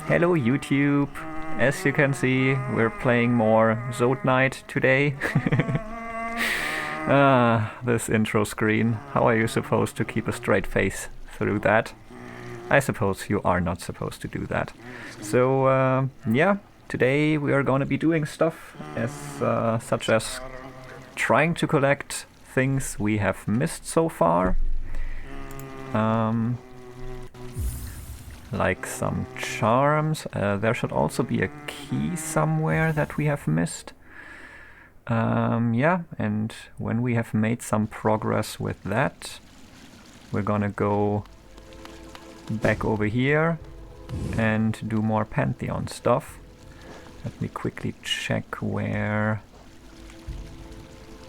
Hello YouTube! As you can see, we're playing more Zod Knight today. This intro screen. How are you supposed to keep a straight face through that? I suppose you are not supposed to do that. So, yeah, today we are going to be doing stuff such as trying to collect things we have missed so far. Like some charms. There should also be a key somewhere that we have missed. Yeah, and when we have made some progress with that, we're gonna go back over here and do more Pantheon stuff. Let me quickly check where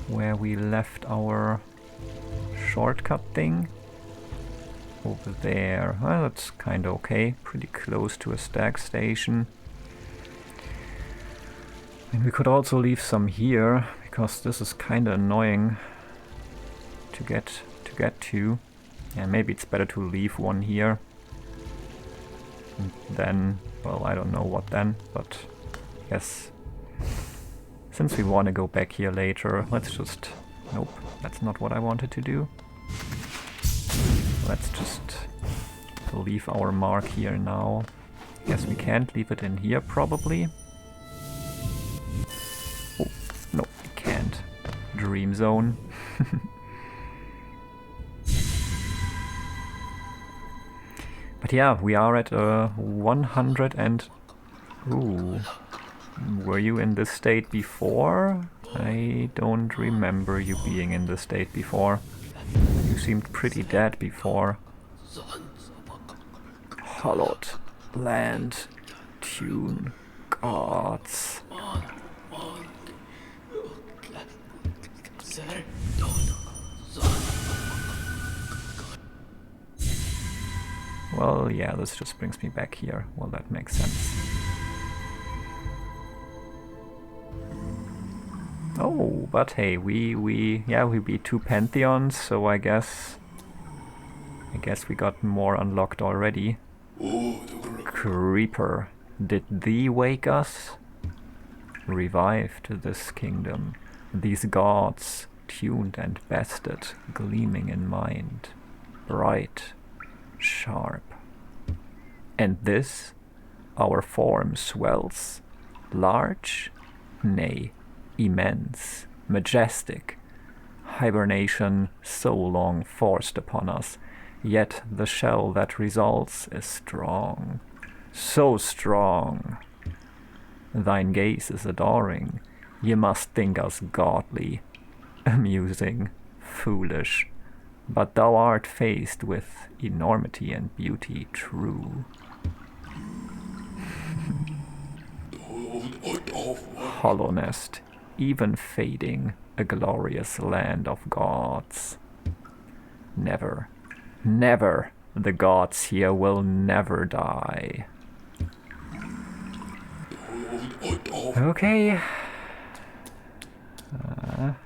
we left our shortcut thing. Over there. Well, that's kind of okay. Pretty close to a stag station. And we could also leave some here, because this is kind of annoying to get to. Yeah, maybe it's better to leave one here. And then, well, I don't know what then, but yes. Since we want to go back here later, let's just... Nope, that's not what I wanted to do. Let's just leave our mark here now. Guess we can't leave it in here, probably. Oh, no, we can't. Dream zone. But yeah, we are at 100 and... Ooh. Were you in this state before? I don't remember you being in this state before. You seemed pretty dead before. Hallowed land, tune, gods. Well, yeah, this just brings me back here. Well, that makes sense. Oh, but hey, we beat 2 Pantheons, so I guess we got more unlocked already. Creeper, did thee wake us? Revived this kingdom, these gods, tuned and bested, gleaming in mind, bright, sharp. And this, our form swells, large, nay, immense, majestic, hibernation so long forced upon us, yet the shell that results is strong, so strong. Thine gaze is adoring, ye must think us godly, amusing, foolish, but thou art faced with enormity and beauty true. Hallownest, even fading, a glorious land of gods. Never, never, the gods here will never die. Okay.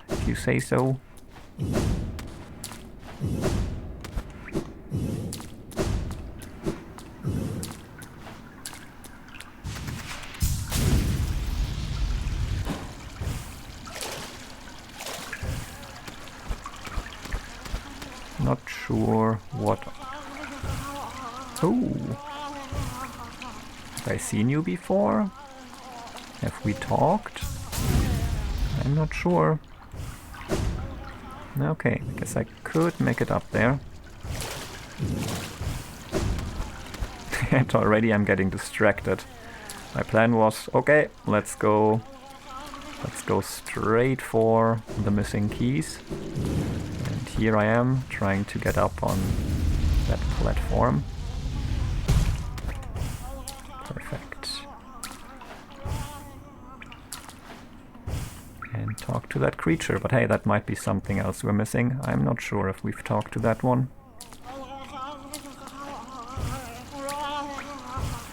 If you say so. Not sure what... Oh! Have I seen you before? Have we talked? I'm not sure. Okay, I guess I could make it up there. And already I'm getting distracted. My plan was, okay, let's go straight for the missing keys. And here I am, trying to get up on that platform. Perfect. And talk to that creature, but hey, that might be something else we're missing. I'm not sure if we've talked to that one.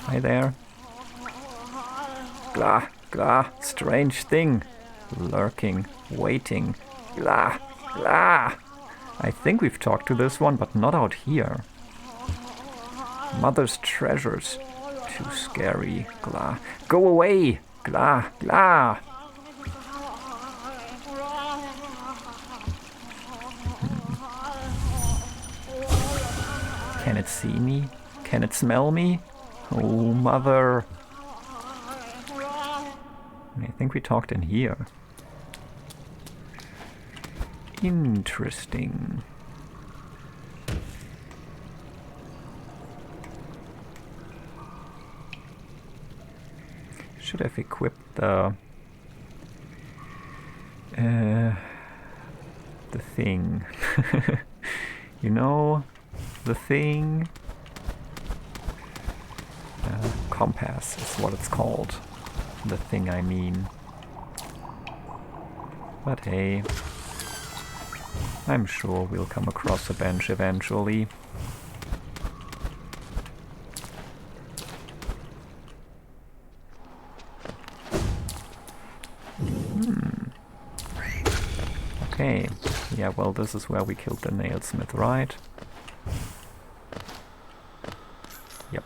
Hi there. Glah, glah, strange thing. Lurking, waiting. Glah, glah. I think we've talked to this one, but not out here. Mother's treasures, Too scary. Glah. Go away! Glah! Glah! Can it see me? Can it smell me? Oh, mother! I think we talked in here. Interesting. Should have equipped the thing. You know, the thing. Compass is what it's called. The thing I mean. But hey, I'm sure we'll come across a bench eventually. Okay, yeah, well, this is where we killed the nailsmith, right? Yep.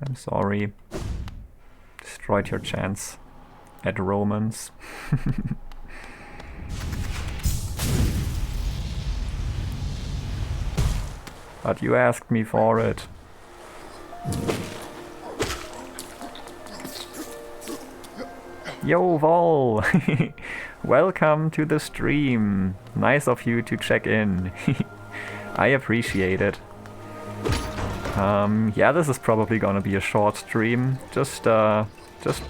I'm sorry. Destroyed your chance at romance. But you asked me for it. Yo, Vol! Welcome to the stream. Nice of you to check in. I appreciate it. Yeah, this is probably gonna be a short stream. Just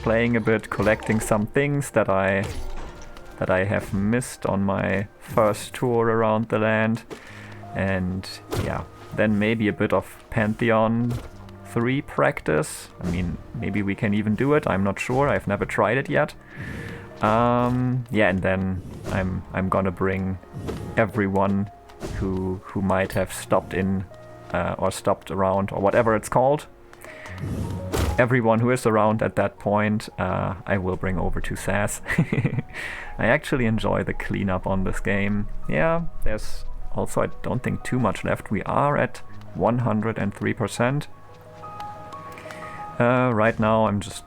playing a bit, collecting some things that I have missed on my first tour around the land, and yeah, then maybe a bit of Pantheon 3 practice. I mean, maybe we can even do it. I'm not sure. I've never tried it yet. Yeah, and then I'm gonna bring everyone who might have stopped in or stopped around or whatever it's called. Everyone who is around at that point, I will bring over to SAS. I actually enjoy the cleanup on this game. Yeah, there's also, I don't think, too much left. We are at 103%. Right now I'm just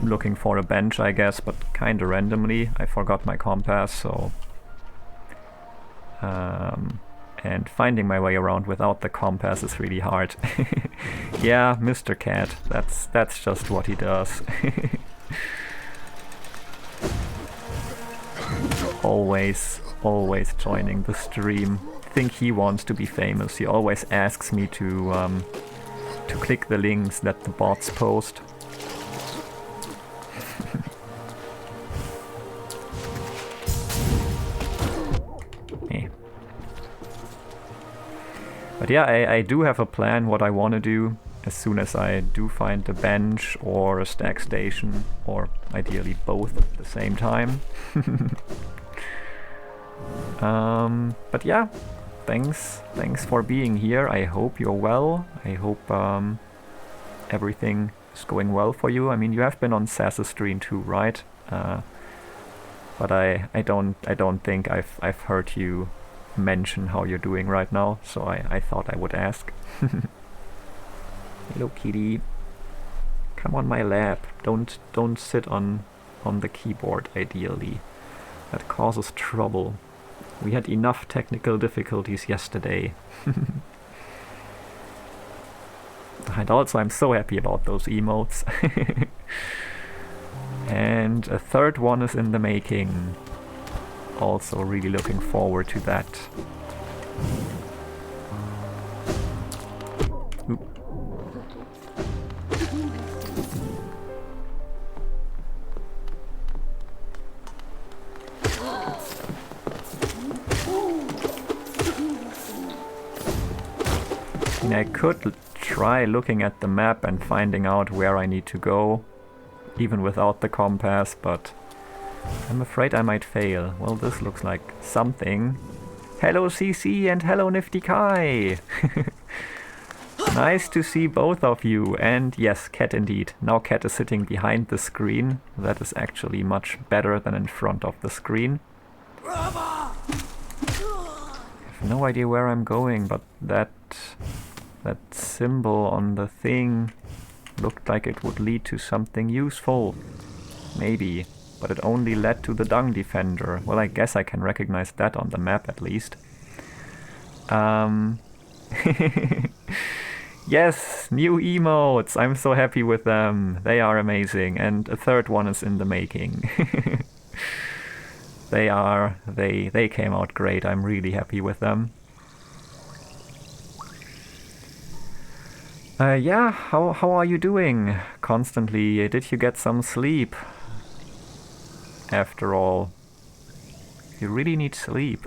looking for a bench, I guess, but kinda randomly. I forgot my compass, so... and finding my way around without the compass is really hard. Yeah, Mr. Cat, that's just what he does. always joining the stream. I think he wants to be famous. He always asks me to click the links that the bots post. But yeah, I do have a plan what I want to do as soon as I do find a bench or a stack station, or ideally both at the same time. But yeah, thanks for being here. I hope you're well. I hope everything is going well for you. I mean, you have been on Sass's stream too, right? But I don't think I've heard you mention how you're doing right now, so I thought I would ask. Hello, kitty. Come on my lap. Don't sit on the keyboard, ideally. That causes trouble. We had enough technical difficulties yesterday. And also I'm so happy about those emotes. And a third one is in the making. Also really looking forward to that. Oop. I could try looking at the map and finding out where I need to go, even without the compass, but I'm afraid I might fail. Well, this looks like something. Hello CC and hello Nifty Kai! Nice to see both of you, and yes, Cat indeed. Now Cat is sitting behind the screen. That is actually much better than in front of the screen. I have no idea where I'm going, but that That symbol on the thing looked like it would lead to something useful. Maybe. But it only led to the dung defender. Well, I guess I can recognize that on the map at least. Yes, new emotes! I'm so happy with them. They are amazing. And a third one is in the making. They came out great. I'm really happy with them. Yeah, how are you doing? Constantly, did you get some sleep? After all, you really need sleep.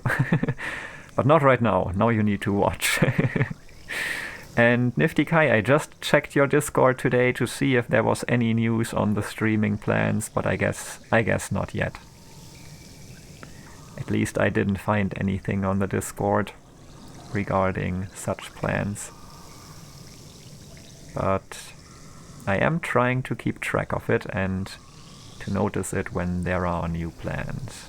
But not right now. Now you need to watch. And Nifty Kai, I just checked your Discord today to see if there was any news on the streaming plans, but I guess not yet. At least I didn't find anything on the Discord regarding such plans. But I am trying to keep track of it and to notice it when there are new plans.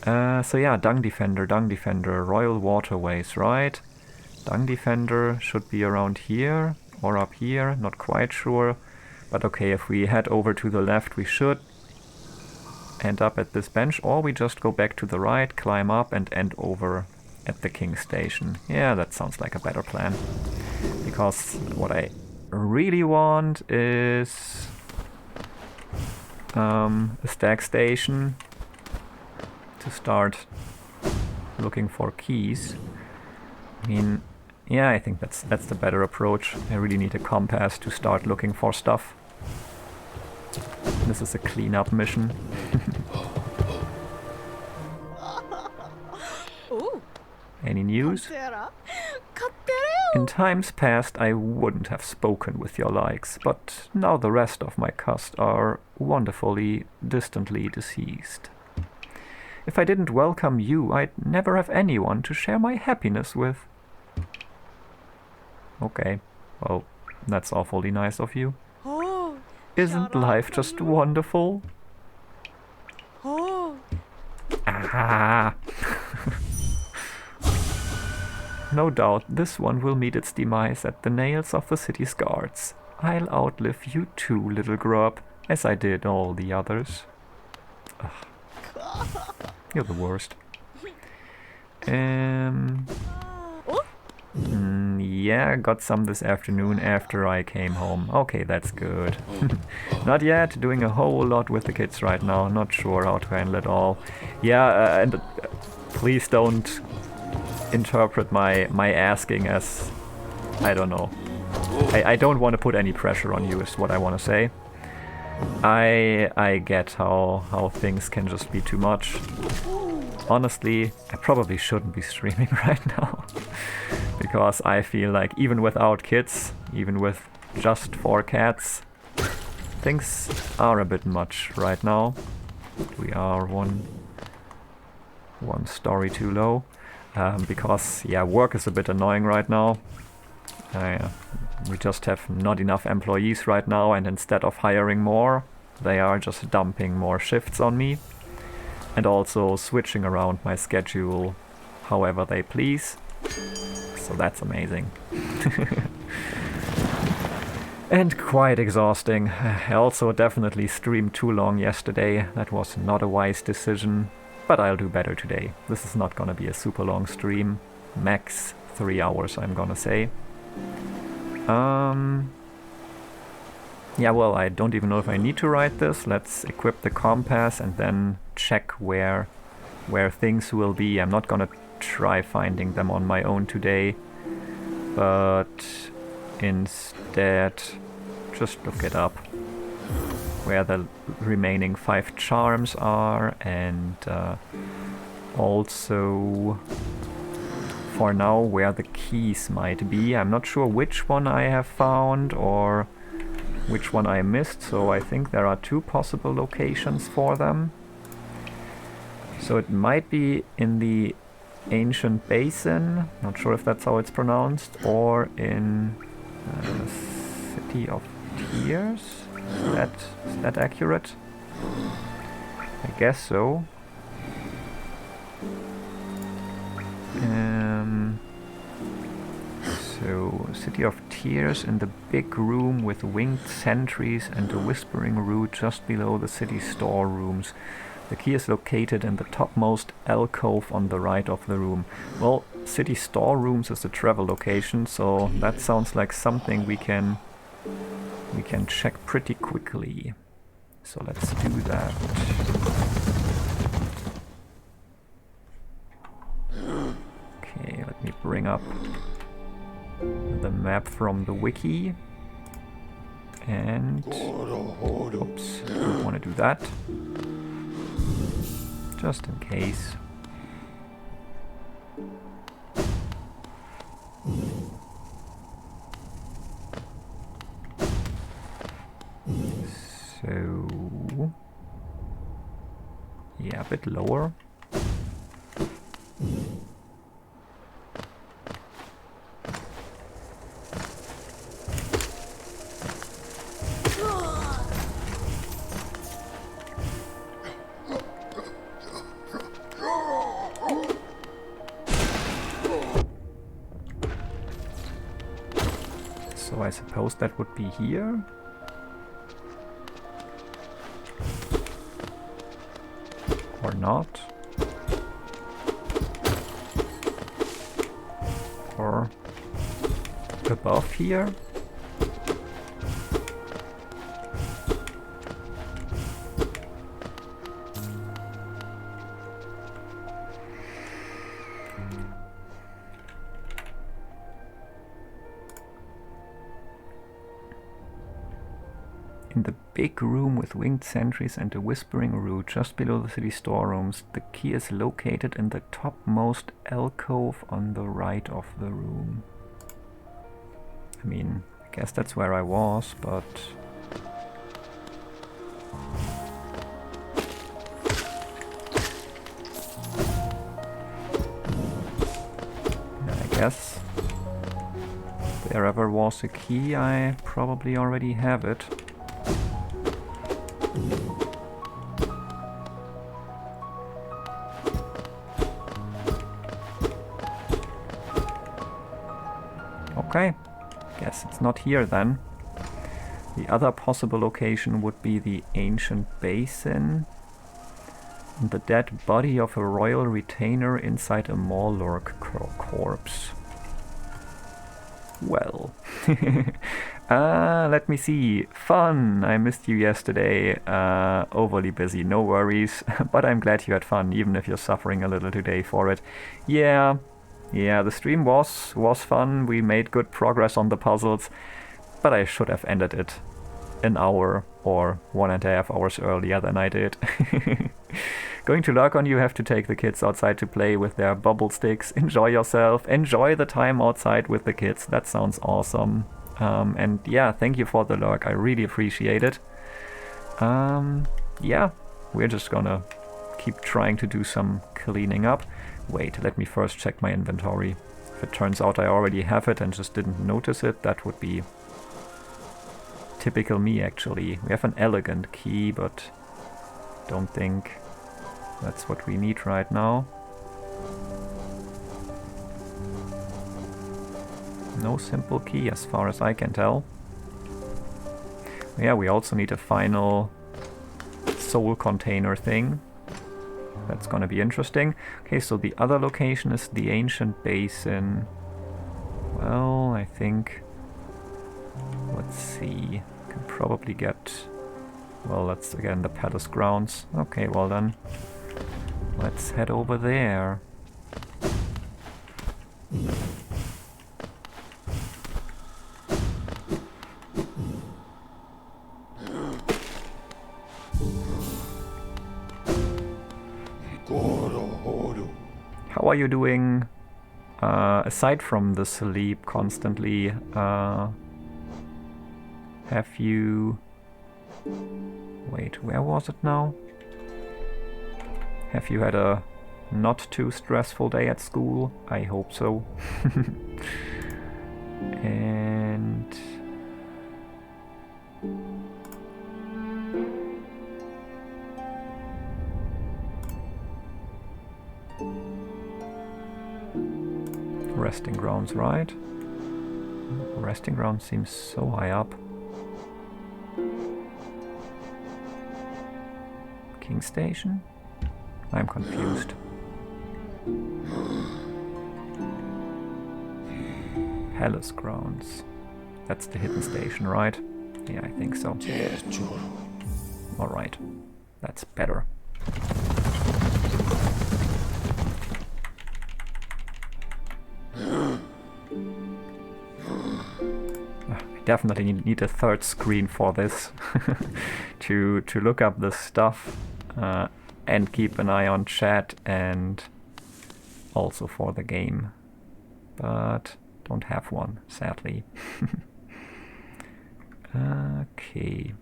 So yeah, Dung Defender, Royal Waterways, right? Dung Defender should be around here or up here, not quite sure. But okay, if we head over to the left, we should end up at this bench, or we just go back to the right, climb up and end over at the King Station. Yeah, that sounds like a better plan. Because what I really want is a stag station to start looking for keys. I mean, yeah, I think that's the better approach. I really need a compass to start looking for stuff. This is a cleanup mission. Any news? In times past I wouldn't have spoken with your likes, but now the rest of my cast are wonderfully, distantly deceased. If I didn't welcome you, I'd never have anyone to share my happiness with. Okay, well, that's awfully nice of you. Isn't life just wonderful? Ah! No doubt this one will meet its demise at the nails of the city's guards. I'll outlive you too, little grub, as I did all the others. Ugh. You're the worst. Yeah, got some this afternoon after I came home. Okay, that's good. Not yet, doing a whole lot with the kids right now. Not sure how to handle it all. Yeah, and please don't interpret my asking as, I don't know. I don't want to put any pressure on you is what I want to say. I get how things can just be too much. Honestly, I probably shouldn't be streaming right now. Because I feel like even without kids, even with just 4 cats, things are a bit much right now. We are one story too low. Because, yeah, work is a bit annoying right now. We just have not enough employees right now, and instead of hiring more, they are just dumping more shifts on me. And also switching around my schedule however they please. So that's amazing. And quite exhausting. I also definitely streamed too long yesterday. That was not a wise decision. But I'll do better today. This is not gonna be a super long stream. Max 3 hours, I'm gonna say. Yeah, well, I don't even know if I need to write this. Let's equip the compass and then check where things will be. I'm not gonna try finding them on my own today, but instead just look it up. Where the remaining 5 charms are, and also for now where the keys might be. I'm not sure which one I have found or which one I missed, so I think there are 2 possible locations for them. So it might be in the Ancient Basin, not sure if that's how it's pronounced, or in the City of Tears. Is that accurate? I guess so. So, City of Tears in the big room with winged sentries and a whispering root just below the city storerooms. The key is located in the topmost alcove on the right of the room. Well, city storerooms is the travel location, so that sounds like something we can check pretty quickly. So let's do that. Okay, let me bring up the map from the wiki. And oops, don't want to do that. Just in case. So yeah, a bit lower. So I suppose that would be here. Or not. Or above here. In the big room with winged sentries and a whispering root just below the city storerooms, the key is located in the topmost alcove on the right of the room. I mean, I guess that's where I was, but... I guess if there ever was a key, I probably already have it. Okay, guess it's not here then. The other possible location would be the ancient basin and the dead body of a royal retainer inside a Morlurk corpse. Well, let me see. Fun! I missed you yesterday. Overly busy, no worries. But I'm glad you had fun, even if you're suffering a little today for it. Yeah, the stream was fun. We made good progress on the puzzles, but I should have ended it an hour or 1.5 hours earlier than I did. Going to lurk on you, have to take the kids outside to play with their bubble sticks. Enjoy yourself. Enjoy the time outside with the kids. That sounds awesome. And yeah, thank you for the lurk. I really appreciate it. Yeah, we're just gonna keep trying to do some cleaning up. Wait, let me first check my inventory. If it turns out I already have it and just didn't notice it, that would be typical me, actually. We have an elegant key, but don't think that's what we need right now. No simple key as far as I can tell. Yeah, we also need a final soul container thing. That's gonna be interesting. Okay, so the other location is the ancient basin. Well, I think... let's see. Can probably get... well, that's again the palace grounds. Okay, well then. Let's head over there. How are you doing, aside from the sleep constantly? Have you... wait, where was it now? Have you had a not too stressful day at school? I hope so. And... resting grounds, right? resting ground seems so high up. King Station? I'm confused. Palace grounds. That's the hidden station, right? Yeah, I think so. Alright. That's better. I definitely need a third screen for this. to look up this stuff and keep an eye on chat and also for the game. But don't have one, sadly. Okay.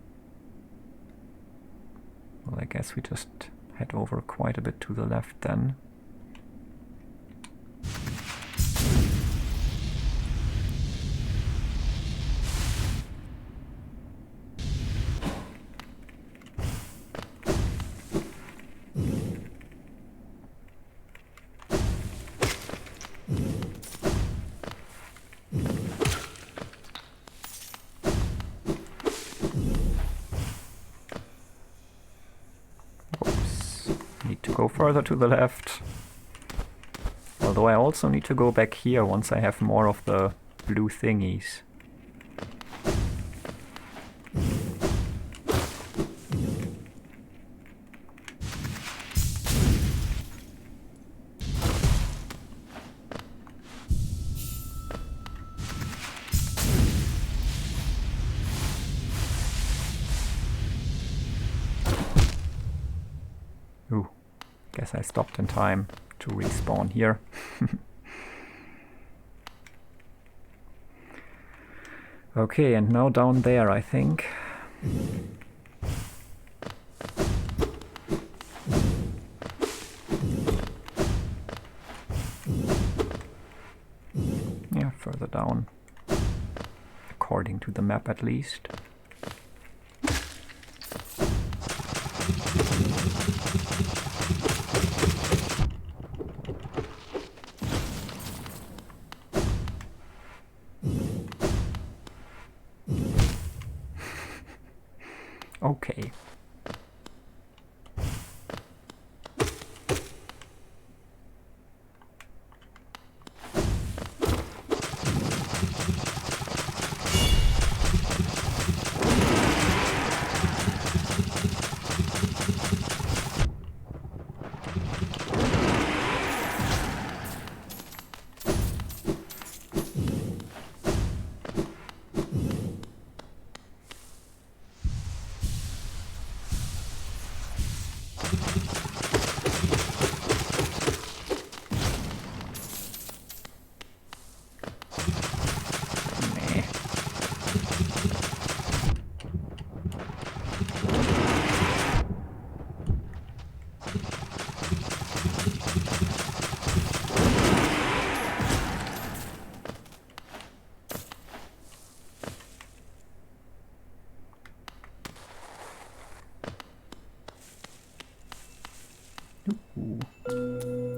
Well, I guess we just head over quite a bit to the left then. Go further to the left. Although I also need to go back here once I have more of the blue thingies. Ooh. Guess I stopped in time to respawn here. Okay, and now down there, I think. Yeah, further down. According to the map, at least. Okay.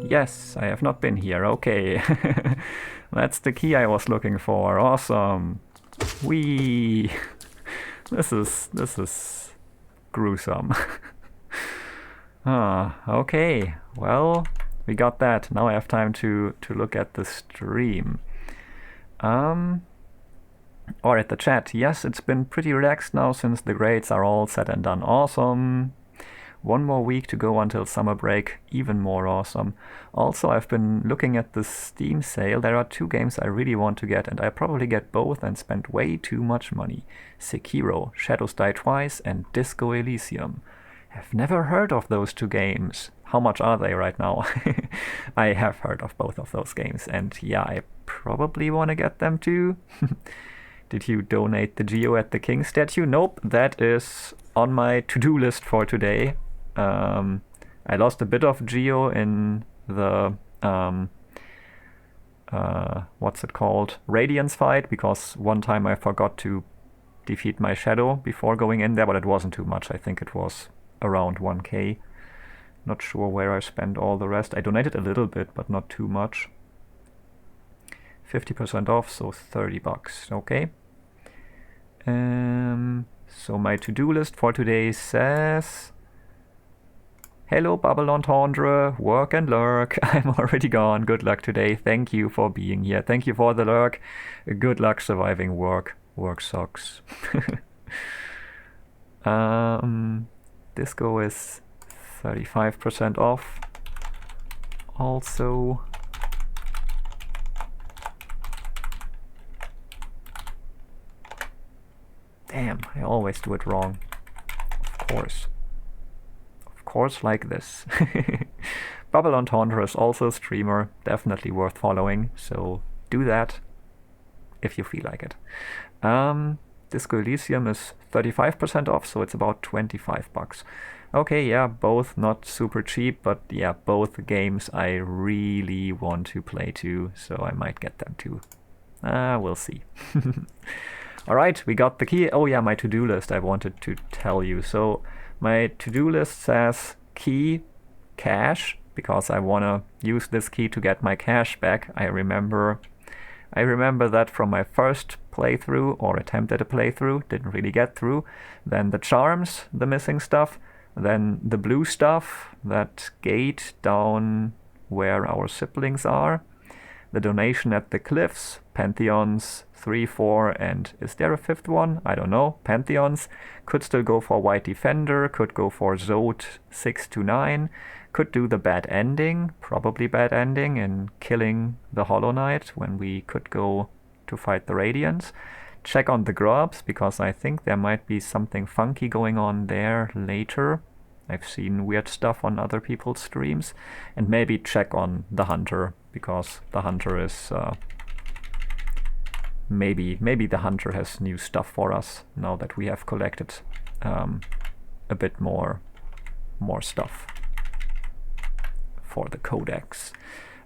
Yes, I have not been here. Okay. That's the key I was looking for. Awesome. Whee! This is gruesome. Okay. Well, we got that. Now I have time to look at the stream. Alright, the chat. Yes, it's been pretty relaxed now since the grades are all said and done. Awesome. One more week to go until summer break, even more awesome. Also, I've been looking at the Steam sale. There are 2 games I really want to get, and I probably get both and spend way too much money. Sekiro, Shadows Die Twice, and Disco Elysium. I've never heard of those 2 games. How much are they right now? I have heard of both of those games, and yeah, I probably want to get them too. Did you donate the Geo at the King statue? Nope, that is on my to-do list for today. I lost a bit of Geo in the what's it called? Radiance fight, because one time I forgot to defeat my shadow before going in there, but it wasn't too much. I think it was around 1k. Not sure where I spent all the rest. I donated a little bit, but not too much. 50% off, so 30 bucks. Okay. So my to-do list for today says... Hello, Bubble Entendre, work and lurk. I'm already gone. Good luck today. Thank you for being here. Thank you for the lurk. Good luck surviving work. Work sucks. Disco is 35% off. Also... Damn, I always do it wrong. Of course. Of course, like this. Bubble Entendre is also a streamer, definitely worth following, so do that if you feel like it. Disco Elysium is 35% off, so it's about 25 bucks. Okay, yeah, both not super cheap, but yeah, both games I really want to play too, so I might get them too. We'll see. Alright, we got the key. Oh yeah, my to-do list I wanted to tell you. So my to-do list says key, cash, because I want to use this key to get my cash back. I remember that from my first playthrough, or attempt at a playthrough, didn't really get through. Then the charms, the missing stuff. Then the blue stuff, that gate down where our siblings are. The donation at the cliffs, Pantheons 3, 4, and is there a fifth one? I don't know. Pantheons. Could still go for White Defender, could go for Zod 6 to 9, could do the bad ending, probably bad ending, in killing the Hollow Knight when we could go to fight the Radiants. Check on the grubs, because I think there might be something funky going on there later. I've seen weird stuff on other people's streams. And maybe check on the Hunter, because the Hunter is... Maybe the Hunter has new stuff for us, now that we have collected a bit more stuff for the Codex.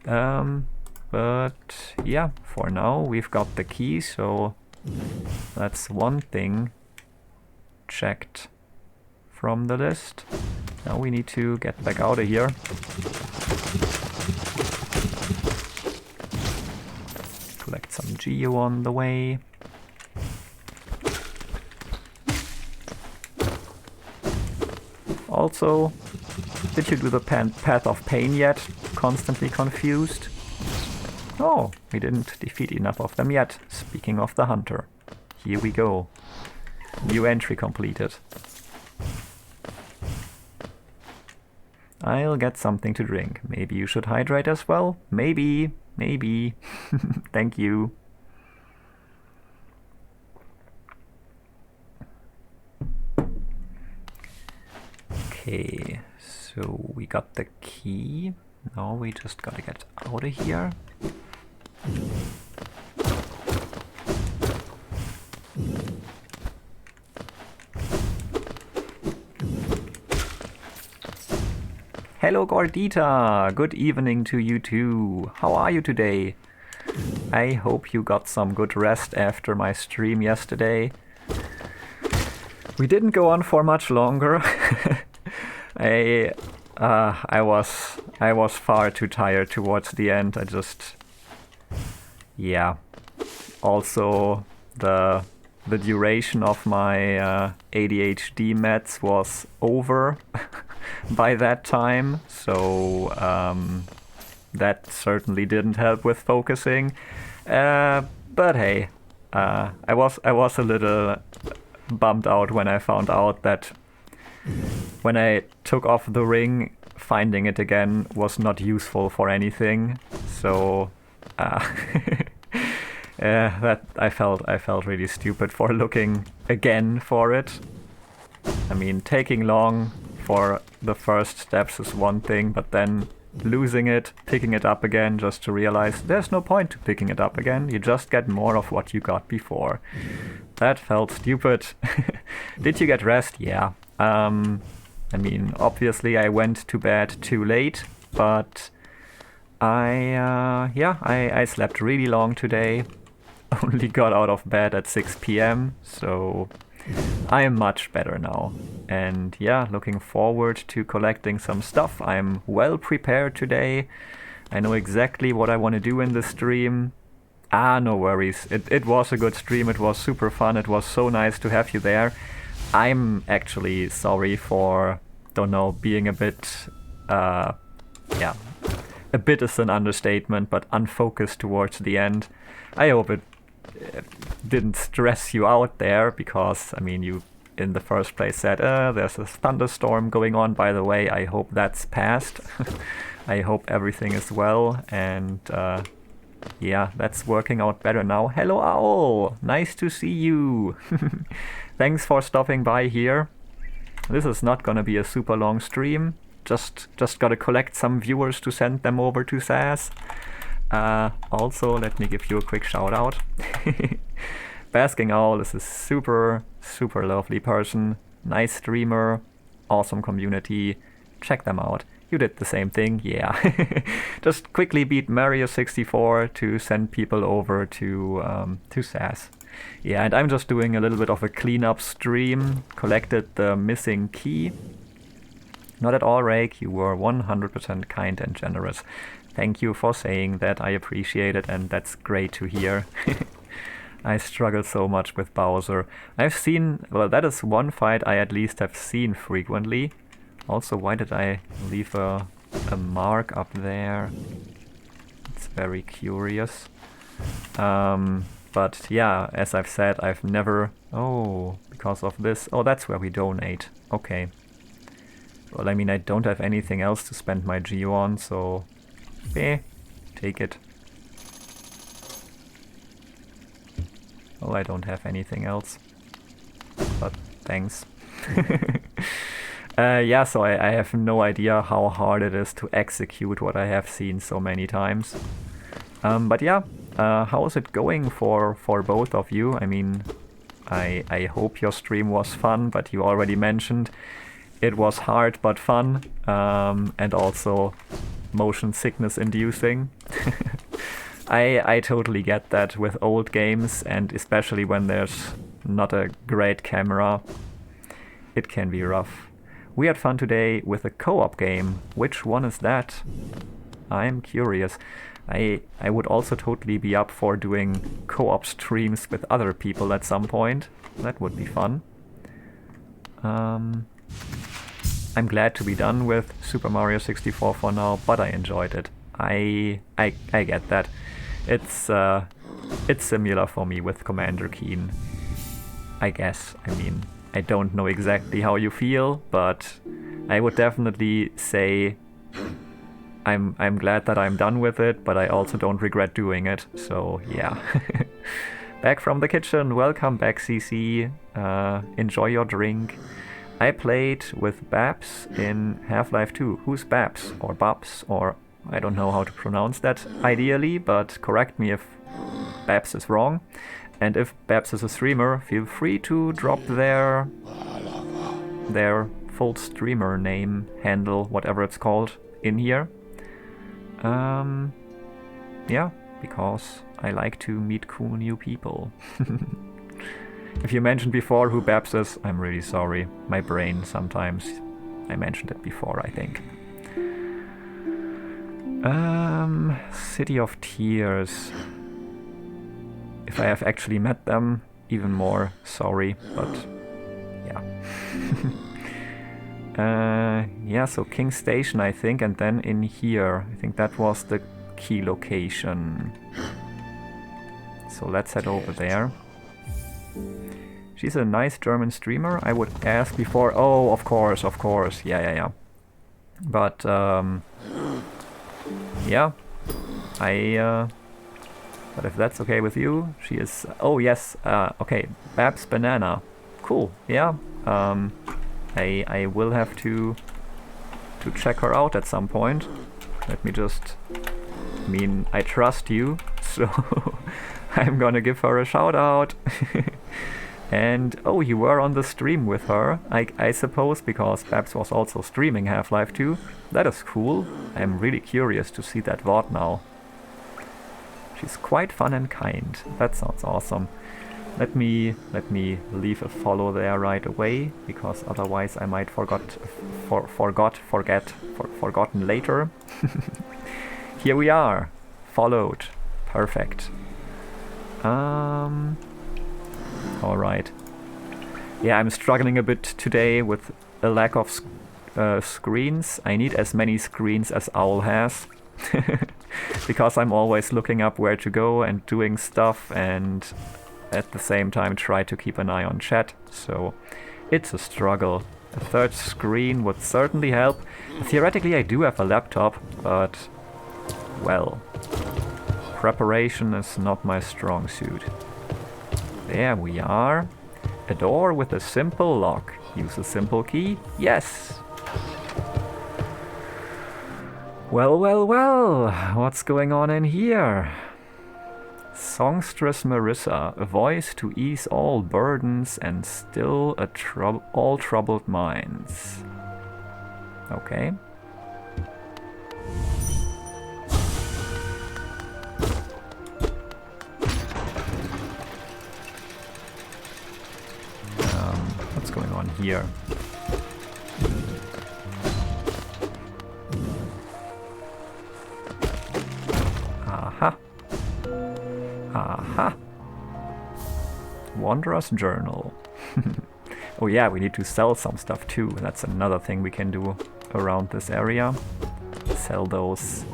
But yeah, for now we've got the key, so that's one thing checked from the list. Now we need to get back out of here. Collect some geo on the way. Also, did you do the Path of Pain yet? Constantly confused. Oh, we didn't defeat enough of them yet. Speaking of the Hunter. Here we go. New entry completed. I'll get something to drink. Maybe you should hydrate as well? Maybe. Maybe. Thank you. Okay, so we got the key. Now we just gotta get out of here. Hello Gordita! Good evening to you too. How are you today? I hope you got some good rest after my stream yesterday. We didn't go on for much longer. I was far too tired towards the end. Yeah. Also, the duration of my ADHD meds was over by that time, so that certainly didn't help with focusing. But hey, I was a little bummed out when I found out that when I took off the ring, finding it again was not useful for anything. So that I felt really stupid for looking again for it. I mean, taking long for the first steps is one thing, but then losing it, picking it up again just to realize there's no point to picking it up again, you just get more of what you got before. That felt stupid. Did you get rest? Yeah. I mean, obviously I went to bed too late, but I slept really long today. Only got out of bed at 6 p.m, so I am much better now. And yeah, looking forward to collecting some stuff. I'm well prepared today. I know exactly what I want to do in the stream. Ah, no worries. It was a good stream. It was super fun. It was so nice to have you there. I'm actually sorry for, don't know, being a bit, yeah, a bit is an understatement, but unfocused towards the end. I hope it didn't stress you out there, because, I mean, you in the first place said, there's a thunderstorm going on, by the way. I hope that's passed. I hope everything is well, and yeah, that's working out better now. Hello, Owl! Nice to see you! Thanks for stopping by here. This is not gonna be a super long stream. Just gotta collect some viewers to send them over to SAS. Also, let me give you a quick shout out. Basking Owl is a super lovely person. Nice streamer. Awesome community. Check them out. You did the same thing, yeah. Just quickly beat Mario64 to send people over to SAS. Yeah, and I'm just doing a little bit of a cleanup stream. Collected the missing key. Not at all, Rayk. You were 100% kind and generous. Thank you for saying that. I appreciate it, and that's great to hear. I struggle so much with Bowser. I've seen... Well, that is one fight I at least have seen frequently. Also, why did I leave a mark up there? It's very curious. But yeah, as I've said, I've never... Oh, because of this. Oh, that's where we donate. Okay. Well, I mean, I don't have anything else to spend my Geo on, so... take it. Well, I don't have anything else. But thanks. Yeah, so I have no idea how hard it is to execute what I have seen so many times. But yeah, how is it going for both of you? I mean, I hope your stream was fun, but you already mentioned it was hard but fun, and also motion sickness inducing. I totally get that with old games, and especially when there's not a great camera, it can be rough. We had fun today with a co-op game. Which one is that? I'm curious. I would also totally be up for doing co-op streams with other people at some point. That would be fun. I'm glad to be done with Super Mario 64 for now, but I enjoyed it. I get that. It's similar for me with Commander Keen, I guess. I mean, I don't know exactly how you feel, but I would definitely say I'm glad that I'm done with it, but I also don't regret doing it, so yeah. Back from the kitchen, welcome back, CC. Enjoy your drink. I played with Babs in Half-Life 2. Who's Babs? Or Babs? Or I don't know how to pronounce that ideally, but correct me if Babs is wrong. And if Babs is a streamer, feel free to drop their full streamer name, handle, whatever it's called, in here. Yeah, because I like to meet cool new people. If you mentioned before who Babs is, I'm really sorry. My brain sometimes... I mentioned it before, I think. City of Tears. If I have actually met them, even more sorry, but yeah. Yeah, so King Station, I think, and then in here. I think that was the key location. So let's head over there. She's a nice German streamer, I would ask before. Oh, of course. Yeah. But, yeah. But if that's okay with you, she is... Oh, yes. Okay, Babs Banana. Cool, yeah. I will have to check her out at some point. Let me just... I mean, I trust you, so I'm gonna give her a shout out. And, oh, you were on the stream with her, I suppose, because Babs was also streaming Half-Life 2. That is cool. I'm really curious to see that VOD now. She's quite fun and kind. That sounds awesome. Let me leave a follow there right away, because otherwise I might forgotten later. Here we are. Followed. Perfect. Alright. Yeah, I'm struggling a bit today with a lack of screens. I need as many screens as Owl has. Because I'm always looking up where to go and doing stuff, and at the same time try to keep an eye on chat. So it's a struggle. A third screen would certainly help. Theoretically I do have a laptop, but well, preparation is not my strong suit. There we are. A door with a simple lock. Use a simple key? Yes! Well, well, well, what's going on in here? Songstress Marissa, a voice to ease all burdens and still all troubled minds. Okay. What's going on here? Aha. Aha. Wanderer's Journal. Oh yeah, we need to sell some stuff too. That's another thing we can do around this area. Sell those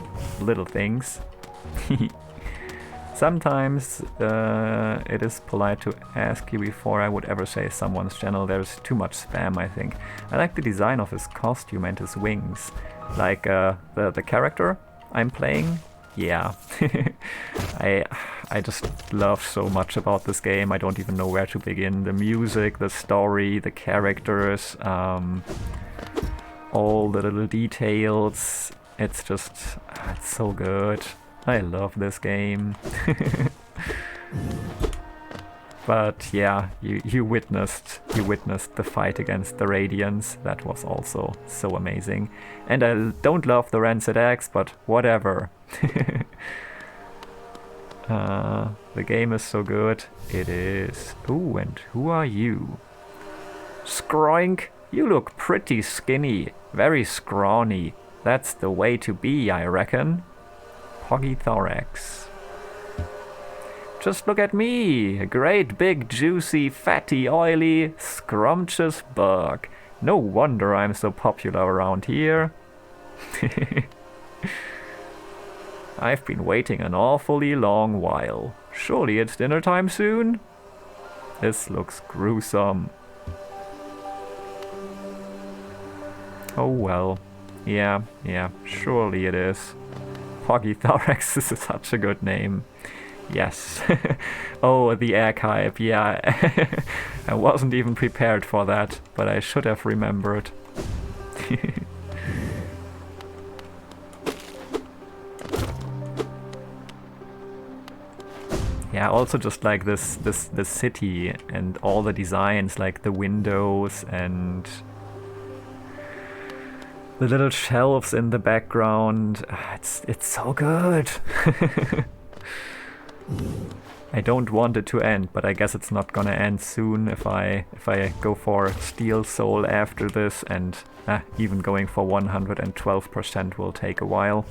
little things. Sometimes it is polite to ask you before I would ever say someone's channel. There's too much spam, I think. I like the design of his costume and his wings. Like the character I'm playing. Yeah. I just love so much about this game. I don't even know where to begin. The music, the story, the characters, all the little details. It's just, it's so good. I love this game. But yeah, you witnessed the fight against the Radiants. That was also so amazing. And I don't love the Rancid Axe, but whatever. The game is so good. It is. Ooh, and who are you? Skroink, you look pretty skinny. Very scrawny. That's the way to be, I reckon. Poggy Thorax. Just look at me, a great big juicy fatty oily scrumptious bug. No wonder I'm so popular around here. I've been waiting an awfully long while. Surely it's dinner time soon? This looks gruesome. Oh well. Yeah, surely it is. Poggy Thorax is such a good name. Yes. Oh, the archive, yeah. I wasn't even prepared for that, but I should have remembered. Yeah, also just like the city and all the designs, like the windows and the little shelves in the background. It's so good. I don't want it to end, but I guess it's not gonna end soon if I go for Steel Soul after this, and even going for 112% will take a while.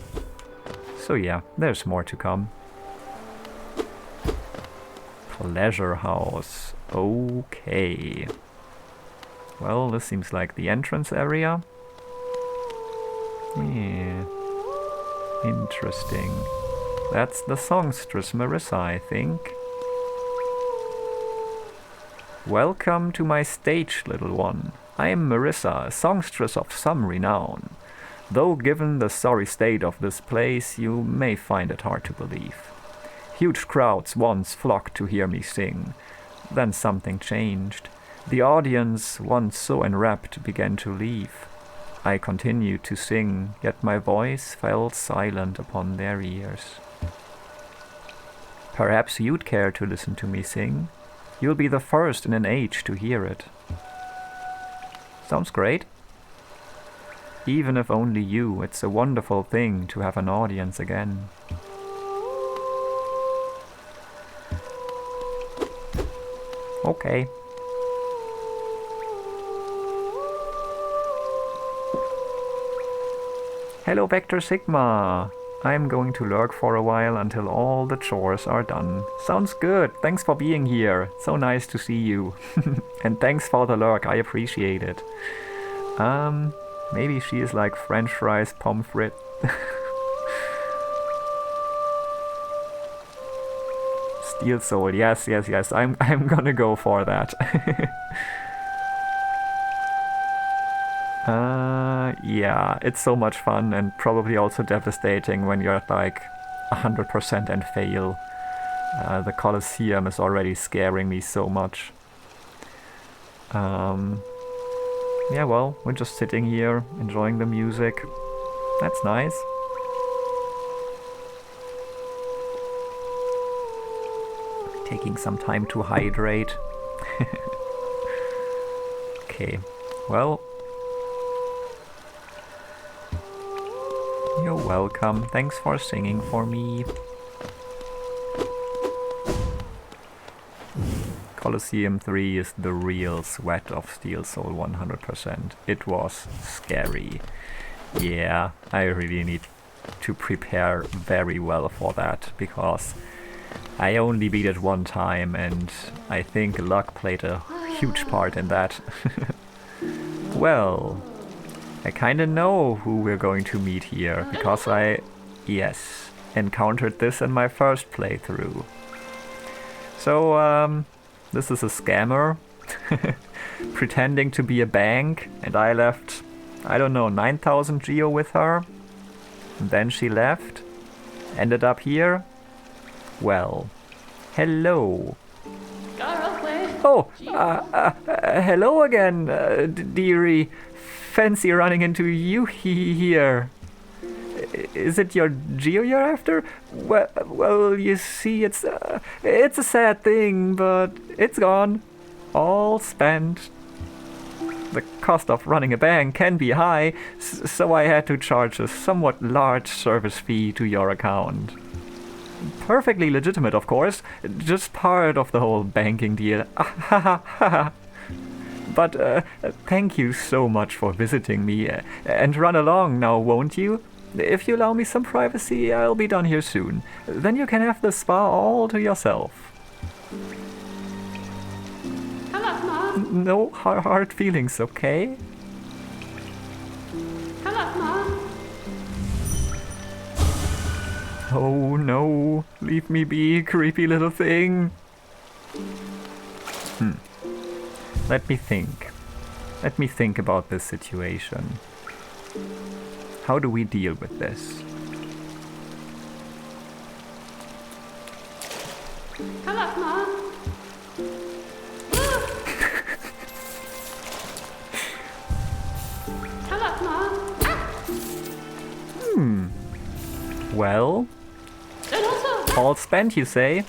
So yeah, there's more to come. Pleasure House. Okay. Well, this seems like the entrance area. Yeah. Interesting. That's the songstress Marissa, I think. Welcome to my stage, little one. I am Marissa, a songstress of some renown. Though given the sorry state of this place, you may find it hard to believe. Huge crowds once flocked to hear me sing. Then something changed. The audience, once so enwrapped, began to leave. I continued to sing, yet my voice fell silent upon their ears. Perhaps you'd care to listen to me sing. You'll be the first in an age to hear it. Sounds great. Even if only you, it's a wonderful thing to have an audience again. Okay. Hello Vector Sigma. I'm going to lurk for a while until all the chores are done. Sounds good. Thanks for being here. So nice to see you. And thanks for the lurk. I appreciate it. Maybe she is like French fries, pommes frites. Steel Soul. Yes, yes, yes. I'm gonna go for that. Yeah, it's so much fun and probably also devastating when you're at like 100% and fail. The Colosseum is already scaring me so much. Yeah, well, we're just sitting here, enjoying the music. That's nice. Taking some time to hydrate. Okay, well... You're welcome. Thanks for singing for me. Colosseum 3 is the real sweat of Steel Soul 100%. It was scary. Yeah, I really need to prepare very well for that, because I only beat it one time and I think luck played a huge part in that. Well... I kinda know who we're going to meet here, because I, yes, encountered this in my first playthrough. So, this is a scammer, pretending to be a bank, and I left, I don't know, 9,000 geo with her, and then she left, ended up here. Well, hello. Oh, hello again, dearie. Fancy running into you here. Is it your geo you're after? Well, you see, it's a sad thing, but it's gone. All spent. The cost of running a bank can be high, so I had to charge a somewhat large service fee to your account. Perfectly legitimate, of course, just part of the whole banking deal. But thank you so much for visiting me, and run along now, won't you? If you allow me some privacy, I'll be done here soon. Then you can have the spa all to yourself. Hello, Mom. No hard feelings, okay? Hello, Mom. Oh no, leave me be, creepy little thing. Let me think. Let me think about this situation. How do we deal with this? Hello, Mom. Hello, Mom. Well? All spent, you say?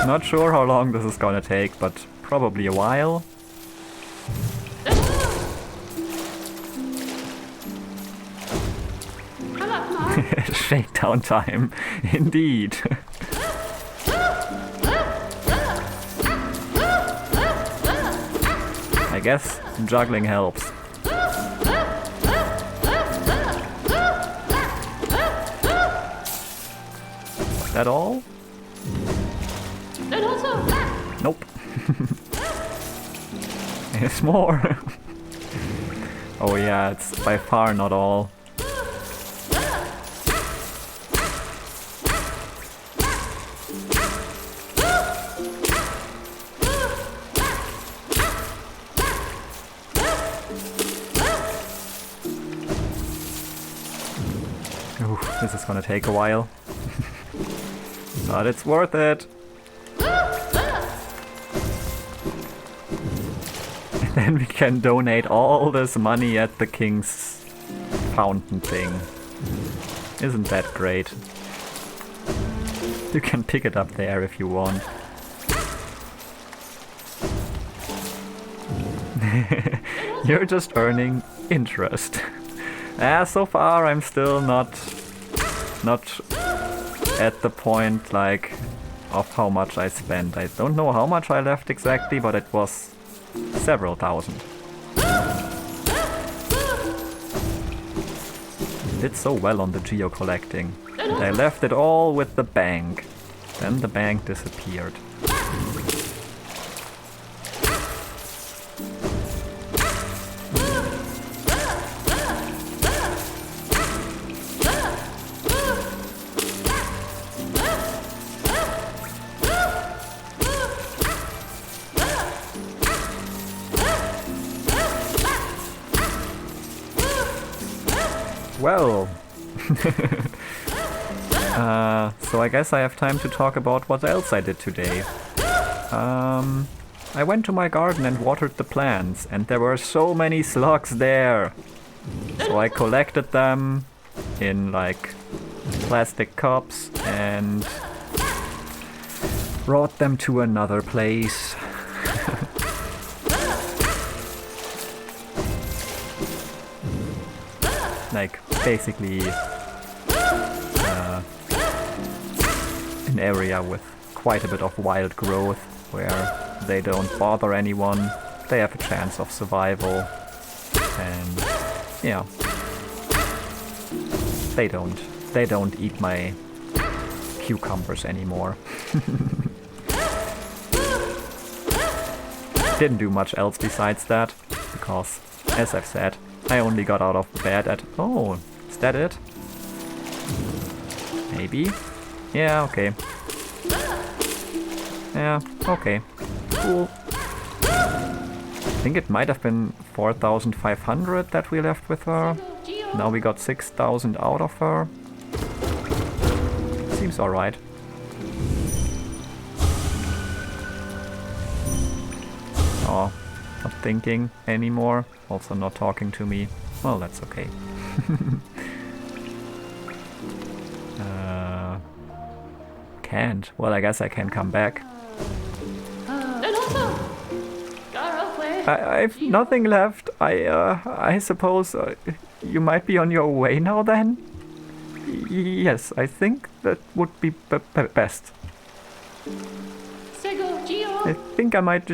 Not sure how long this is gonna take, but probably a while. Shakedown time, indeed. I guess juggling helps. That all? Nope. There's more. Oh yeah, it's by far not all. Ooh, this is gonna take a while. But it's worth it. Then we can donate all this money at the king's fountain thing. Isn't that great? You can pick it up there if you want. You're just earning interest. So far I'm still not at the point like of how much I spent. I don't know how much I left exactly, but it was several thousand. Did so well on the geo collecting. And I left it all with the bank. Then the bank disappeared. Well, so I guess I have time to talk about what else I did today. I went to my garden and watered the plants, and there were so many slugs there. So I collected them in like plastic cups and brought them to another place. Like basically an area with quite a bit of wild growth where they don't bother anyone, they have a chance of survival, and yeah, they don't eat my cucumbers anymore. Didn't do much else besides that, because as I've said, I only got out of bed at... Oh, is that it? Maybe? Yeah, okay. Yeah, okay. Cool. I think it might have been 4,500 that we left with her. Now we got 6,000 out of her. Seems alright. Oh, not thinking anymore. Also not talking to me. Well, that's okay. Can't. Well, I guess I can come back. I've nothing left. I suppose you might be on your way now then? Yes, I think that would be best. I think I might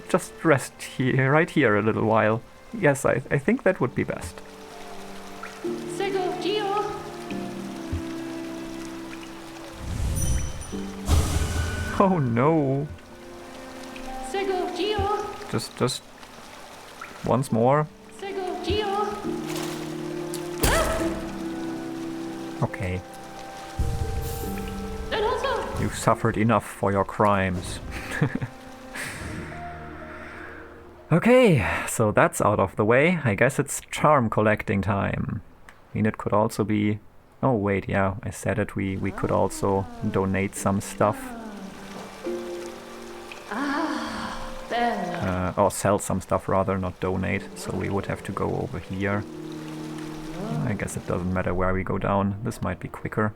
just rest here, right here a little while. Yes, I think that would be best. Oh no. Just once more. Okay. You've suffered enough for your crimes. Okay, so that's out of the way. I guess it's charm collecting time. I mean, it could also be... Oh wait, yeah, I said it, we could also donate some stuff. Or sell some stuff rather, not donate, so we would have to go over here. I guess it doesn't matter where we go down, this might be quicker.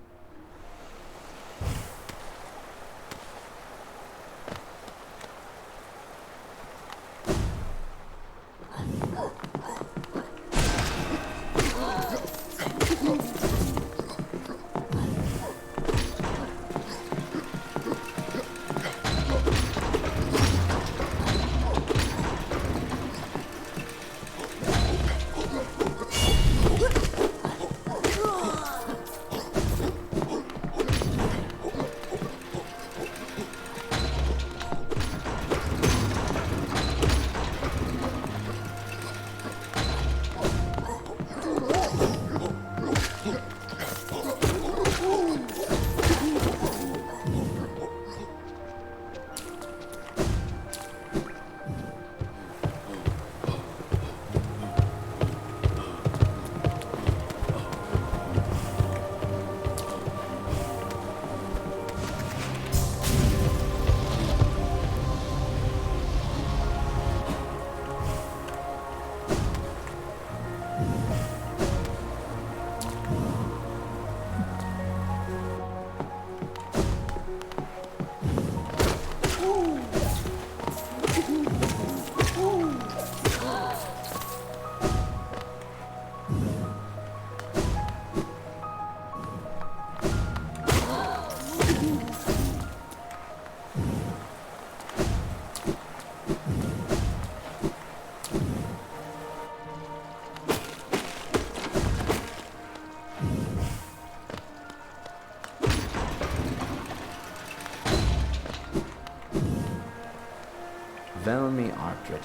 Velmi Artred.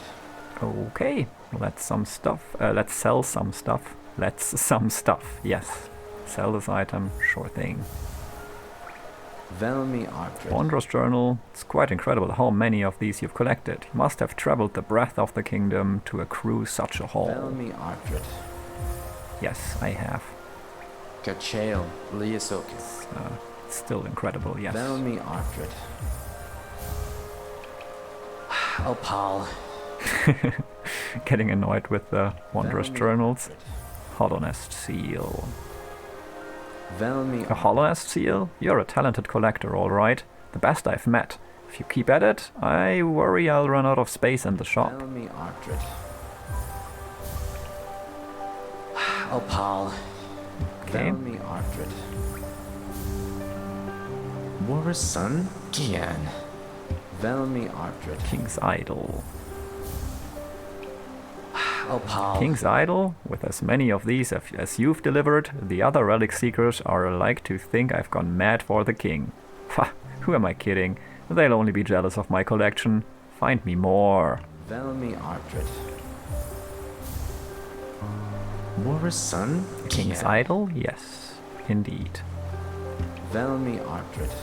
Okay, let's sell some stuff. Let's some stuff, yes. Sell this item, sure thing. Velmi Artred. Wanderer's Journal. It's quite incredible how many of these you've collected. You must have traveled the breadth of the kingdom to accrue such a haul. Velmi Artred. Yes, I have. Kachael Liasokis. It's still incredible, yes. Velmi Artred. Opal. Getting annoyed with the Wanderer's Journals. Hallownest seal. Velmi A Hallownest seal? You're a talented collector, alright. The best I've met. If you keep at it, I worry I'll run out of space in the shop. Velmi Artred. Opal. Okay. Velmi Artred. War's son? Gian. Velmi Artred. King's Idol. Opal. King's Idol? With as many of these as you've delivered, the other relic seekers are like to think I've gone mad for the king. Ha! Who am I kidding? They'll only be jealous of my collection. Find me more. Velmi Artred. War's son? King's Gian. Idol? Yes, indeed. Velmi Artred.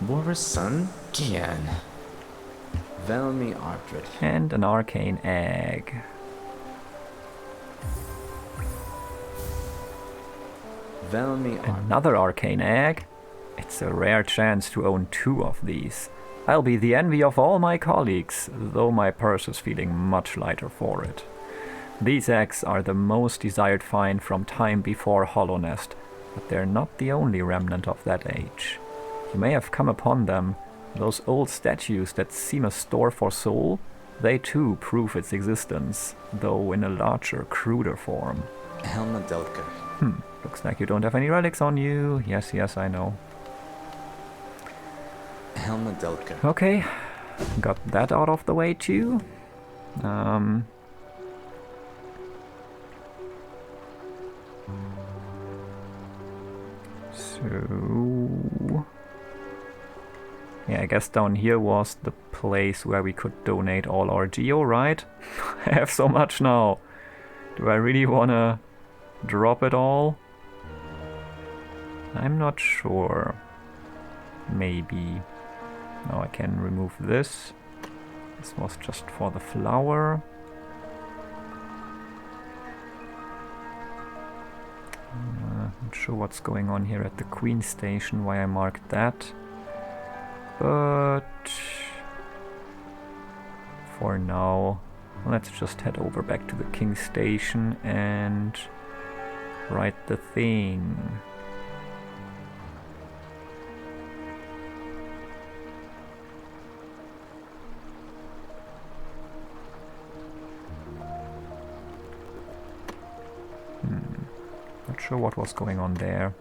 War's son? Gian. Velmi Artred. And an arcane egg. Velmi Artred. Another arcane egg? It's a rare chance to own 2 of these. I'll be the envy of all my colleagues, though my purse is feeling much lighter for it. These eggs are the most desired find from time before Hallownest, but they're not the only remnant of that age. You may have come upon them. Those old statues that seem a store for soul, they too prove its existence, though in a larger, cruder form. Helma Delka. Looks like you don't have any relics on you. Yes, I know. Helma Delka. Okay, got that out of the way too. So... yeah, I guess down here was the place where we could donate all our geo, right? I have so much now. Do I really wanna drop it all? I'm not sure. Maybe. Now I can remove this. This was just for the flower. Not sure what's going on here at the Queen Station, why I marked that. But for now, let's just head over back to the King Station and write the thing. Not sure what was going on there.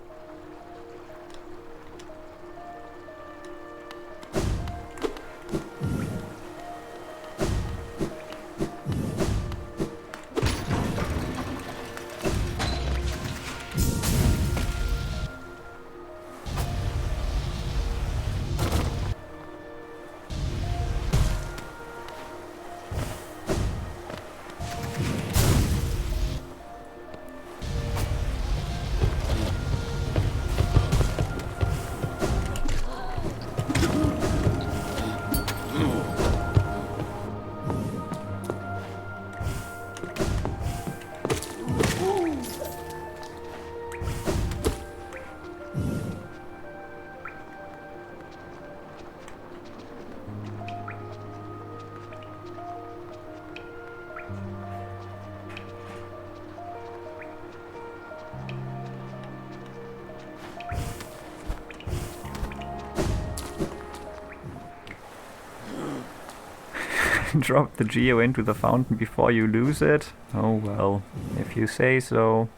Drop the geo into the fountain before you lose it? Oh well, if you say so.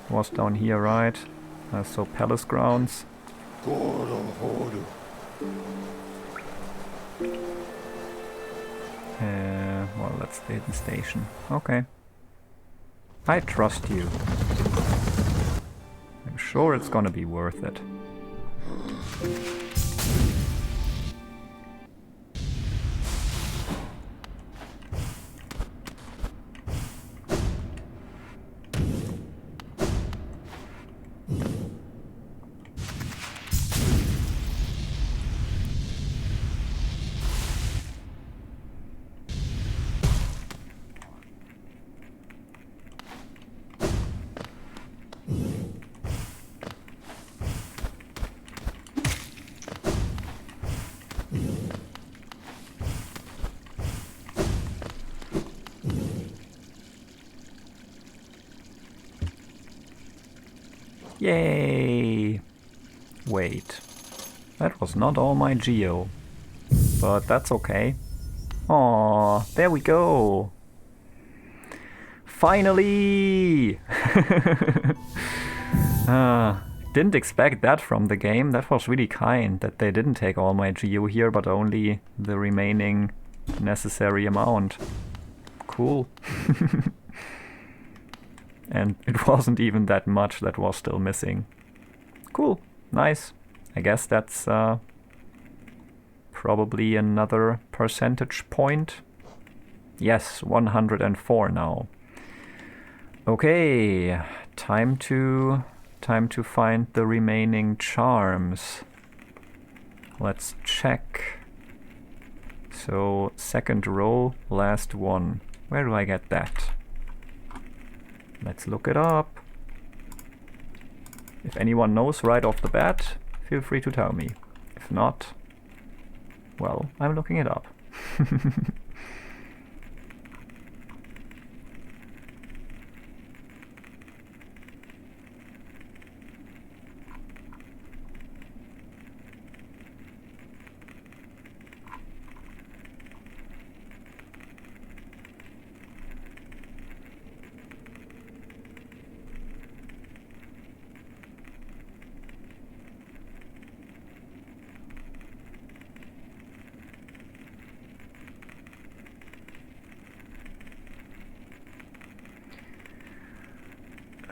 Was down here, right? So palace grounds. Well, that's the hidden station. Okay. I trust you. I'm sure it's gonna be worth it. Yay! Wait. That was not all my geo. But that's okay. Aww, there we go! Finally! Didn't expect that from the game. That was really kind that they didn't take all my geo here, but only the remaining necessary amount. Cool. And it wasn't even that much that was still missing. Cool. Nice. I guess that's probably another percentage point. Yes, 104 now. Okay, time to find the remaining charms. Let's check. So, second row, last one. Where do I get that? Let's look it up. If anyone knows right off the bat, feel free to tell me. If not, well, I'm looking it up.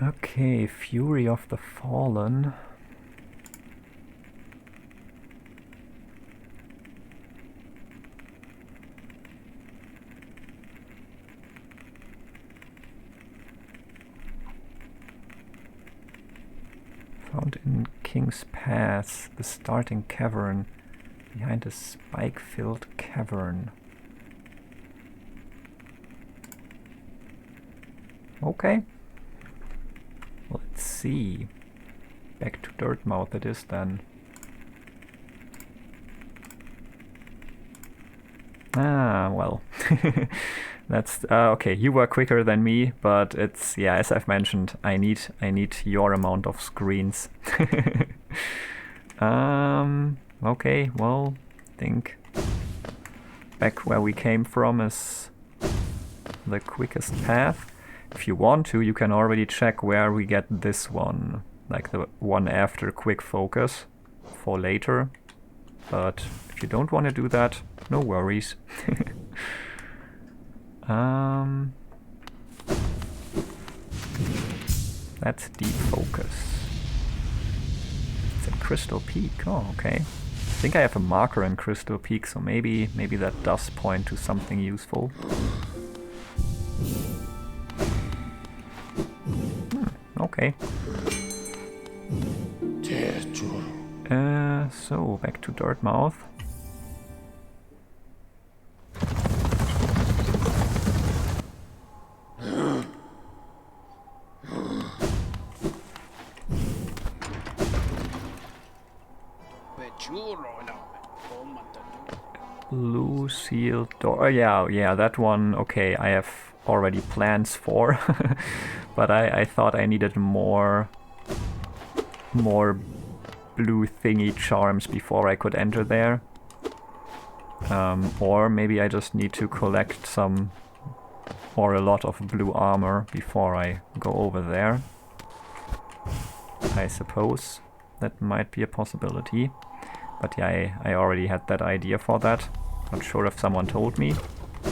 Okay, Fury of the Fallen. Found in King's Pass, the starting cavern, behind a spike-filled cavern. Okay. Let's see. Back to Dirtmouth it is then. Ah, well. That's okay, you were quicker than me, but it's, yeah, as I've mentioned, I need your amount of screens. Okay, well, I think back where we came from is the quickest path. If you want to, you can already check where we get this one, like the one after quick focus, for later. But if you don't want to do that, no worries. That's deep focus. It's at Crystal Peak. Oh, okay. I think I have a marker in Crystal Peak, so maybe that does point to something useful. Okay. So back to Dirtmouth. Blue sealed door. Oh, yeah, that one. Okay, I have already plans for, but I thought I needed more blue thingy charms before I could enter there. Or maybe I just need to collect some or a lot of blue armor before I go over there. I suppose that might be a possibility. But yeah, I already had that idea for that. Not sure if someone told me.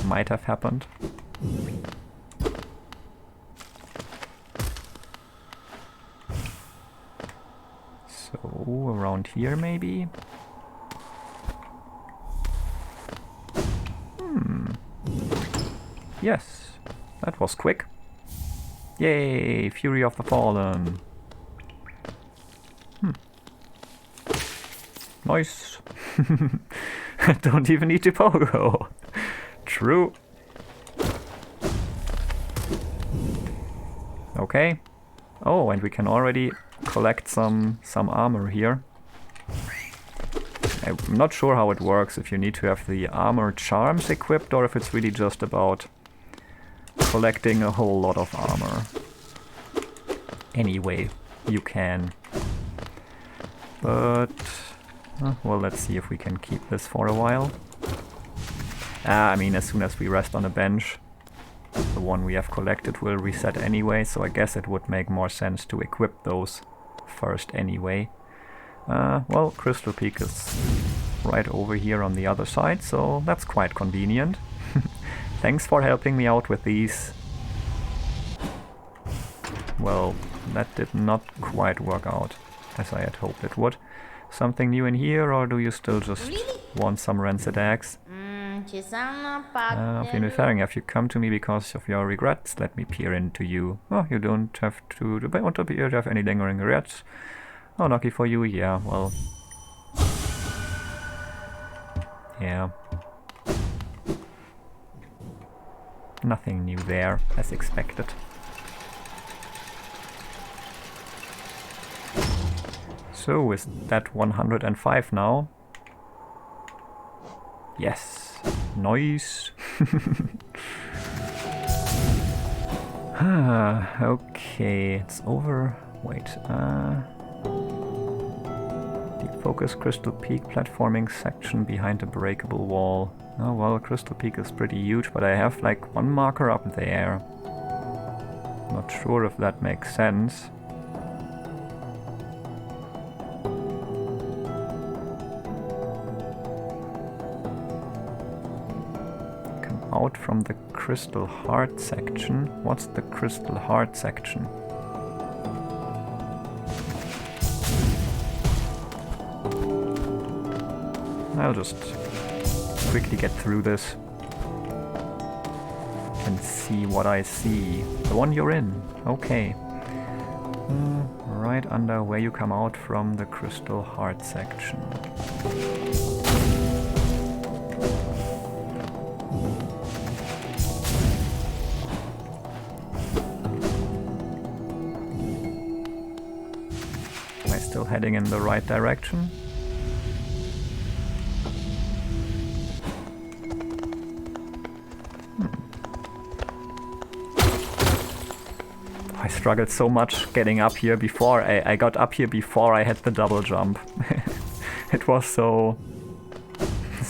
Might have happened. So, around here maybe? Yes, that was quick. Yay, Fury of the Fallen. Nice. Don't even need to pogo. True. Okay. Oh, and we can already collect some armor here. I'm not sure how it works, if you need to have the armor charms equipped or if it's really just about collecting a whole lot of armor. Anyway, you can. But, well, let's see if we can keep this for a while. I mean, as soon as we rest on a bench, the one we have collected will reset anyway, so I guess it would make more sense to equip those first anyway. Well, Crystal Peak is right over here on the other side, so that's quite convenient. Thanks for helping me out with these. Well, that did not quite work out as I had hoped it would. Something new in here, or do you still just want some rancid eggs? Have you come to me because of your regrets? Let me peer into you. Oh, you don't have to. Do I want to peer? Do you have any lingering regrets? Oh, lucky for you, yeah, well. Yeah. Nothing new there, as expected. So, is that 105 now? Yes. Nice. Okay, it's over. Wait, Deep focus Crystal Peak platforming section behind a breakable wall. Oh well, Crystal Peak is pretty huge, but I have like one marker up there. Not sure if that makes sense. Out from the Crystal Heart section. What's the Crystal Heart section? I'll just quickly get through this and see what I see. The one you're in. Okay. Right under where you come out from the Crystal Heart section. Heading in the right direction. I struggled so much getting up here before. I got up here before I had the double jump. It was so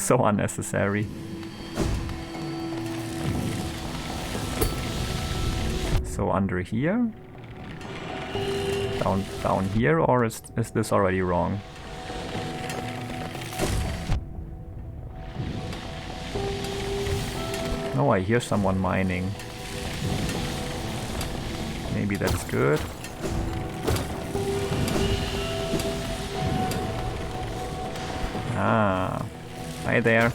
unnecessary. So under here? Down here, or is this already wrong? Oh, I hear someone mining. Maybe that's good. Ah, hi there.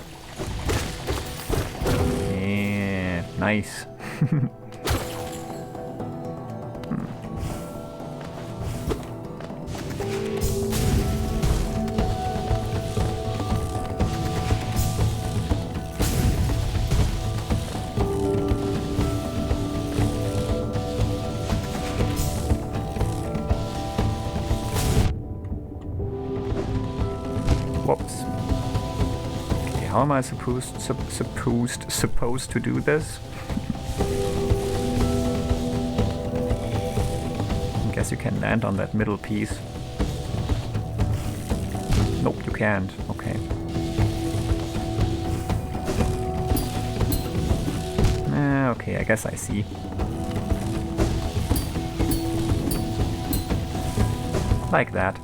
Yeah, nice. Whoops. Okay, how am I supposed to do this? I guess you can land on that middle piece. Nope, you can't. Okay. Okay, I guess I see. Like that.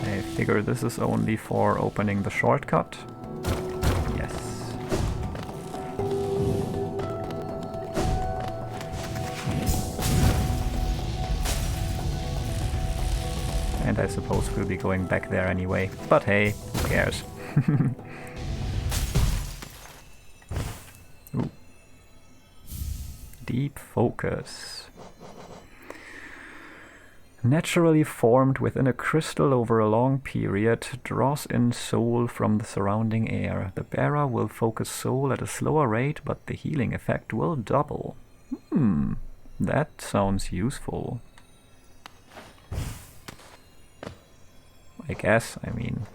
I figure this is only for opening the shortcut. Yes. And I suppose we'll be going back there anyway. But hey, who cares? Ooh. Deep focus. Naturally formed within a crystal over a long period, draws in soul from the surrounding air. The bearer will focus soul at a slower rate, but the healing effect will double. That sounds useful. I guess. I mean...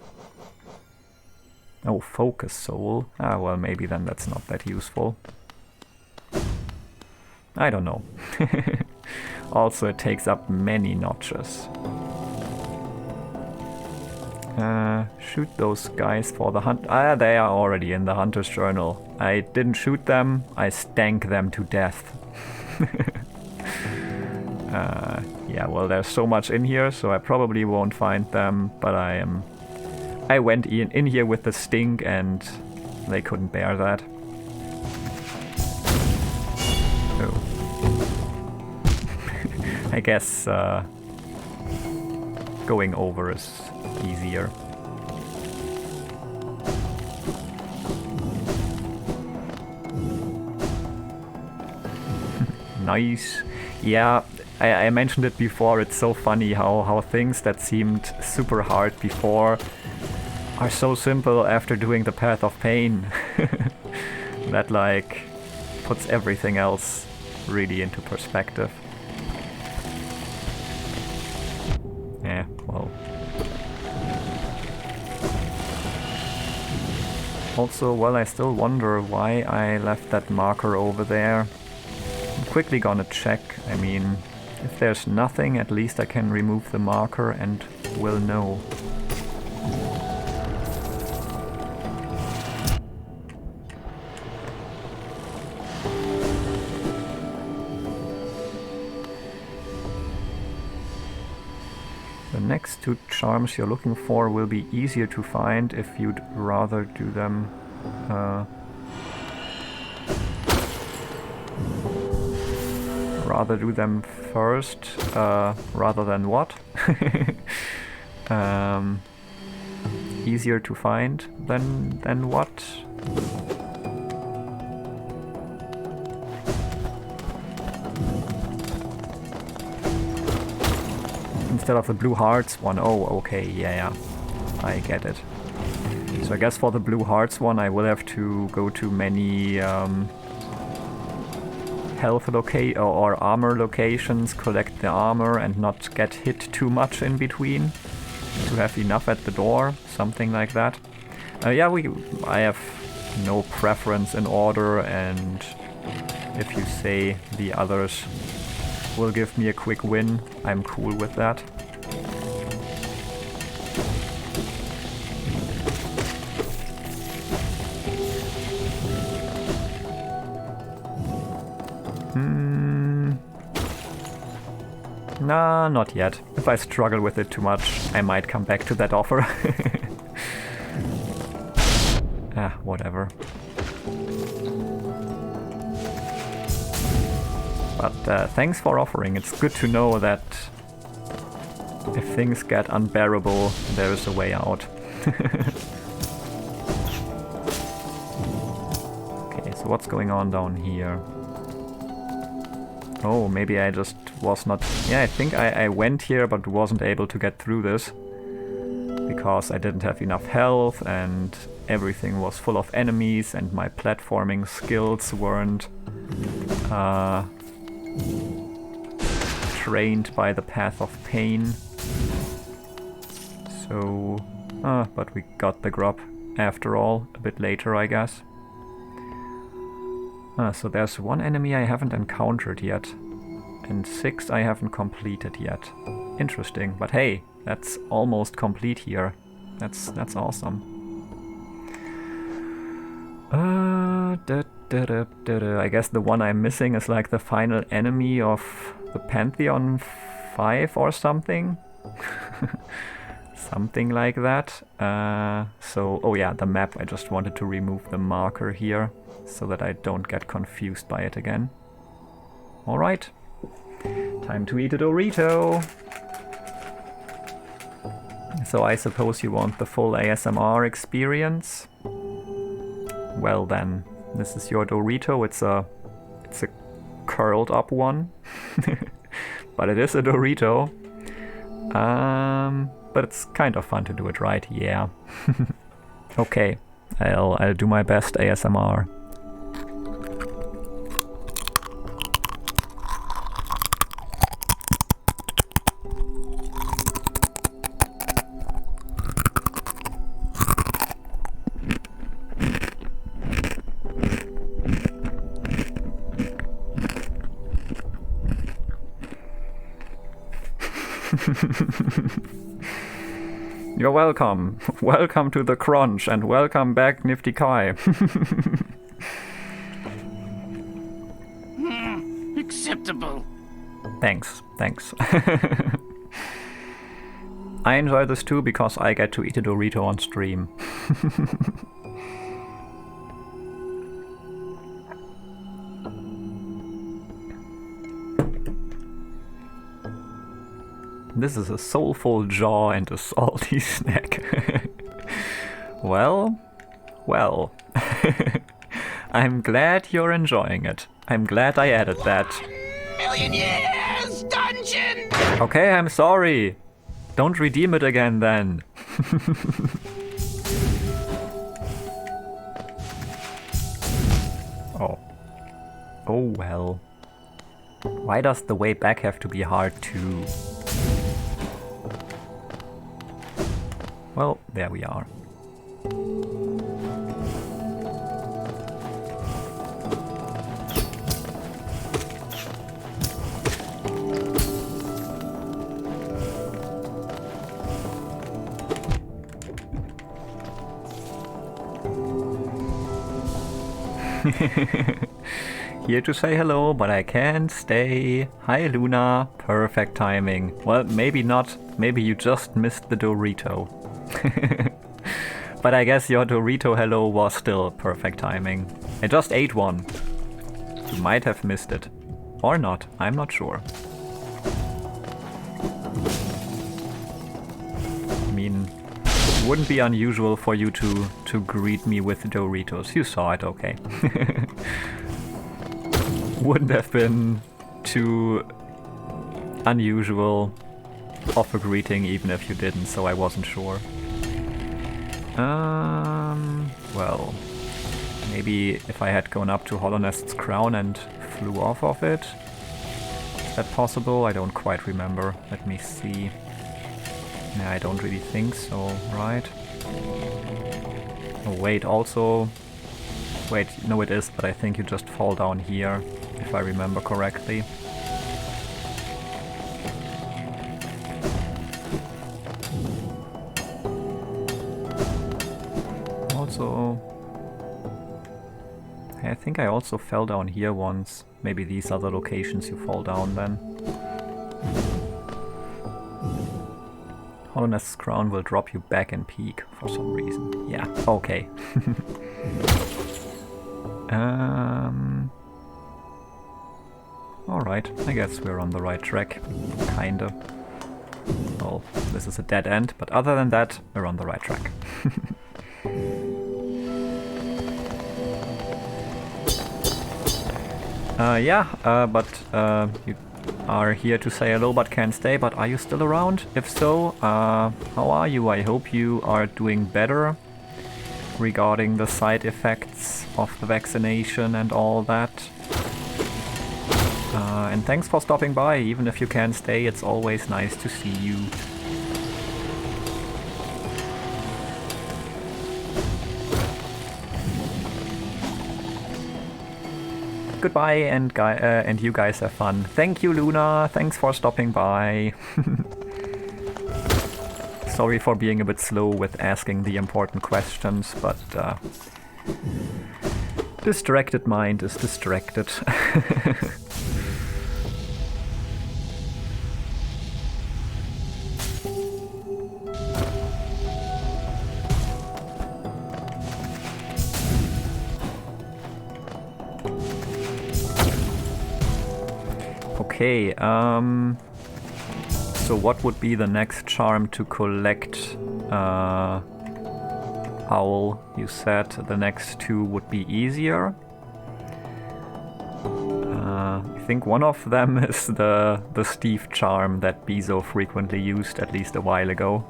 Oh, focus soul. Ah, well, maybe then that's not that useful. I don't know. Also, it takes up many notches. Shoot those guys for the hunt. Ah, they are already in the Hunter's Journal. I didn't shoot them, I stank them to death. Yeah, well, there's so much in here, so I probably won't find them, but I went in here with the stink and they couldn't bear that. Oh. I guess going over is easier. Nice. Yeah, I mentioned it before, it's so funny how things that seemed super hard before are so simple after doing the Path of Pain. That like puts everything else really into perspective. Yeah, well. Also, well, I still wonder why I left that marker over there. I'm quickly gonna check. I mean, if there's nothing, at least I can remove the marker and will know. The next two charms you're looking for will be easier to find if you'd rather do them first, rather than what? Easier to find than what? Instead of the blue hearts one. Oh, okay, yeah, I get it. So I guess for the blue hearts one I will have to go to many health or armor locations, collect the armor and not get hit too much in between to have enough at the door, something like that. Yeah, I have no preference in order, and if you say the others will give me a quick win, I'm cool with that. Nah, not yet. If I struggle with it too much, I might come back to that offer. Ah, whatever. But thanks for offering. It's good to know that if things get unbearable, there is a way out. Okay, so what's going on down here? Oh, maybe I just was not... Yeah, I think I went here but wasn't able to get through this. Because I didn't have enough health and everything was full of enemies and my platforming skills weren't trained by the Path of Pain. So... but we got the grub after all, a bit later I guess. So there's one enemy I haven't encountered yet, and 6 I haven't completed yet. Interesting, but hey, that's almost complete here. That's awesome. I guess the one I'm missing is like the final enemy of the Pantheon 5 or something. Something like that. So, oh yeah, the map. I just wanted to remove the marker here, so that I don't get confused by it again. Alright. Time to eat a Dorito! So I suppose you want the full ASMR experience? Well then, this is your Dorito. It's a curled up one. But it is a Dorito. But it's kind of fun to do it right, yeah. Okay, I'll do my best ASMR. You're welcome. Welcome to the crunch and welcome back, Nifty Kai. Acceptable. Thanks. I enjoy this too because I get to eat a Dorito on stream. This is a soulful jaw and a salty snack. Well. I'm glad you're enjoying it. I'm glad I added that. 1 million years dungeon! Okay, I'm sorry. Don't redeem it again then. Oh. Oh well. Why does the way back have to be hard too? Well, there we are. Here to say hello, but I can't stay. Hi Luna. Perfect timing. Well, maybe not. Maybe you just missed the Dorito. But I guess your Dorito hello was still perfect timing. I just ate one. You might have missed it. Or not. I'm not sure. I mean, it wouldn't be unusual for you to greet me with Doritos. You saw it, okay. Wouldn't have been too unusual of a greeting even if you didn't, so I wasn't sure. Well, maybe if I had gone up to Hallownest's crown and flew off of it. Is that possible? I don't quite remember. Let me see. Yeah, I don't really think so, right? Oh wait, also... Wait, no it is, but I think you just fall down here, if I remember correctly. Also... I think I also fell down here once. Maybe these are the locations you fall down then. Hallownest's crown will drop you back in peak for some reason. Yeah, okay. Alright, I guess we're on the right track. Kinda. Well, this is a dead end, but other than that, we're on the right track. You are here to say hello but can't stay, but are you still around? If so, how are you? I hope you are doing better regarding the side effects of the vaccination and all that. And thanks for stopping by, even if you can't stay, it's always nice to see you. Goodbye, and you guys have fun. Thank you, Luna. Thanks for stopping by. Sorry for being a bit slow with asking the important questions, but distracted mind is distracted. Okay, so what would be the next charm to collect? Owl, you said the next two would be easier. I think one of them is the Steve charm that Bezo frequently used, at least a while ago.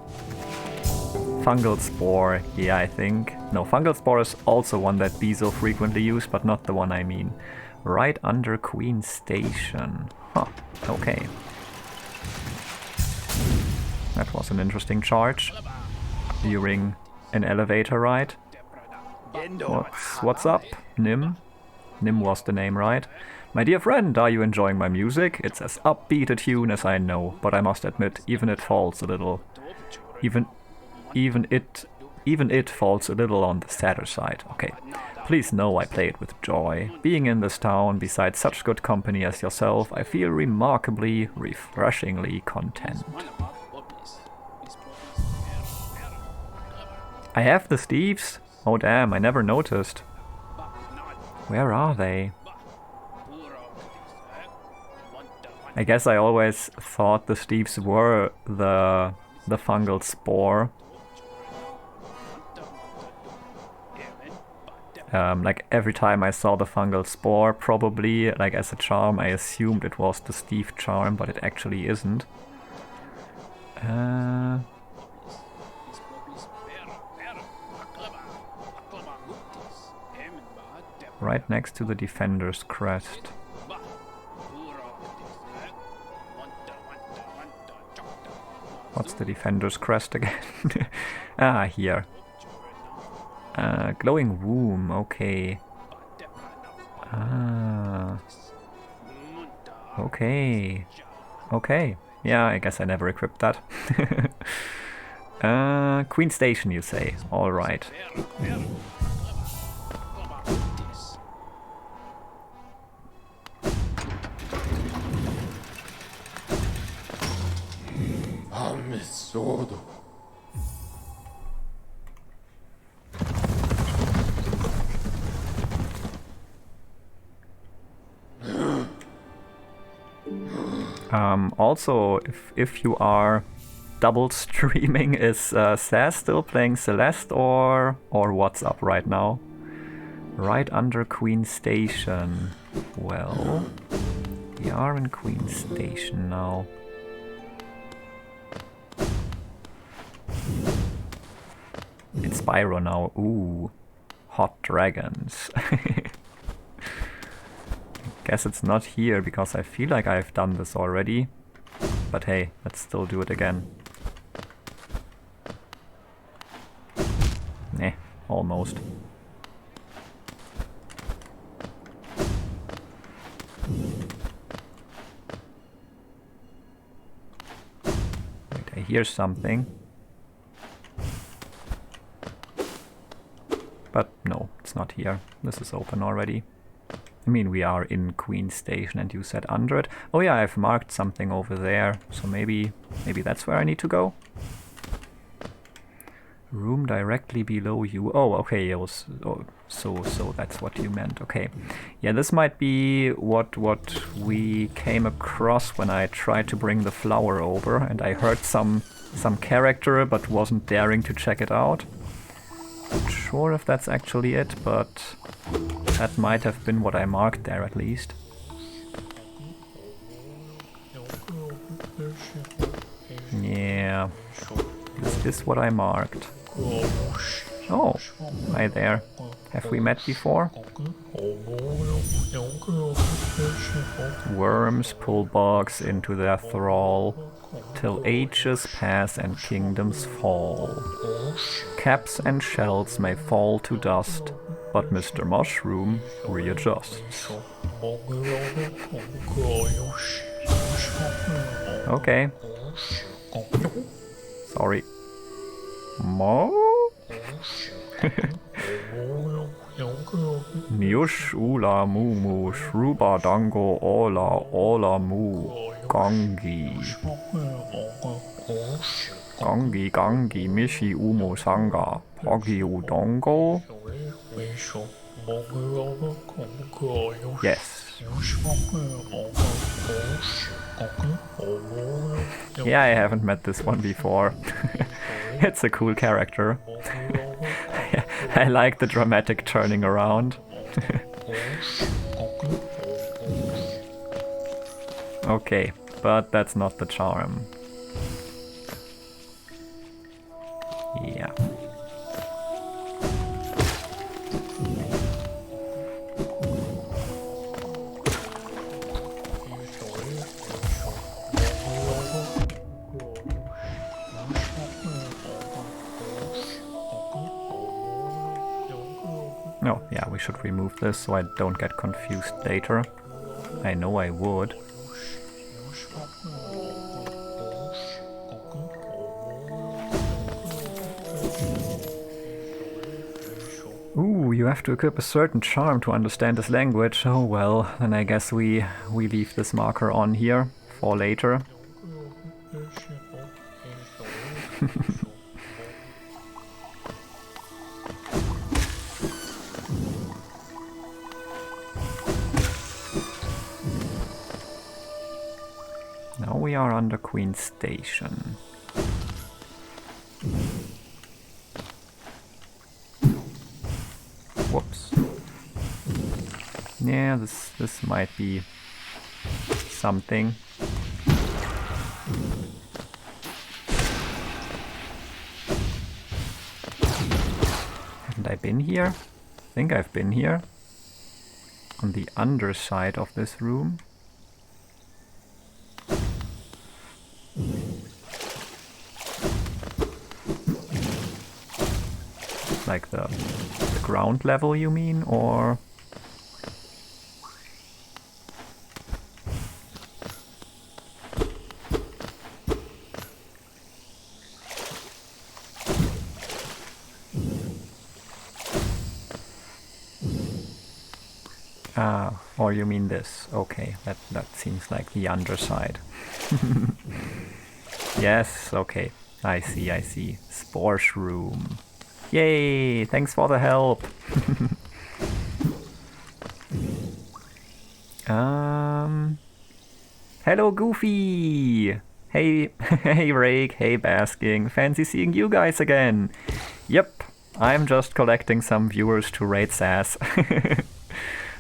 Fungal Spore, yeah, I think. No, Fungal Spore is also one that Bezo frequently used, but not the one I mean. Right under Queen Station. Huh, okay. That was an interesting charge during an elevator ride. What's up, Nim? Nim was the name, right? My dear friend, are you enjoying my music? It's as upbeat a tune as I know, but I must admit, even it falls a little. Even even it falls a little on the sadder side. Okay, please know I play it with joy. Being in this town, besides such good company as yourself, I feel remarkably, refreshingly content. I have the thieves? Oh damn, I never noticed. Where are they? I guess I always thought the thieves were the fungal spore. Like every time I saw the fungal spore, probably, like as a charm, I assumed it was the thief charm, but it actually isn't. Right next to the Defender's Crest. What's the Defender's Crest again? Ah, here. Glowing Womb, okay. Ah. Okay. Okay. Yeah, I guess I never equipped that. Queen Station, you say? Alright. Also, if you are double streaming, is Saz still playing Celeste or what's up right now? Right under Queen Station. Well, we are in Queen Station now. It's Spyro now. Ooh, hot dragons. Guess it's not here because I feel like I've done this already. But hey, let's still do it again. Nah, almost. Wait, I hear something. But no, it's not here. This is open already. I mean, we are in Queen Station and you said under it. Oh yeah, I've marked something over there. So maybe that's where I need to go? Room directly below you. Oh, okay, so that's what you meant. Okay. Yeah, this might be what we came across when I tried to bring the flower over and I heard some character but wasn't daring to check it out. Not sure if that's actually it, but that might have been what I marked there at least. Yeah, is this what I marked? Oh, hi there. Have we met before? Worms pull bugs into their thrall, till ages pass and kingdoms fall. Caps and shells may fall to dust, but Mr. Mushroom readjusts. Okay. Sorry. Mo? Niush ula mumu shruba dango ola mu gangi. Gangi mishi umo sanga pogi udongo. Yes. Yeah, I haven't met this one before. It's a cool character. I like the dramatic turning around. Okay, but that's not the charm. Yeah. Oh, yeah, we should remove this so I don't get confused later. I know I would. you have to equip a certain charm to understand this language. Oh well, then I guess we leave this marker on here for later. Now we are under Queen Station. Whoops. Yeah, this might be something. Haven't I been here? I think I've been here. On the underside of this room. Like the ground level, you mean, or? Ah, or you mean this? Okay, that seems like the underside. Yes, okay, I see. Sports room. Yay! Thanks for the help. Hello, Goofy. Hey, hey, Rayk. Hey, Basking. Fancy seeing you guys again. Yep, I'm just collecting some viewers to raid SAS.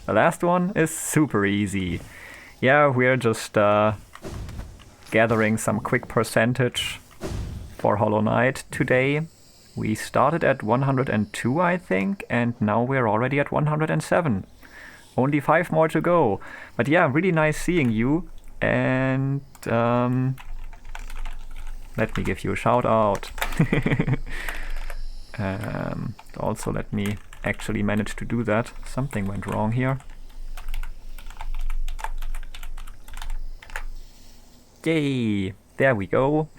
The last one is super easy. Yeah, we're just gathering some quick percentage for Hollow Knight today. We started at 102, I think, and now we're already at 107. Only 5 more to go. But yeah, really nice seeing you. And let me give you a shout out. Also, let me actually manage to do that. Something went wrong here. Yay! There we go.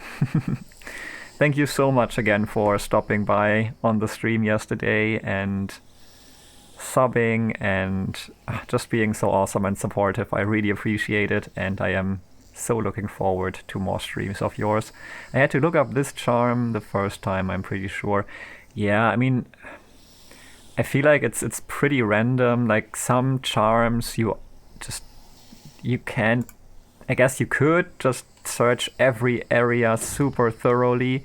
Thank you so much again for stopping by on the stream yesterday and subbing and just being so awesome and supportive. I really appreciate it, and I am so looking forward to more streams of yours. I had to look up this charm the first time, I'm pretty sure. Yeah, I mean, I feel like it's pretty random. Like some charms you can't, I guess you could just search every area super thoroughly,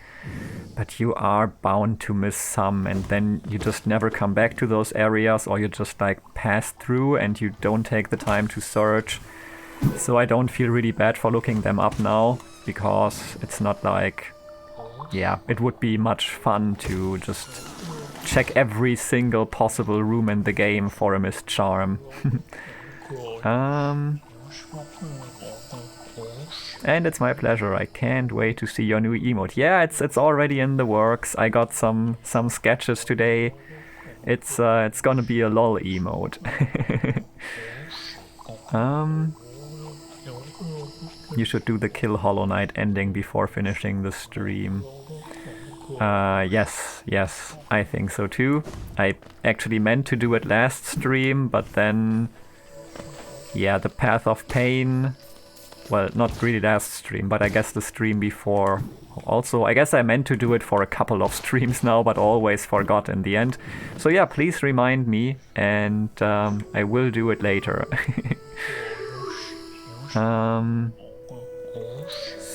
but you are bound to miss some, and then you just never come back to those areas, or you just like pass through and you don't take the time to search. So I don't feel really bad for looking them up now, because it's not like, yeah, it would be much fun to just check every single possible room in the game for a missed charm. And it's my pleasure. I can't wait to see your new emote. Yeah, it's already in the works. I got some sketches today. It's gonna be a lol emote. You should do the kill Hollow Knight ending before finishing the stream. Yes, I think so too. I actually meant to do it last stream, but then, yeah, the Path of Pain. Well, not really last stream, but I guess the stream before. Also, I guess I meant to do it for a couple of streams now, but always forgot in the end. So yeah, please remind me, and I will do it later.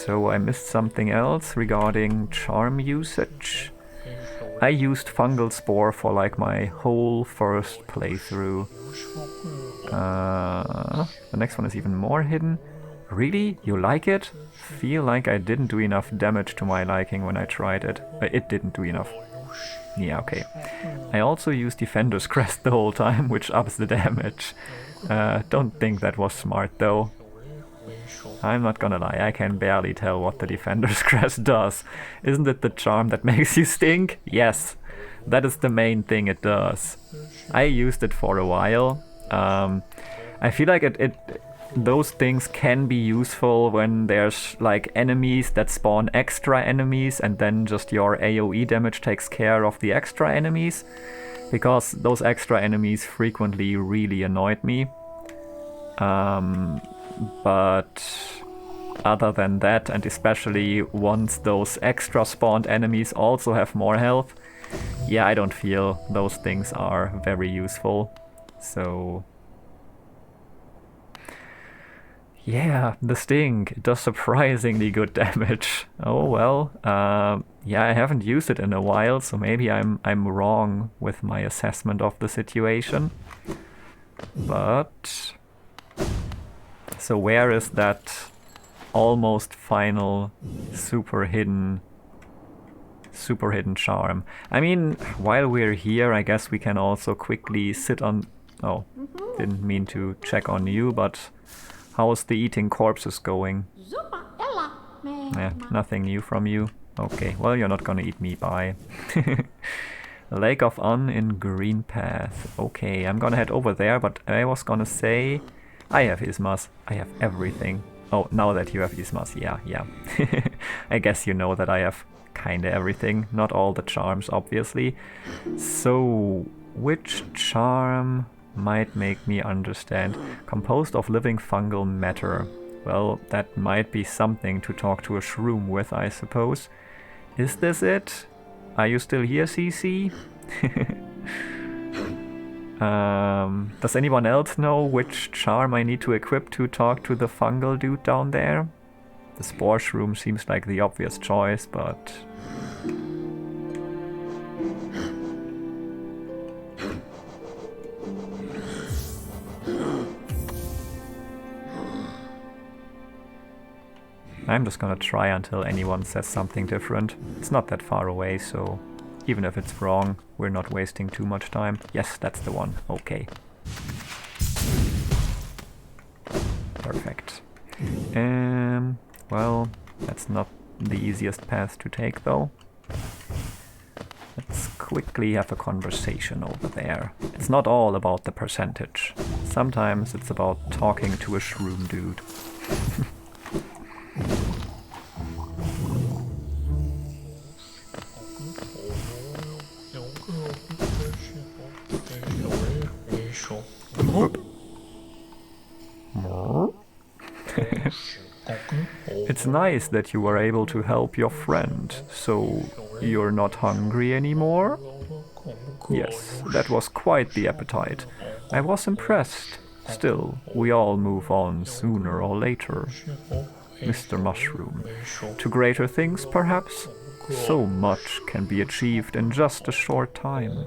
So I missed something else regarding charm usage. I used Fungal Spore for like my whole first playthrough. The next one is even more hidden. Really? You like it? Feel like I didn't do enough damage to my liking when I tried it. It didn't do enough. Yeah, okay. I also used Defender's Crest the whole time, which ups the damage. Don't think that was smart though. I'm not gonna lie, I can barely tell what the Defender's Crest does. Isn't it the charm that makes you stink? Yes, that is the main thing it does. I used it for a while. I feel like those things can be useful when there's like enemies that spawn extra enemies, and then just your AoE damage takes care of the extra enemies. because those extra enemies frequently really annoyed me. But other than that, and especially once those extra spawned enemies also have more health, yeah, I don't feel those things are very useful. So yeah, the sting, it does surprisingly good damage. Oh well, yeah, I haven't used it in a while, so maybe I'm wrong with my assessment of the situation. But so where is that almost final super hidden charm? I mean, while we're here, I guess we can also quickly sit on... Oh, didn't mean to check on you, but how's the eating corpses going? Yeah, nothing new from you. Okay, well, you're not gonna eat me, bye. Lake of Un in Green Path. Okay, I'm gonna head over there, but I was gonna say... I have Ismas. I have everything. Oh, now that you have Ismas, yeah. I guess you know that I have kinda everything. Not all the charms, obviously. So, which charm might make me understand? Composed of living fungal matter. Well, that might be something to talk to a shroom with, I suppose. Is this it? Are you still here, CC? Does anyone else know which charm I need to equip to talk to the fungal dude down there? The spore shroom seems like the obvious choice, but... I'm just gonna try until anyone says something different. It's not that far away, so even if it's wrong, we're not wasting too much time. Yes, that's the one. Okay. Perfect. Well, that's not the easiest path to take, though. Let's quickly have a conversation over there. It's not all about the percentage. Sometimes it's about talking to a shroom dude. It's nice that you were able to help your friend, so you're not hungry anymore? Yes, that was quite the appetite. I was impressed. Still, we all move on sooner or later. Mr. Mushroom. To greater things, perhaps? So much can be achieved in just a short time.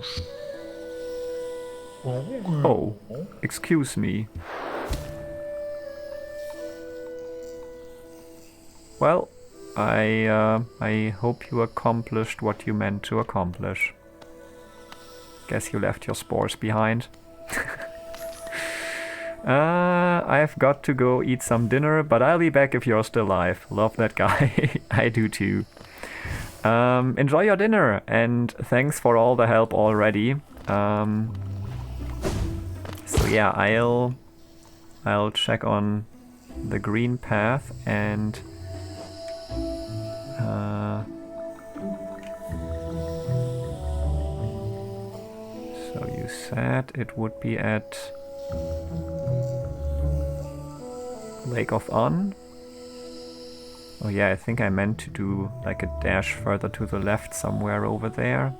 Oh, excuse me. Well, I hope you accomplished what you meant to accomplish. Guess you left your spores behind. I've got to go eat some dinner, but I'll be back if you're still alive. Love that guy. I do too. Enjoy your dinner, and thanks for all the help already. So yeah, I'll check on the green path and so you said it would be at Lake of Un? Oh yeah, I think I meant to do like a dash further to the left somewhere over there.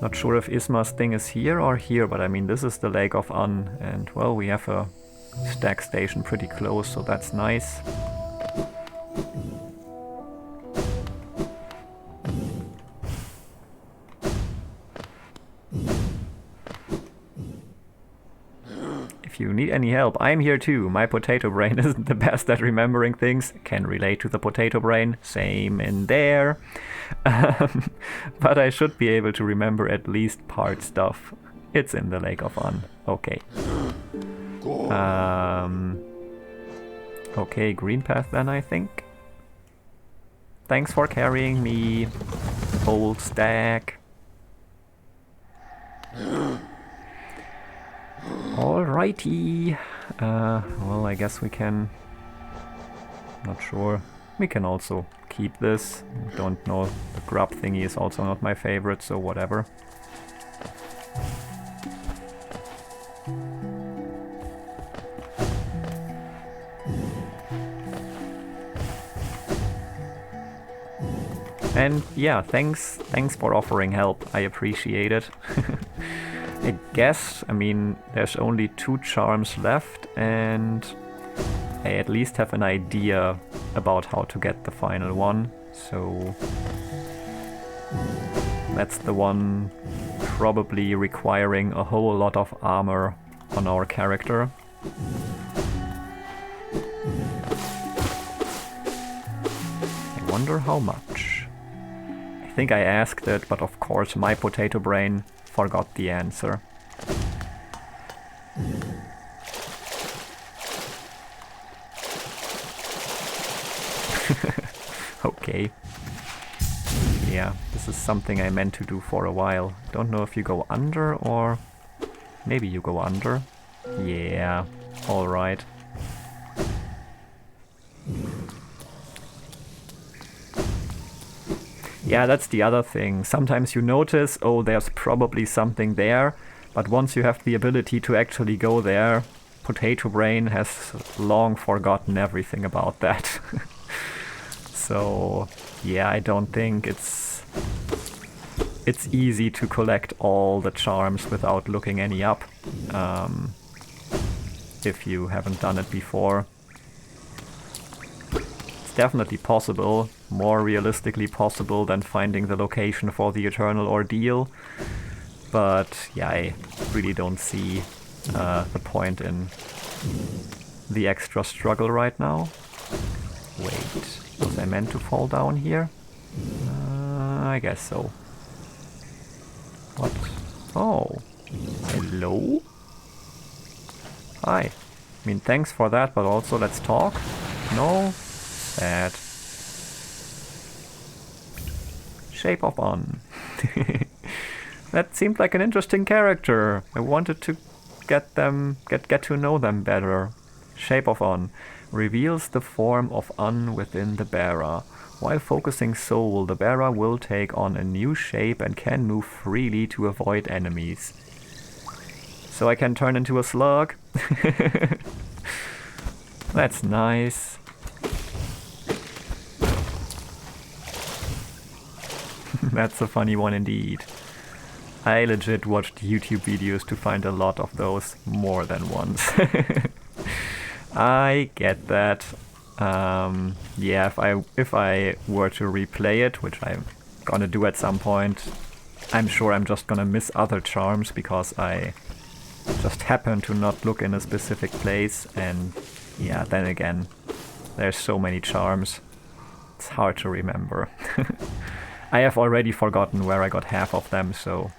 Not sure if Isma's thing is here or here, but I mean this is the Lake of Un, and well, we have a stack station pretty close, so that's nice. If you need any help, I'm here too. My potato brain isn't the best at remembering things. Can relate to the potato brain. Same in there. But I should be able to remember at least part stuff. It's in the Lake of Un. Okay. Okay, green path then, I think. Thanks for carrying me, old stack. Alrighty. Well, I guess we can... Not sure. We can also keep this. Don't know. The grub thingy is also not my favorite, so whatever. And yeah, thanks for offering help. I appreciate it. I guess, I mean, there's only 2 charms left, and I at least have an idea about how to get the final one. So that's the one probably requiring a whole lot of armor on our character. I wonder how much. I think I asked it, but of course my potato brain forgot the answer. Okay. Yeah, this is something I meant to do for a while. Don't know if you go under or... Maybe you go under. Yeah, alright. Yeah, that's the other thing. Sometimes you notice, oh, there's probably something there, but once you have the ability to actually go there, Potato Brain has long forgotten everything about that. So, yeah, I don't think it's easy to collect all the charms without looking any up, if you haven't done it before. It's definitely possible, more realistically possible than finding the location for the Eternal Ordeal, but yeah, I really don't see the point in the extra struggle right now. Wait, was I meant to fall down here? I guess so. What? Oh, hello? Hi. I mean, thanks for that, but also let's talk. No? Sad. Shape of Un. That seemed like an interesting character. I wanted to get to know them better. Shape of Un reveals the form of Un within the bearer. While focusing soul, the bearer will take on a new shape and can move freely to avoid enemies. So I can turn into a slug. That's nice. That's a funny one indeed. I legit watched YouTube videos to find a lot of those more than once. I get that. Yeah, if I were to replay it, which I'm gonna do at some point, I'm sure I'm just gonna miss other charms because I just happen to not look in a specific place, and yeah, then again, there's so many charms, it's hard to remember. I have already forgotten where I got half of them, so...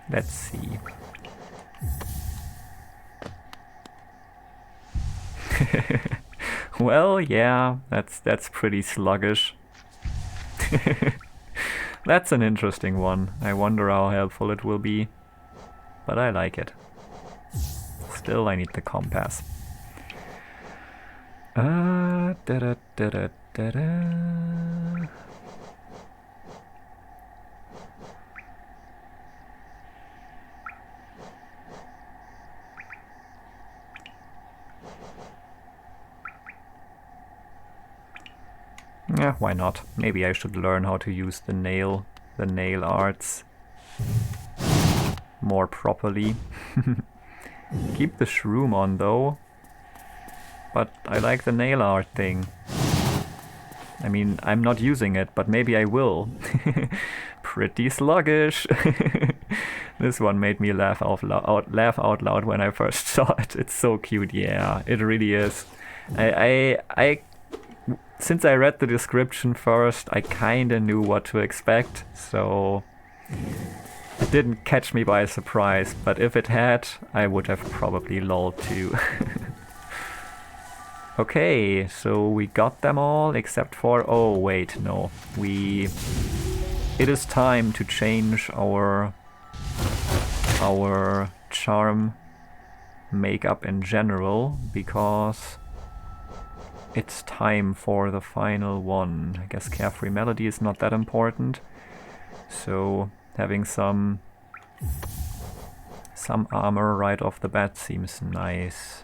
Let's see. Well, yeah, that's pretty sluggish. That's an interesting one. I wonder how helpful it will be. But I like it. Still, I need the compass. Yeah, why not? Maybe I should learn how to use the nail arts more properly. Keep the shroom on though, but I like the nail art thing. I mean, I'm not using it, but maybe I will. Pretty sluggish. This one made me laugh out loud when I first saw it. It's so cute, yeah, it really is. Since I read the description first, I kinda knew what to expect, so it didn't catch me by surprise, but if it had, I would have probably lolled too. Okay, so we got them all except for... oh wait, no. It is time to change our charm makeup in general, because it's time for the final one. I guess Carefree Melody is not that important. So having some armor right off the bat seems nice.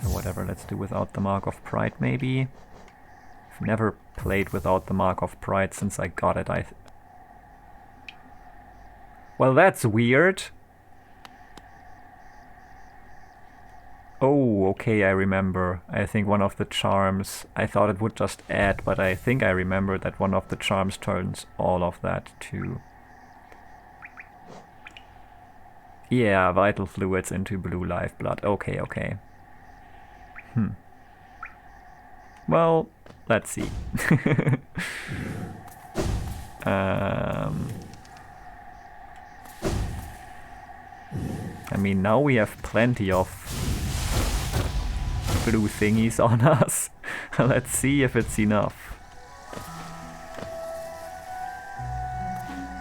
Whatever, let's do without the Mark of Pride maybe. I've never played without the Mark of Pride since I got it. Well, that's weird. Oh, okay, I remember. I think one of the charms, I thought it would just add, but I think I remember that one of the charms turns all of that too. Yeah, vital fluids into blue lifeblood. Okay, okay. Well, let's see. I mean, now we have plenty of blue thingies on us. Let's see if it's enough.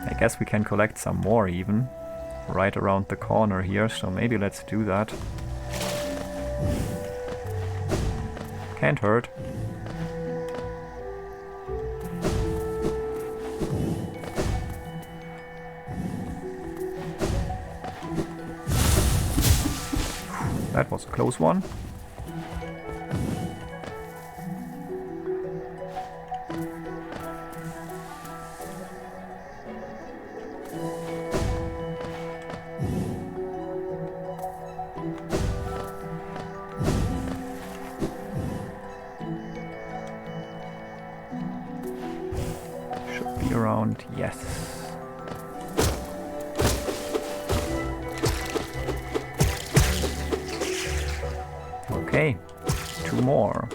I guess we can collect some more even. Right around the corner here, so maybe let's do that. Can't hurt. That was a close one. Should be around, yes. Okay, 2 more.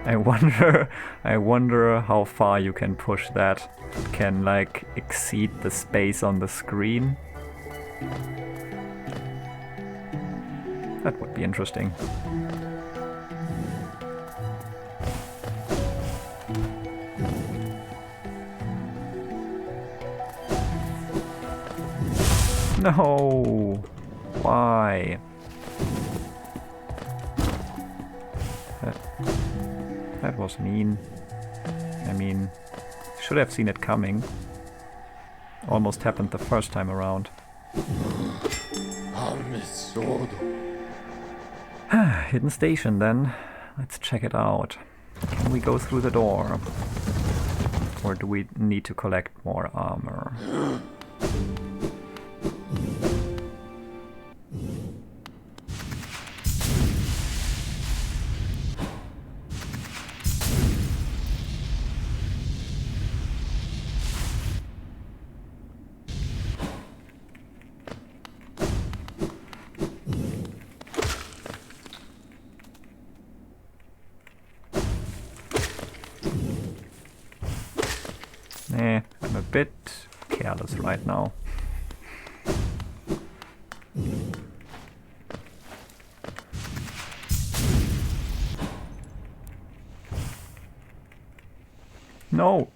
I wonder how far you can push that. It can like exceed the space on the screen. That would be interesting. No! Why? That was mean. I mean, should have seen it coming. Almost happened the first time around. Hidden station then. Let's check it out. Can we go through the door? Or do we need to collect more armor? I'm a bit careless right now. No!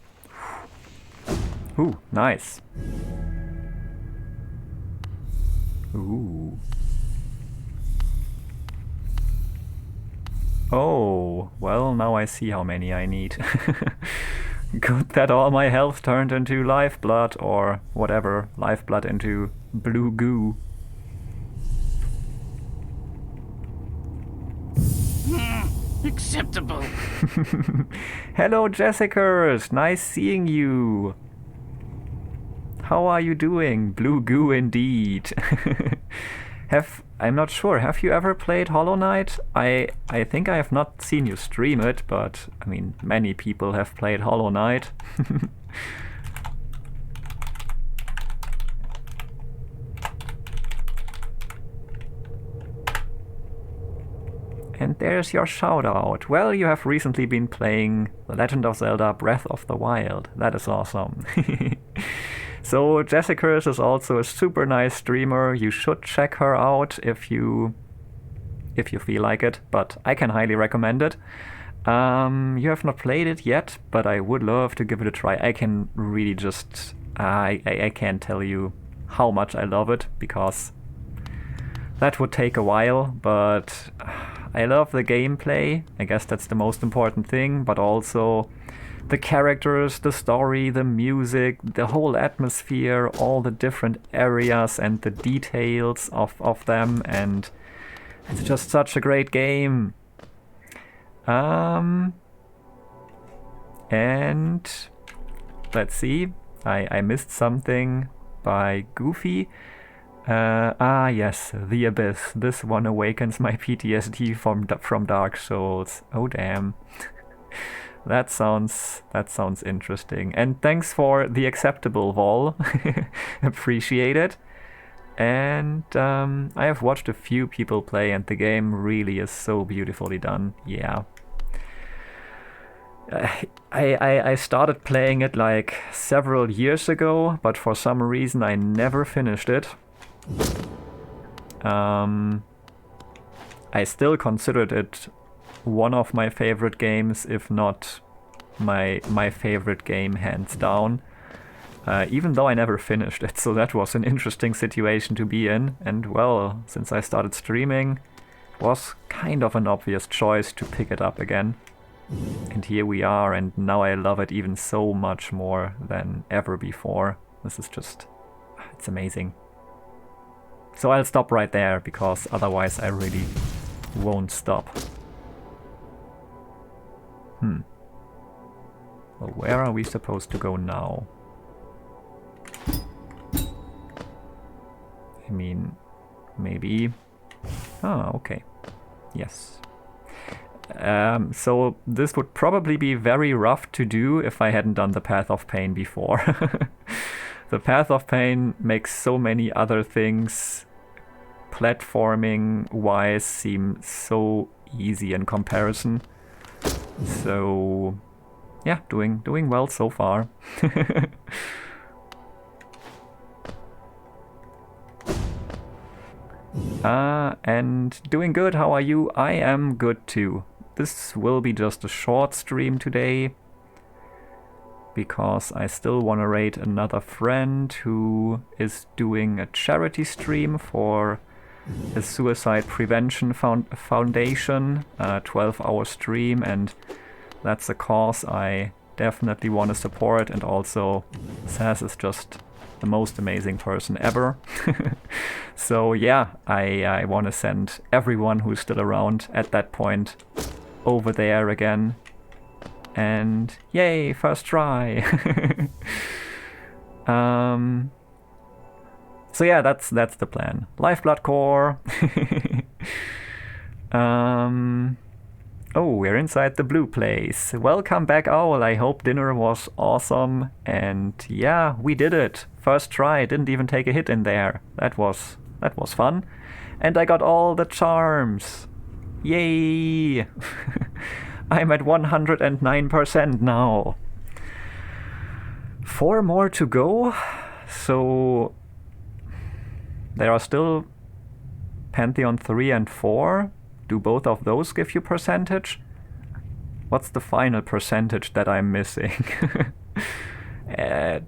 Ooh, nice. Ooh. Oh, well, now I see how many I need. Good that all my health turned into lifeblood, or whatever, lifeblood into blue goo. Acceptable. Hello, Jessicers! Nice seeing you! How are you doing? Blue goo indeed. I'm not sure, have you ever played Hollow Knight? I think I have not seen you stream it, but I mean, many people have played Hollow Knight. And there's your shout out. Well, you have recently been playing The Legend of Zelda Breath of the Wild. That is awesome. So Jessica is also a super nice streamer. You should check her out if you feel like it, but I can highly recommend it. You have not played it yet, but I would love to give it a try. I can really just I can't tell you how much I love it, because that would take a while, but I love the gameplay. I guess that's the most important thing, but also the characters, the story, the music, the whole atmosphere, all the different areas and the details of them, and it's just such a great game. And let's see, I missed something by Goofy. Yes, The Abyss. This one awakens my PTSD from Dark Souls. Oh damn. That sounds interesting. And thanks for the acceptable wall. Appreciate it. And I have watched a few people play, and the game really is so beautifully done. Yeah. I started playing it like several years ago, but for some reason I never finished it. I still considered it one of my favorite games, if not my favorite game hands down, even though I never finished it. So that was an interesting situation to be in, and well, since I started streaming, it was kind of an obvious choice to pick it up again. And here we are, and now I love it even so much more than ever before. This is just, it's amazing. So I'll stop right there, because otherwise I really won't stop. Well, where are we supposed to go now? I mean, maybe... Oh, okay. Yes. So this would probably be very rough to do if I hadn't done the Path of Pain before. The Path of Pain makes so many other things, platforming-wise, seem so easy in comparison. So, yeah, doing well so far. And doing good, how are you? I am good too. This will be just a short stream today, because I still want to raid another friend who is doing a charity stream for a suicide prevention foundation, a 12-hour stream, and that's a cause I definitely want to support, and also Saz is just the most amazing person ever. So yeah, I want to send everyone who's still around at that point over there again. And yay, first try! So yeah, that's the plan. Lifeblood core. Oh, we're inside the blue place. Welcome back, Owl. I hope dinner was awesome. And yeah, we did it. First try, didn't even take a hit in there. That was fun. And I got all the charms. Yay! I'm at 109% now. 4 more to go. So there are still Pantheon 3 and 4. Do both of those give you percentage? What's the final percentage that I'm missing?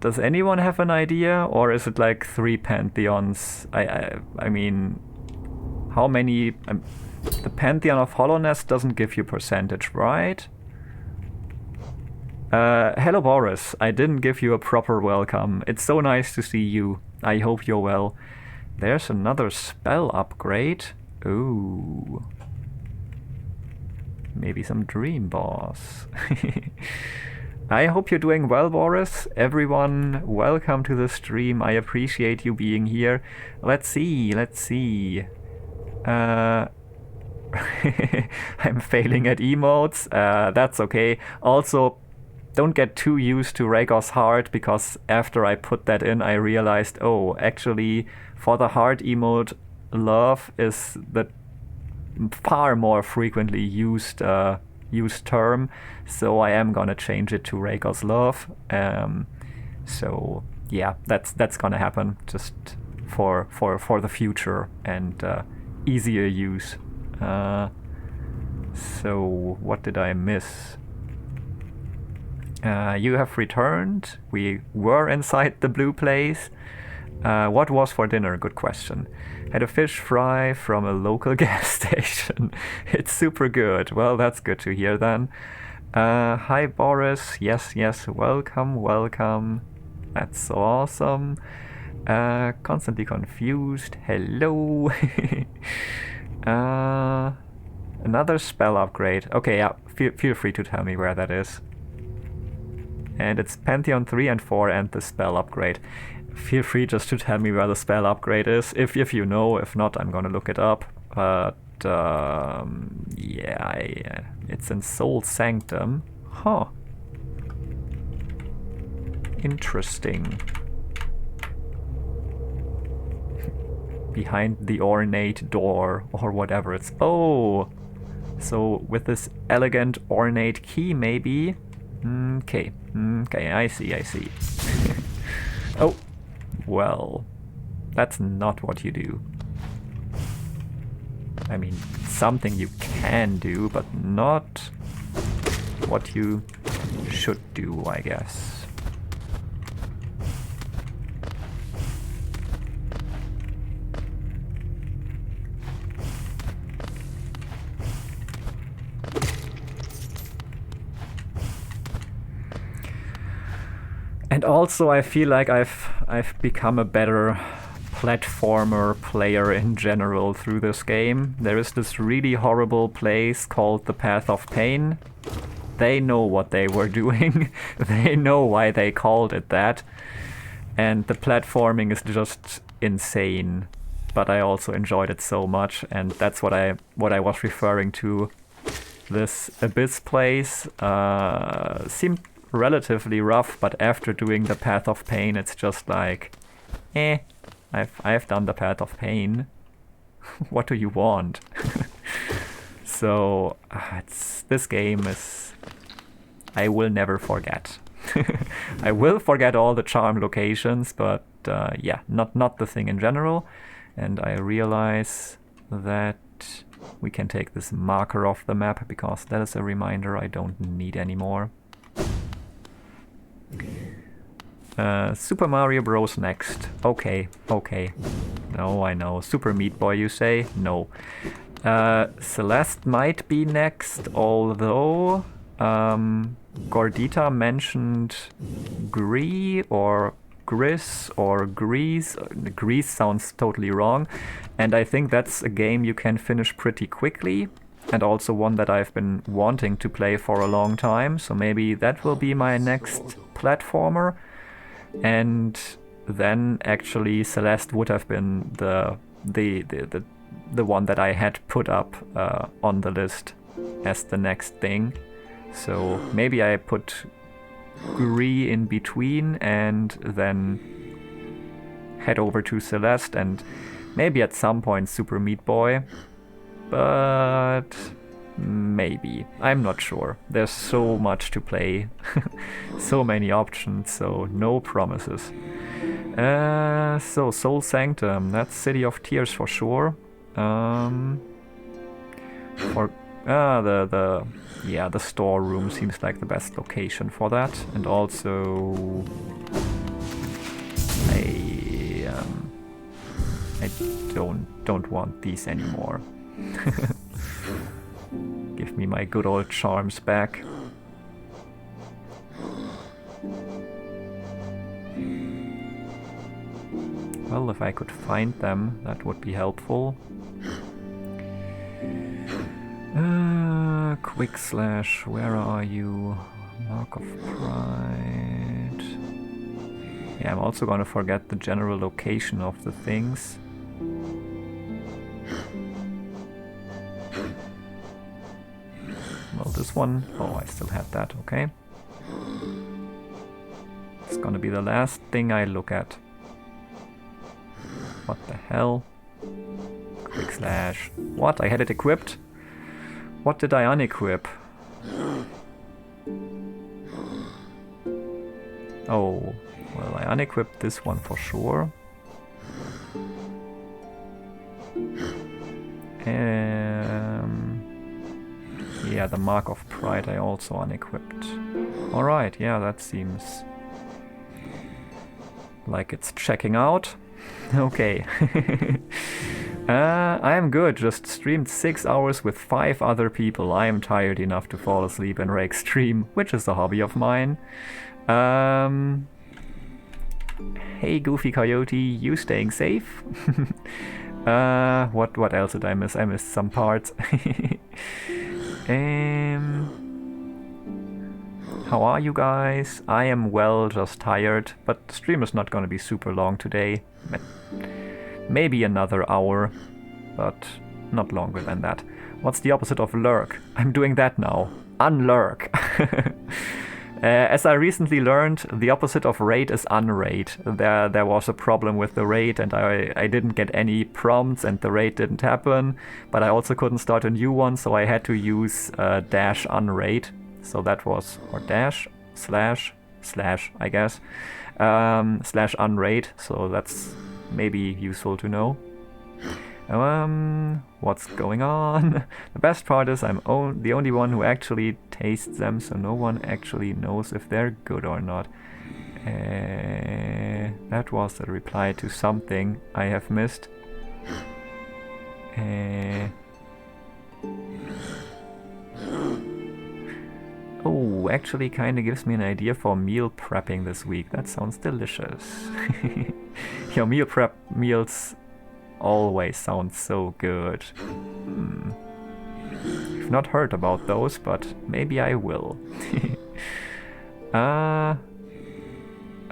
Does anyone have an idea? Or is it like 3 Pantheons? I mean, how many... the Pantheon of Hallownest doesn't give you percentage, right? Hello Boris, I didn't give you a proper welcome. It's so nice to see you. I hope you're well. There's another spell upgrade. Ooh. Maybe some dream boss. I hope you're doing well, Boris. Everyone, welcome to the stream. I appreciate you being here. Let's see. I'm failing at emotes. That's okay. Also, don't get too used to Rhaegos heart, because after I put that in, I realized, oh, actually, for the heart emote, love is the far more frequently used term, so I am gonna change it to Rhaegos love. So yeah, that's gonna happen just for the future and easier use. So what did I miss? You have returned. We were inside the blue place. What was for dinner? Good question. Had a fish fry from a local gas station. It's super good. Well, that's good to hear then. Hi Boris. Yes, yes. Welcome, welcome. That's so awesome. Constantly confused. Hello. Another spell upgrade. Okay, yeah. Feel free to tell me where that is. And it's Pantheon 3 and 4 and the spell upgrade. Feel free just to tell me where the spell upgrade is, if you know. If not, I'm gonna look it up. But yeah, it's in Soul Sanctum. Huh. Interesting. Behind the ornate door, or whatever it's... Oh! So, with this elegant ornate key, maybe? Okay, I see. Oh! Well, that's not what you do. I mean, something you can do, but not what you should do, I guess. And also I feel like I've become a better platformer player in general through this game. There is this really horrible place called the Path of Pain. They know what they were doing. They know why they called it that. And the platforming is just insane. But I also enjoyed it so much, and that's what I was referring to. This Abyss place seemed relatively rough, but after doing the Path of Pain, it's just like, I've done the Path of Pain. What do you want? So this game is, I will never forget. I will forget all the charm locations, but yeah, not the thing in general. And I realize that we can take this marker off the map, because that is a reminder I don't need anymore. Super Mario Bros. Next. Okay. No, I know. Super Meat Boy, you say? No. Celeste might be next, although Gordita mentioned Gree or Gris or Grease. Grease sounds totally wrong. And I think that's a game you can finish pretty quickly. And also one that I've been wanting to play for a long time. So maybe that will be my next platformer. And then actually Celeste would have been the one that I had put up on the list as the next thing. So maybe I put Gree in between and then head over to Celeste, and maybe at some point Super Meat Boy. But maybe. I'm not sure. There's so much to play. So many options, so no promises. So Soul Sanctum, that's City of Tears for sure. The storeroom seems like the best location for that. And also I don't want these anymore. Give me my good old charms back. Well, if I could find them, that would be helpful. Quick slash, where are you? Mark of Pride. Yeah, I'm also gonna forget the general location of the things. Well, this one... Oh, I still had that, okay. It's gonna be the last thing I look at. What the hell? Quick slash. What? I had it equipped? What did I unequip? Oh, well, I unequipped this one for sure. Yeah, the Mark of Pride I also unequipped. Alright, yeah, that seems like it's checking out. Okay. I am good. Just streamed 6 hours with 5 other people. I am tired enough to fall asleep in Rayk's stream, which is a hobby of mine. Hey, Goofy Coyote, you staying safe? What else did I miss? I missed some parts. How are you guys? I am well, just tired, but the stream is not gonna be super long today. Maybe another hour, but not longer than that. What's the opposite of lurk? I'm doing that now. Unlurk. As I recently learned, the opposite of raid is unraid. There was a problem with the raid and I didn't get any prompts and the raid didn't happen, but I also couldn't start a new one, so I had to use dash unraid. So that was, or dash slash I guess, slash unraid, so that's maybe useful to know. What's going on? The best part is I'm the only one who actually tastes them, so no one actually knows if they're good or not. That was a reply to something I have missed. Oh, actually kinda gives me an idea for meal prepping this week. That sounds delicious. Your meal prep meals always sound so good. I've not heard about those, but maybe I will.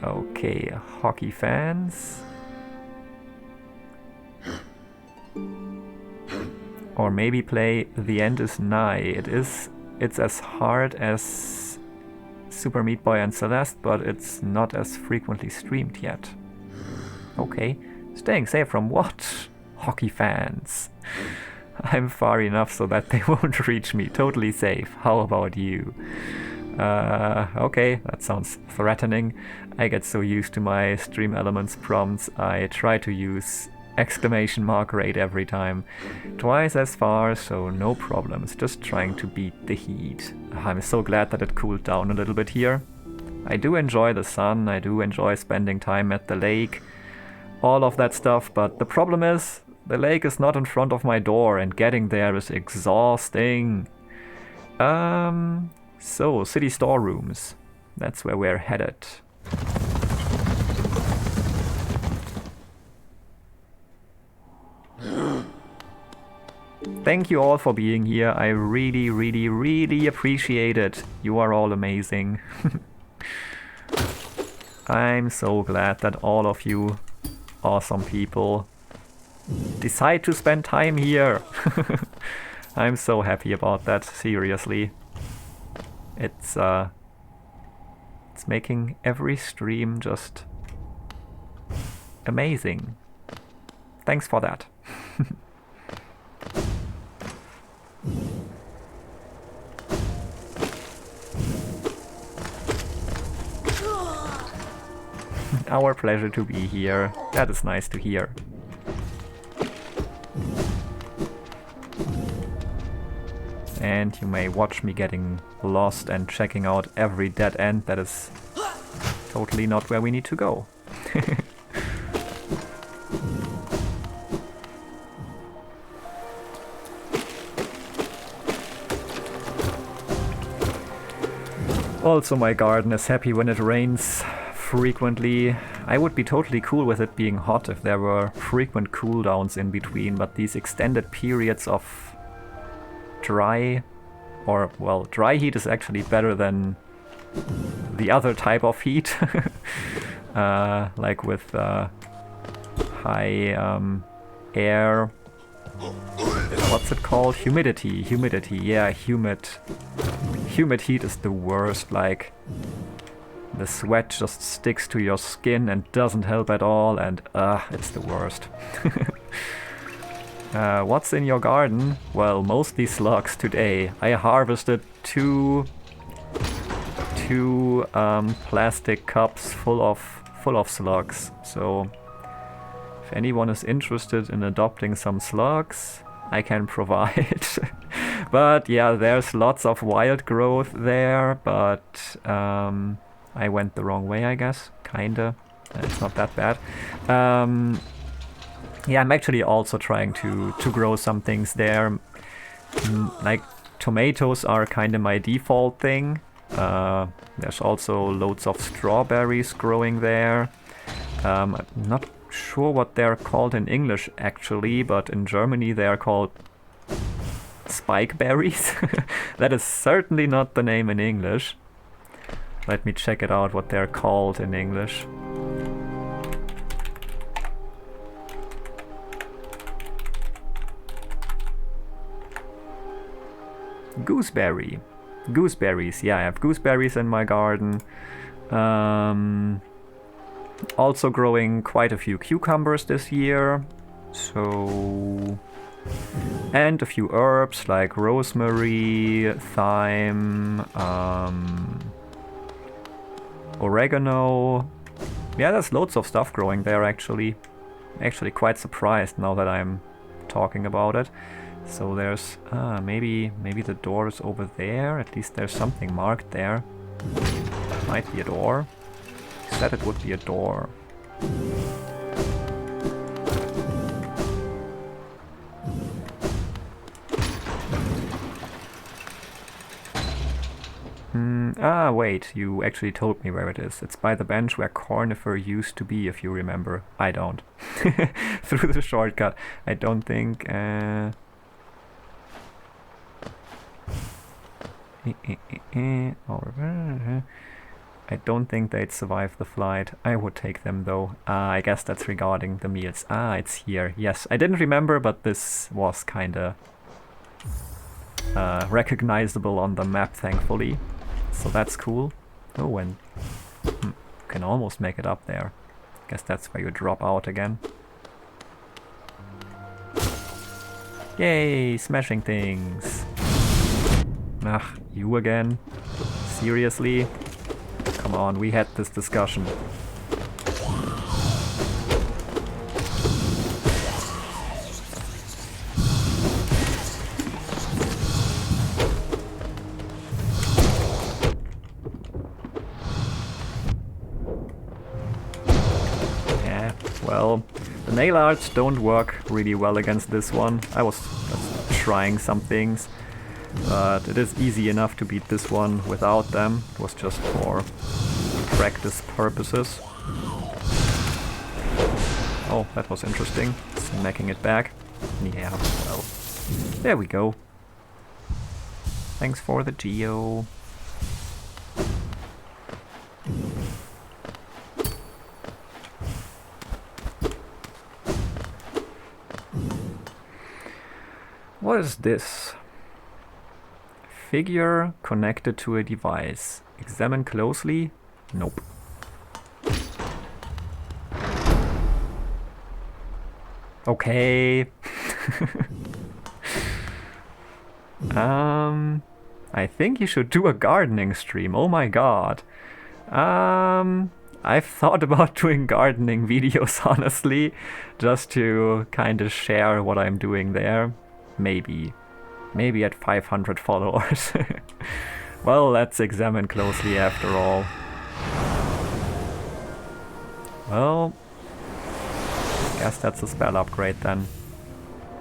Okay, hockey fans. Or maybe play The End Is Nigh. It's as hard as Super Meat Boy and Celeste, but it's not as frequently streamed yet. Okay. Staying safe from what? Hockey fans. I'm far enough so that they won't reach me. Totally safe. How about you? Okay, that sounds threatening. I get so used to my Stream Elements prompts, I try to use !raid every time. Twice as far, so no problems. Just trying to beat the heat. I'm so glad that it cooled down a little bit here. I do enjoy the sun, I do enjoy spending time at the lake, all of that stuff, but the problem is, the lake is not in front of my door and getting there is exhausting. So, city storerooms. That's where we're headed. Thank you all for being here. I really, really, really appreciate it. You are all amazing. I'm so glad that all of you awesome people decide to spend time here. I'm so happy about that, seriously. It's making every stream just amazing. Thanks for that. Our pleasure to be here. That is nice to hear. And you may watch me getting lost and checking out every dead end. That is totally not where we need to go. Also, my garden is happy when it rains frequently. I would be totally cool with it being hot if there were frequent cooldowns in between, but these extended periods of dry, or well, dry heat is actually better than the other type of heat. Like with high air, what's it called? Humidity, yeah, humid heat is the worst. Like, the sweat just sticks to your skin and doesn't help at all, and it's the worst. What's in your garden? Well, mostly slugs today. I harvested two plastic cups full of slugs. So if anyone is interested in adopting some slugs, I can provide. But yeah, there's lots of wild growth there, but I went the wrong way, I guess. Kinda. It's not that bad. Yeah, I'm actually also trying to grow some things there. Like tomatoes are kind of my default thing. There's also loads of strawberries growing there. I'm not sure what they're called in English actually, but in Germany they are called spike berries. That is certainly not the name in English. Let me check it out what they're called in English. Gooseberry. Gooseberries, yeah, I have gooseberries in my garden. Also growing quite a few cucumbers this year. So... and a few herbs like rosemary, thyme, oregano. Yeah, there's loads of stuff growing there actually. Actually quite surprised now that I'm talking about it. So there's maybe the door is over there. At least there's something marked there. Might be a door. He said it would be a door. Wait, you actually told me where it is. It's by the bench where Cornifer used to be, if you remember. I don't. Through the shortcut. I don't think... I don't think they'd survive the flight. I would take them though. I guess that's regarding the meals. It's here. Yes, I didn't remember, but this was kinda recognizable on the map, thankfully. So that's cool. Oh, and can almost make it up there. Guess that's where you drop out again. Yay, smashing things. Ugh, you again? Seriously? Come on, we had this discussion. Yeah, well, the nail arts don't work really well against this one. I was just trying some things. But it is easy enough to beat this one without them. It was just for practice purposes. Oh, that was interesting. Smacking it back. Yeah, well. There we go. Thanks for the geo. What is this? Figure connected to a device. Examine closely. Nope. Okay. I think you should do a gardening stream. Oh my god. I've thought about doing gardening videos, honestly, just to kind of share what I'm doing there. Maybe at 500 followers. Well, let's examine closely after all. Well, guess that's a spell upgrade then.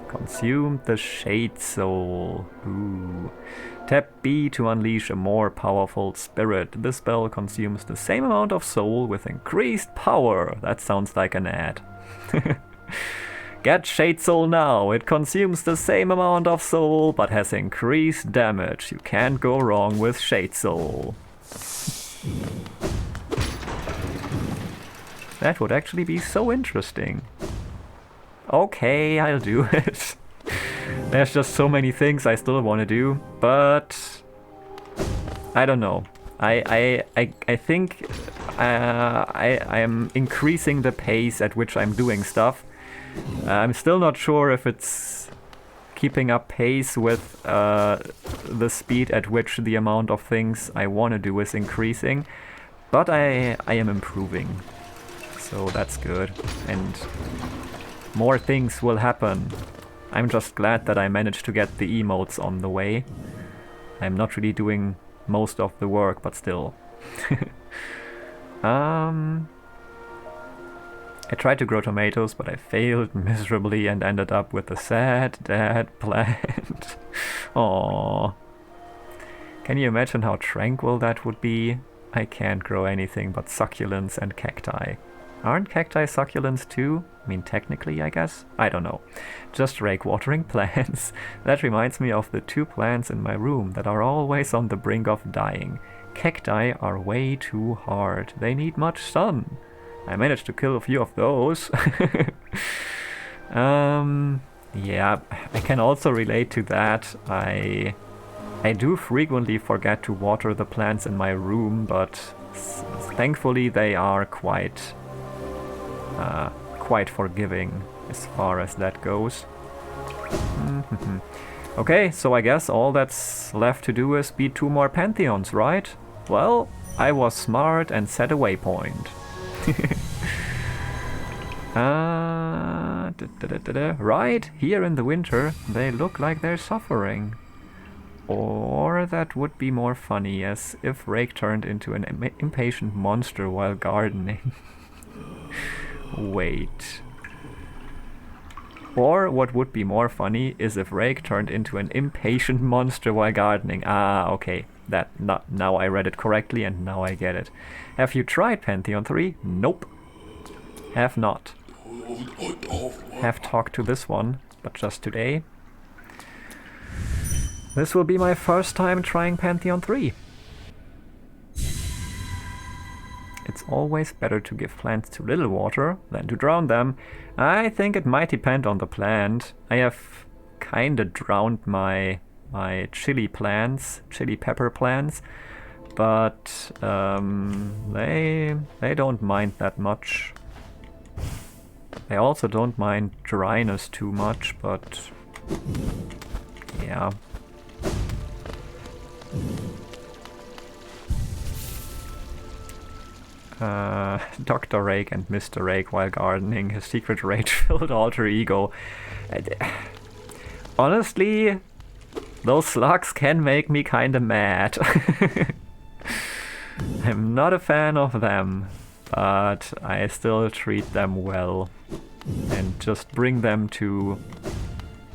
Consume the Shade Soul. Ooh. Tap B to unleash a more powerful spirit. This spell consumes the same amount of soul with increased power. That sounds like an ad. Get Shade Soul now. It consumes the same amount of soul, but has increased damage. You can't go wrong with Shade Soul. That would actually be so interesting. Okay, I'll do it. There's just so many things I still want to do, but I don't know. I think I am increasing the pace at which I'm doing stuff. I'm still not sure if it's keeping up pace with the speed at which the amount of things I want to do is increasing, but I am improving, so that's good, and more things will happen. I'm just glad that I managed to get the emotes on the way. I'm not really doing most of the work, but still. I tried to grow tomatoes, but I failed miserably and ended up with a sad, dead plant. Aww. Can you imagine how tranquil that would be? I can't grow anything but succulents and cacti. Aren't cacti succulents too? I mean, technically, I guess? I don't know. Just Rayk watering plants. That reminds me of the 2 plants in my room that are always on the brink of dying. Cacti are way too hard. They need much sun. I managed to kill a few of those. Yeah, I can also relate to that. I do frequently forget to water the plants in my room, but thankfully they are quite forgiving as far as that goes. Okay, so I guess all that's left to do is beat 2 more Pantheons, right? Well, I was smart and set a waypoint. Right, here in the winter, they look like they're suffering. Or that would be more funny, as if Rayk turned into an impatient monster while gardening. Wait. Or what would be more funny is if Rayk turned into an impatient monster while gardening. Ah, okay. Now I read it correctly and now I get it. Have you tried Pantheon 3? Nope. Have not. Have talked to this one, but just today. This will be my first time trying Pantheon 3. It's always better to give plants too little water than to drown them. I think it might depend on the plant. I have kinda drowned my chili pepper plants, but they don't mind that much. They also don't mind dryness too much, but yeah. Dr. Rayk and Mr. Rayk while gardening, his secret rage-filled alter ego. Honestly, those slugs can make me kinda mad. I'm not a fan of them, but I still treat them well and just bring them to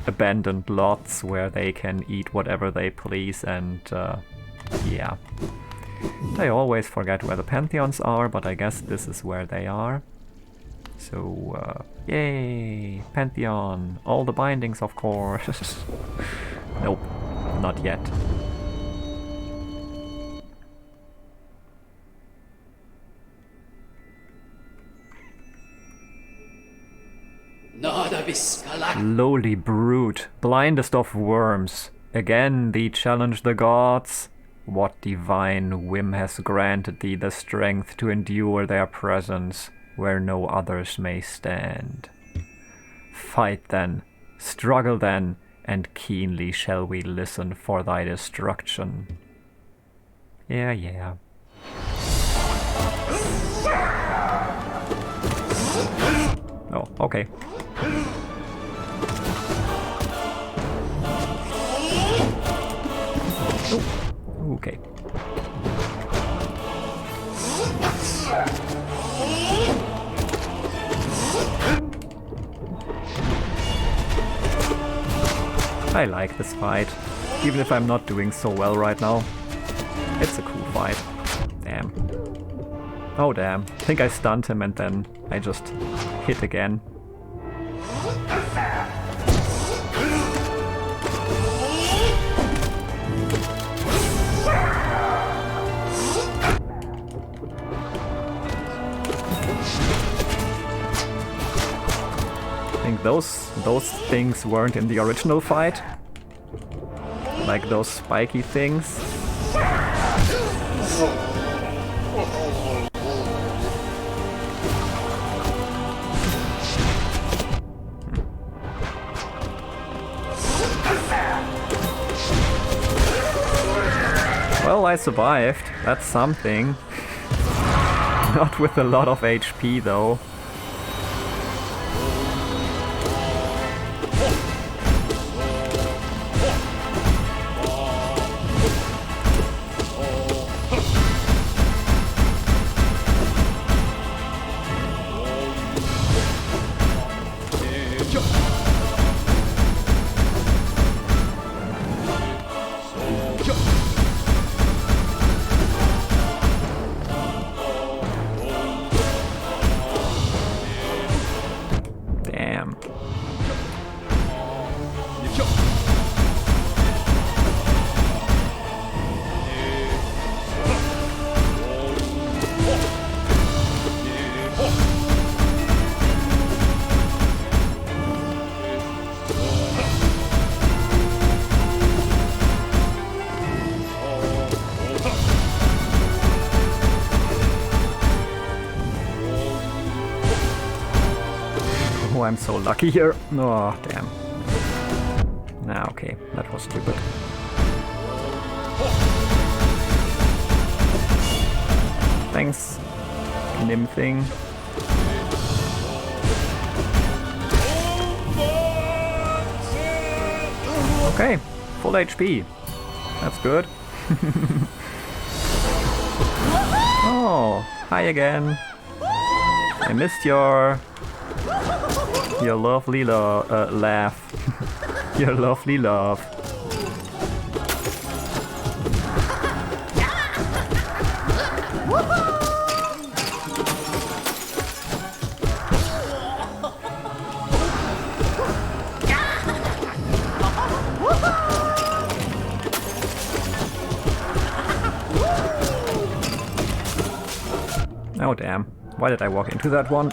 abandoned lots where they can eat whatever they please, and yeah. I always forget where the Pantheons are, but I guess this is where they are. So, yay! Pantheon! All the bindings, of course! Nope, not yet. Lowly brute, blindest of worms. Again thee challenge the gods. What divine whim has granted thee the strength to endure their presence where no others may stand? Fight then, struggle then, and keenly shall we listen for thy destruction. Yeah. Oh, okay. Oh, okay. I like this fight, even if I'm not doing so well right now. It's a cool fight. Damn. Oh damn, I think I stunned him and then I just hit again. I think those things weren't in the original fight. Like those spiky things. Well, I survived. That's something. Not with a lot of HP though. Oh, I'm so lucky here. Oh, damn. Nah, okay, that was stupid. Thanks, Nim thing. Okay, full HP. That's good. Oh, hi again. I missed your lovely laugh. Your lovely laugh. Oh damn, why did I walk into that one?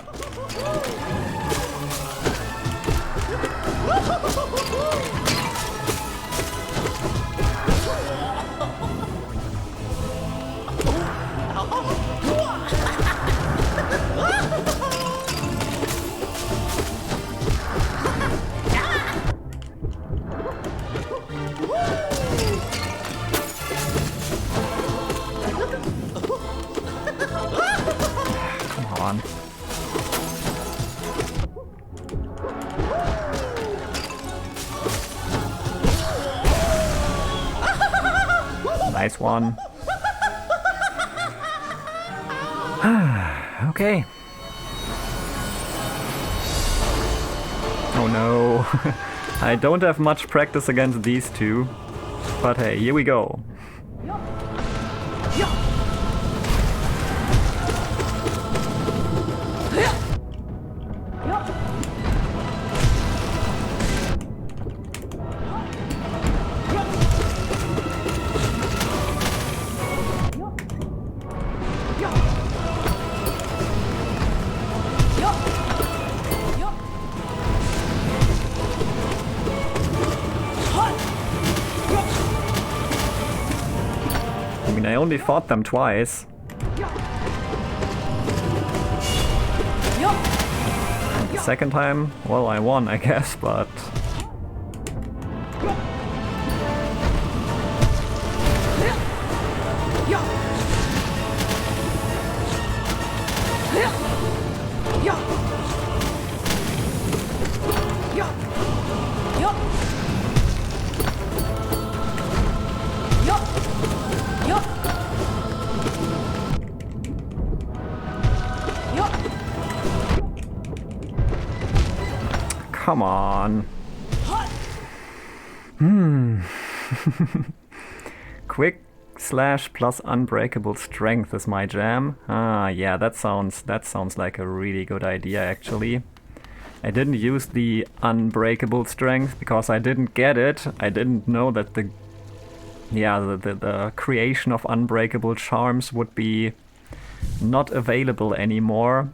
Nice one. Okay. Oh no. I don't have much practice against these two. But hey, here we go. I only fought them twice. And the second time, well, I won, I guess, but... Come on. Quick slash plus unbreakable strength is my jam. Ah, yeah, that sounds like a really good idea actually. I didn't use the unbreakable strength because I didn't get it. I didn't know that the creation of unbreakable charms would be not available anymore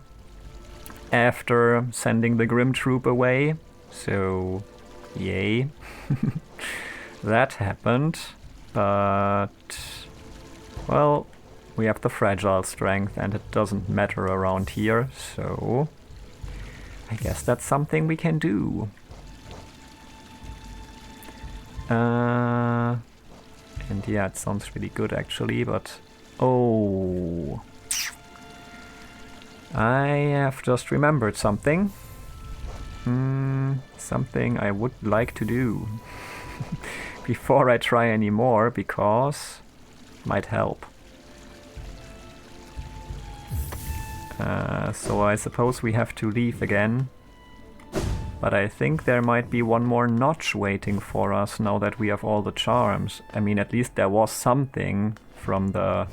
after sending the Grim Troop away. So, yay. That happened. But, well, we have the fragile strength and it doesn't matter around here, so I guess that's something we can do. And yeah, it sounds really good actually, but oh, I have just remembered something. Something I would like to do before I try any more, because it might help. So I suppose we have to leave again. But I think there might be one more notch waiting for us now that we have all the charms. I mean, at least there was something from the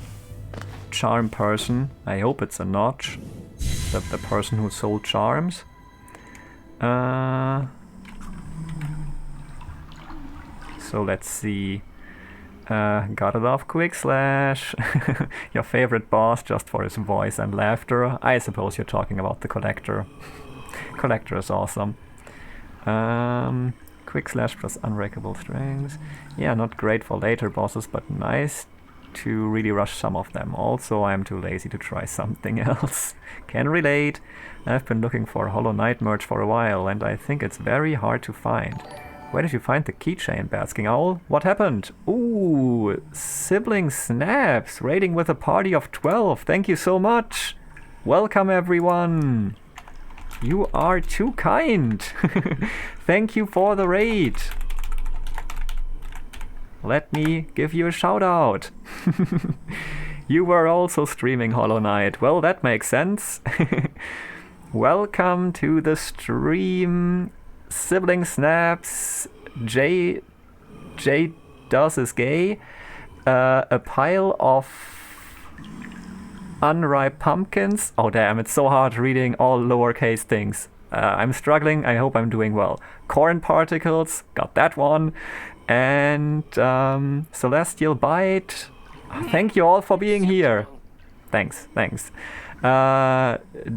charm person. I hope it's a notch. The person who sold charms. So let's see. Gotta love Quick Slash. Your favorite boss just for his voice and laughter. I suppose you're talking about the Collector. Collector is awesome. Quick Slash plus unbreakable strings. Yeah, not great for later bosses, but nice to really rush some of them. Also, I'm too lazy to try something else. Can relate. I've been looking for Hollow Knight merch for a while, and I think it's very hard to find. Where did you find the keychain, Basking Owl? What happened? Ooh, sibling snaps, raiding with a party of 12. Thank you so much. Welcome, everyone. You are too kind. Thank you for the raid. Let me give you a shout out. You were also streaming Hollow Knight. Well, that makes sense. Welcome to the stream, Sibling Snaps. J does is gay. A pile of unripe pumpkins. Oh damn, it's so hard reading all lowercase things. I'm struggling. I hope I'm doing well. Corn particles. Got that one. And Celestial Bite. Thank you all for being here. Thanks.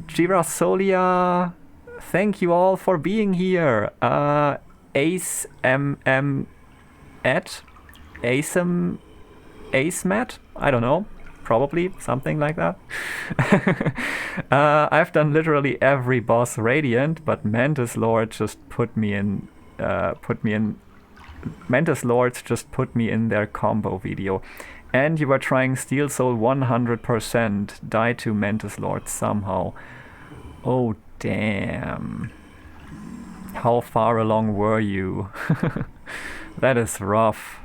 Girasolia. Thank you all for being here. Ace Matt? I don't know. Probably something like that. I've done literally every boss Radiant, but Mantis Lord just put me in Mantis Lords just put me in their combo video. And you were trying Steel Soul 100%. Die to Mantis Lord somehow. Oh damn. How far along were you? That is rough.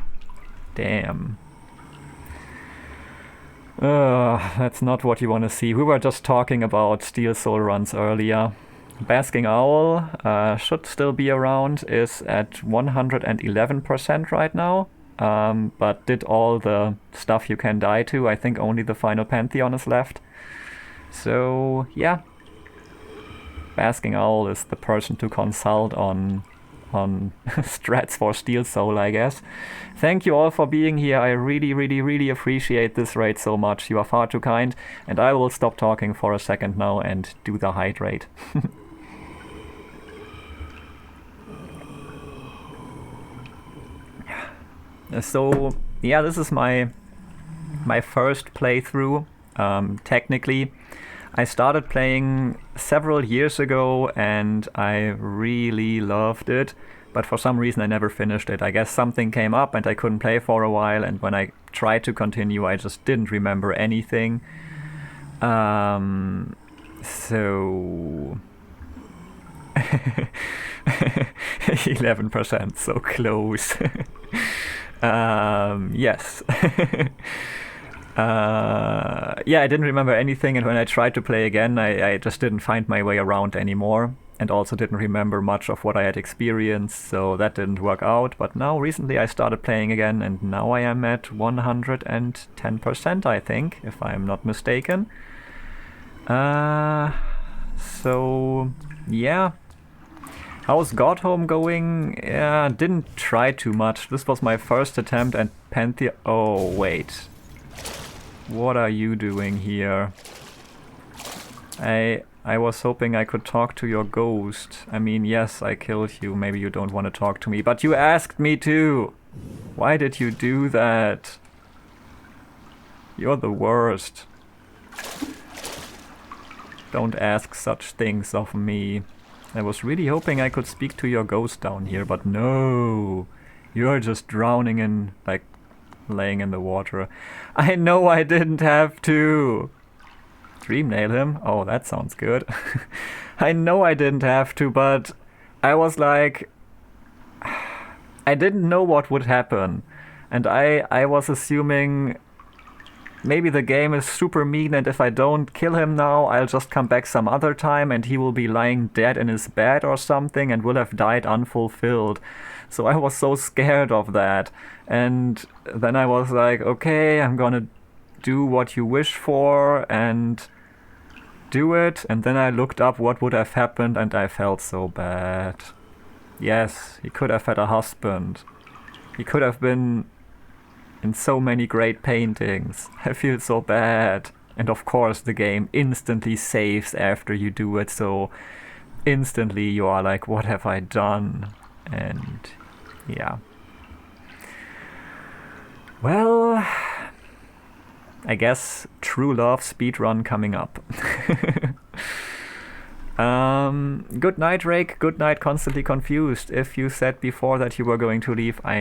Damn. That's not what you want to see. We were just talking about Steel Soul runs earlier. Basking Owl should still be around, is at 111% right now, but did all the stuff you can die to. I think only the final Pantheon is left. So yeah, Basking Owl is the person to consult on strats for Steel Soul, I guess. Thank you all for being here. I really appreciate this raid so much. You are far too kind, and I will stop talking for a second now and do the hydrate. So yeah, this is my first playthrough. Technically, I started playing several years ago and I really loved it, but for some reason I never finished it. I guess something came up and I couldn't play for a while, and when I tried to continue I just didn't remember anything. So 11%, so close. Yes. Yeah, I didn't remember anything, and when I tried to play again, I just didn't find my way around anymore, and also didn't remember much of what I had experienced, so that didn't work out. But now, recently, I started playing again, and now I am at 110%, I think, if I'm not mistaken. So, yeah. How's Godhome going? Yeah, didn't try too much. This was my first attempt at Pantheon. Oh, wait. What are you doing here? I was hoping I could talk to your ghost. I mean, yes, I killed you. Maybe you don't want to talk to me, but you asked me to. Why did you do that? You're the worst. Don't ask such things of me. I was really hoping I could speak to your ghost down here, but no. You're just drowning in, like, laying in the water. I know I didn't have to. Dream nail him? Oh, that sounds good. I know I didn't have to, but I was like... I didn't know what would happen. And I was assuming... Maybe the game is super mean, and if I don't kill him now, I'll just come back some other time and he will be lying dead in his bed or something and will have died unfulfilled. So I was so scared of that. And then I was like, okay, I'm gonna do what you wish for and do it. And then I looked up what would have happened and I felt so bad. Yes, he could have had a husband. He could have been in so many great paintings. I feel so bad. And of course the game instantly saves after you do it, so instantly you are like, what have I done? And yeah. Well, I guess true love speedrun coming up. Good night, Rayk. Good night, Constantly Confused. If you said before that you were going to leave, I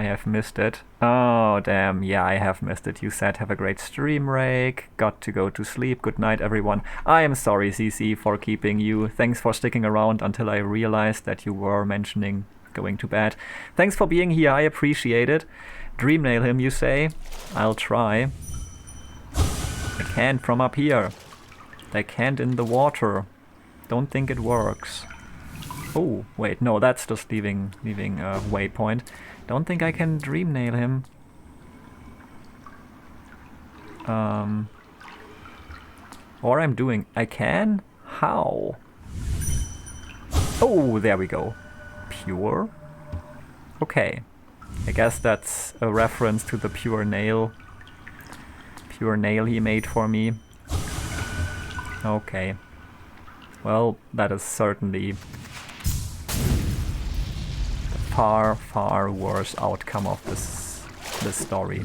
have missed it. Oh, damn. Yeah, I have missed it. You said have a great stream, Rayk. Got to go to sleep. Good night, everyone. I am sorry, CC, for keeping you. Thanks for sticking around until I realized that you were mentioning going to bed. Thanks for being here. I appreciate it. Dreamnail him, you say? I'll try. I can't from up here. I can't in the water. Don't think it works. Oh, wait, no, that's just leaving a waypoint. Don't think I can dream nail him. Or I'm doing... I can? How? Oh, there we go. Pure? Okay. I guess that's a reference to the pure nail he made for me. Okay. Well, that is certainly the far, far worse outcome of this story.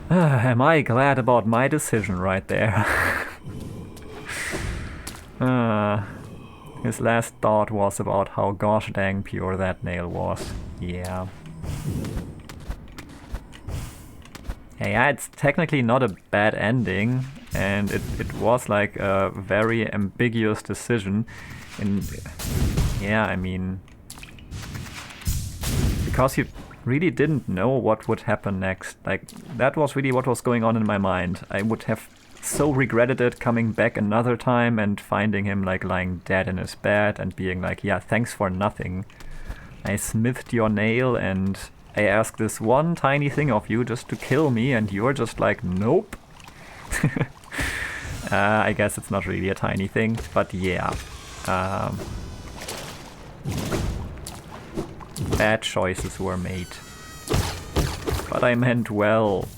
Am I glad about my decision right there? His last thought was about how gosh dang pure that nail was. Yeah. Hey, yeah, it's technically not a bad ending, and it was like a very ambiguous decision. And yeah, I mean, because you really didn't know what would happen next. Like, that was really what was going on in my mind. I would have so regretted it coming back another time and finding him like lying dead in his bed and being like, yeah, thanks for nothing. I smithed your nail and I asked this one tiny thing of you just to kill me, and you're just like, nope. I guess it's not really a tiny thing, but yeah. Bad choices were made. But I meant well.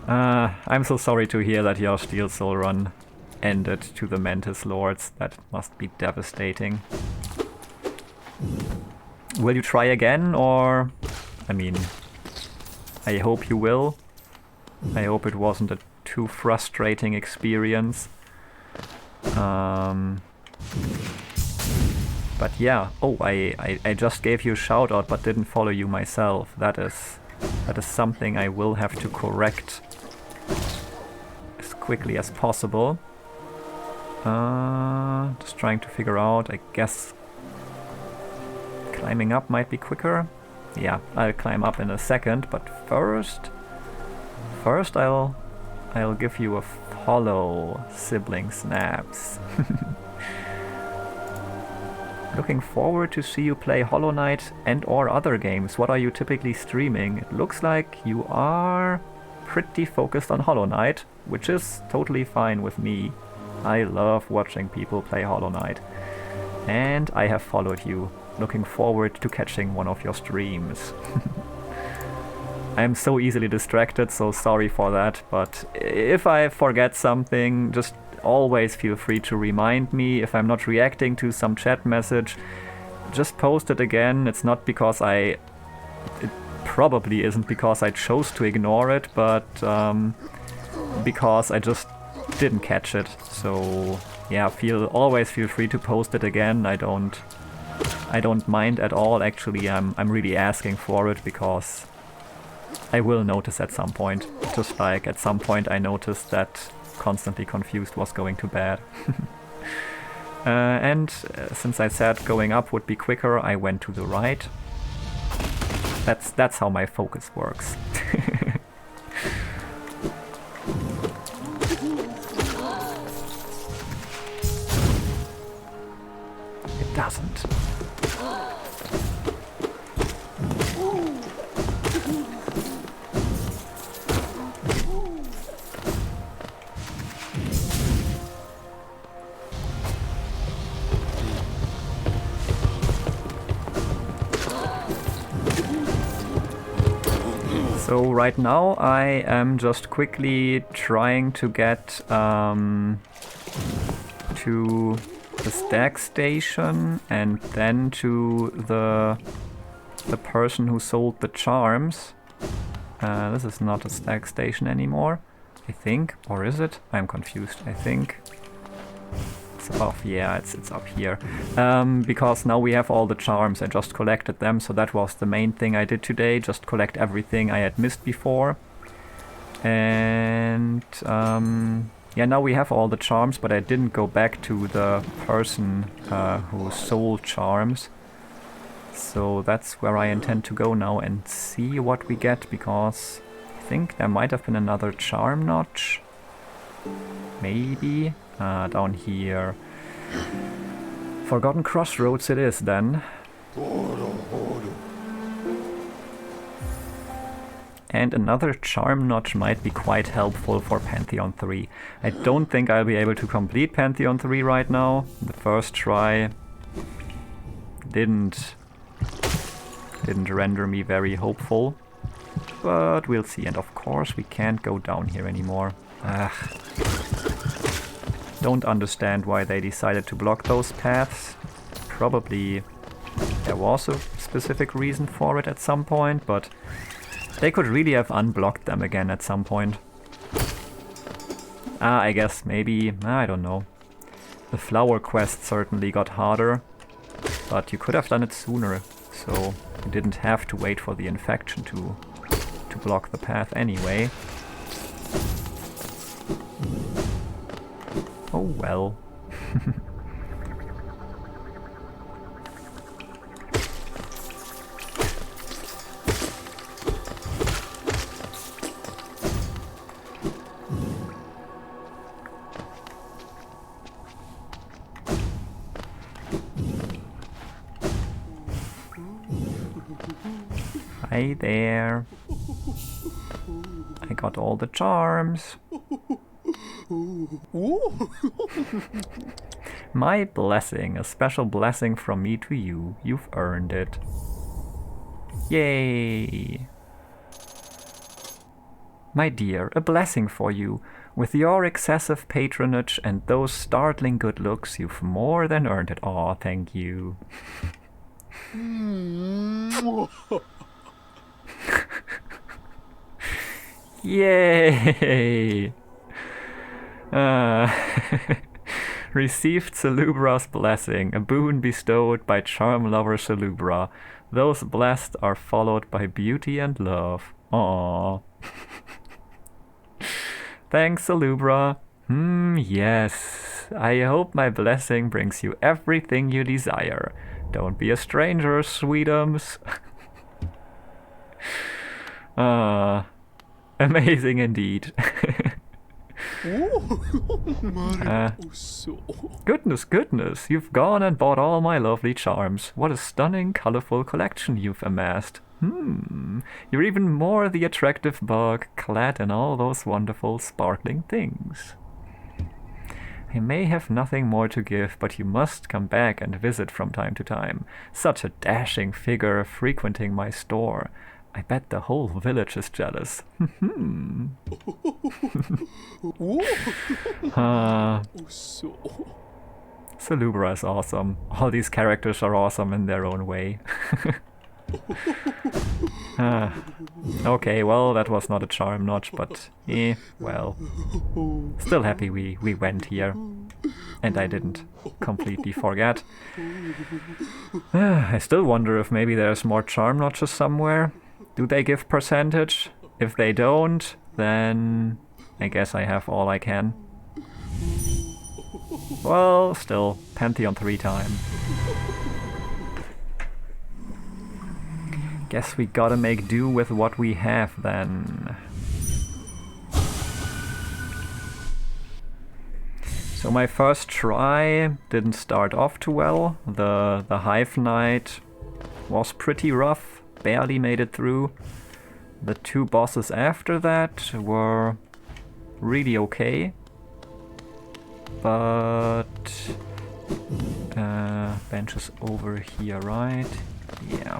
I'm so sorry to hear that your Steel Soul run ended to the Mantis Lords. That must be devastating. Will you try again, or... I mean, I hope you will. I hope it wasn't a too frustrating experience. But yeah, oh, I just gave you a shout out but didn't follow you myself. That is something I will have to correct as quickly as possible. Just trying to figure out, I guess climbing up might be quicker. Yeah, I'll climb up in a second, but first I'll give you a follow, sibling snaps. Looking forward to see you play Hollow Knight and or other games. What are you typically streaming? It looks like you are pretty focused on Hollow Knight, which is totally fine with me. I love watching people play Hollow Knight. And I have followed you. Looking forward to catching one of your streams. I'm so easily distracted, so sorry for that, but if I forget something, just always feel free to remind me. If I'm not reacting to some chat message, just post it again. It's not because it probably isn't because I chose to ignore it, but because I just didn't catch it. So yeah, always feel free to post it again. I don't mind at all. Actually, I'm really asking for it because I will notice at some point. Just like at some point I noticed that Constantly Confused was going to bed. And since I said going up would be quicker, I went to the right. That's how my focus works. It doesn't. So right now I am just quickly trying to get to the stack station and then to the the person who sold the charms. This is not a stag station anymore, I think. Or is it? I'm confused. I think it's above. Yeah, it's up here. Because now we have all the charms. I just collected them, so that was the main thing I did today. Just collect everything I had missed before. And yeah, now we have all the charms, but I didn't go back to the person who sold charms. So that's where I intend to go now and see what we get, because I think there might have been another charm notch. Maybe. Down here. Forgotten Crossroads it is then. And another charm notch might be quite helpful for Pantheon 3. I don't think I'll be able to complete Pantheon 3 right now. The first try didn't render me very hopeful. But we'll see. And of course we can't go down here anymore. Don't understand why they decided to block those paths. Probably there was a specific reason for it at some point, but they could really have unblocked them again at some point. I guess maybe, I don't know. The flower quest certainly got harder, but you could have done it sooner, so you didn't have to wait for the infection to block the path anyway. Oh well. Hi there. I got all the charms. My blessing, a special blessing from me to you. You've earned it. Yay! My dear, a blessing for you. With your excessive patronage and those startling good looks, you've more than earned it. Aw, thank you. Yay! Received Salubra's blessing, a boon bestowed by charm lover Salubra. Those blessed are followed by beauty and love. Aww. Thanks, Salubra. Yes. I hope my blessing brings you everything you desire. Don't be a stranger, sweetums. Amazing indeed. Goodness, you've gone and bought all my lovely charms. What a stunning, colorful collection you've amassed. You're even more the attractive bug, clad in all those wonderful, sparkling things. I may have nothing more to give, but you must come back and visit from time to time. Such a dashing figure frequenting my store. I bet the whole village is jealous. Salubra is awesome. All these characters are awesome in their own way. Okay, well, that was not a charm notch, but well. Still happy we went here. And I didn't completely forget. I still wonder if maybe there's more charm notches somewhere. Do they give percentage? If they don't, then I guess I have all I can. Well, still, Pantheon 3 time. Guess we gotta make do with what we have then. So my first try didn't start off too well. The Hive Knight was pretty rough. Barely made it through. The two bosses after that were really okay. But bench is over here, right? Yeah.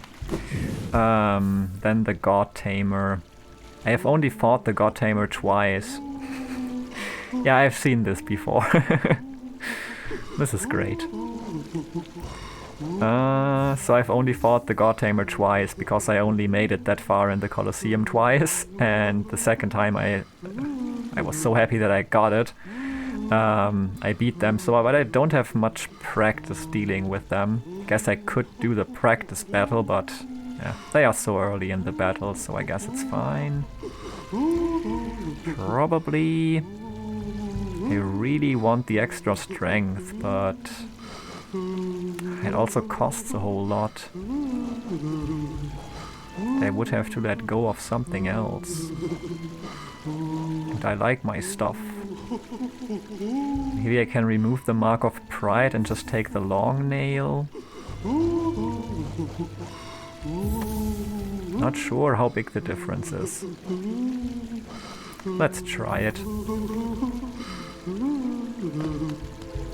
Then the God Tamer. I have only fought the God Tamer twice. Yeah, I've seen this before. This is great. So I've only fought the God Tamer twice, because I only made it that far in the Colosseum twice, and the second time I was so happy that I got it. I beat them, but I don't have much practice dealing with them. Guess I could do the practice battle, but yeah, they are so early in the battle, so I guess it's fine. Probably I really want the extra strength, but it also costs a whole lot. I would have to let go of something else. And I like my stuff. Maybe I can remove the Mark of Pride and just take the long nail. Not sure how big the difference is. Let's try it.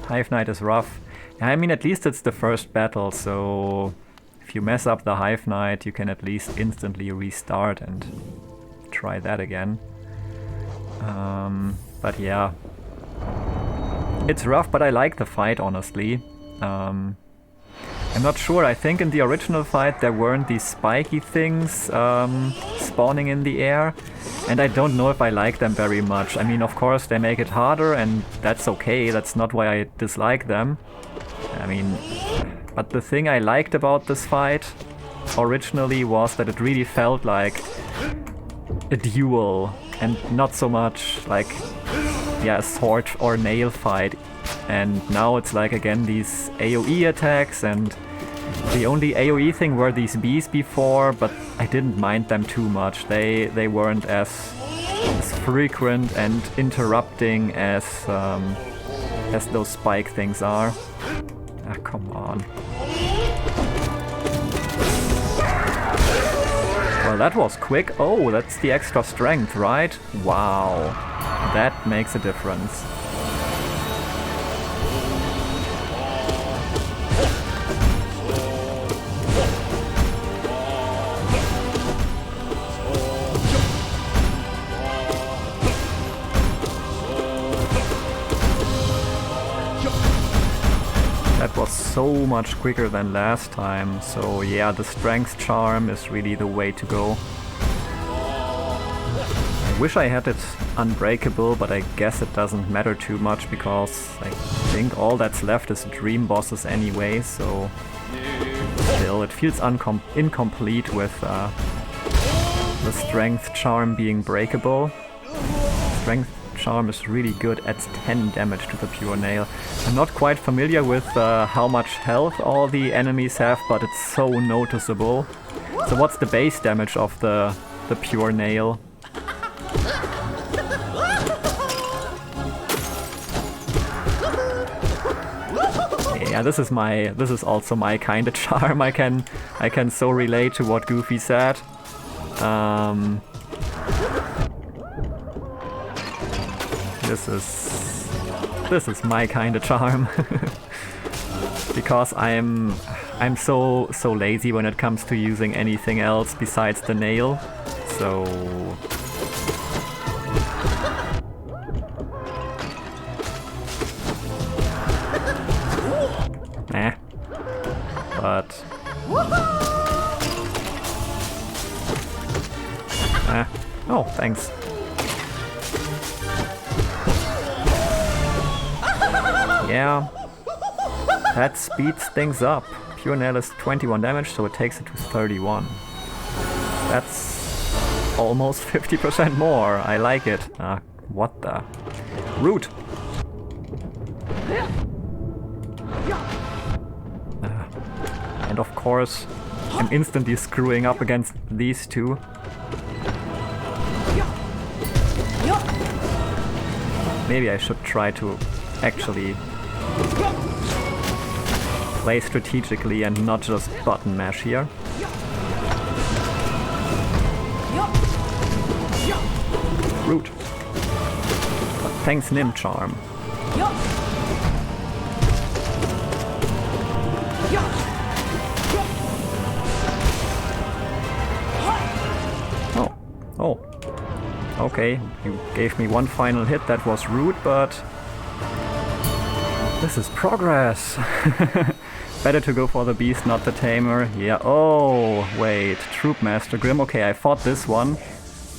Hive Knight is rough. I mean, at least it's the first battle, so if you mess up the Hive Knight, you can at least instantly restart and try that again. But yeah, it's rough, but I like the fight, honestly. I'm not sure, I think in the original fight there weren't these spiky things spawning in the air, and I don't know if I like them very much. I mean, of course they make it harder, and that's okay, that's not why I dislike them. I mean, but the thing I liked about this fight originally was that it really felt like a duel and not so much like, yeah, a sword or nail fight. And now it's like, again, these AoE attacks, and the only AoE thing were these bees before, but I didn't mind them too much. They weren't as frequent and interrupting as those spike things are. Ah, come on. Well, that was quick. Oh, that's the extra strength, right? Wow. That makes a difference. That was so much quicker than last time, so yeah, the strength charm is really the way to go. I wish I had it unbreakable, but I guess it doesn't matter too much because I think all that's left is dream bosses anyway, so still it feels incomplete with the strength charm being breakable. Strength charm is really good, adds 10 damage to the pure nail. I'm not quite familiar with how much health all the enemies have, but it's so noticeable. So what's the base damage of the pure nail? Yeah, this is also my kind of charm. I can so relate to what Goofy said. This is my kind of charm. Because I'm so lazy when it comes to using anything else besides the nail. So but oh, thanks. Yeah, that speeds things up. Pure nail is 21 damage, so it takes it to 31. That's almost 50% more. I like it. What the? Root! And of course, I'm instantly screwing up against these two. Maybe I should try to actually play strategically and not just button mash here. Root. But thanks Nim Charm. Oh. Okay, you gave me one final hit, that was rude, but this is progress. Better to go for the beast, not the tamer. Yeah, oh, wait. Troop Master Grim. Okay, I fought this one.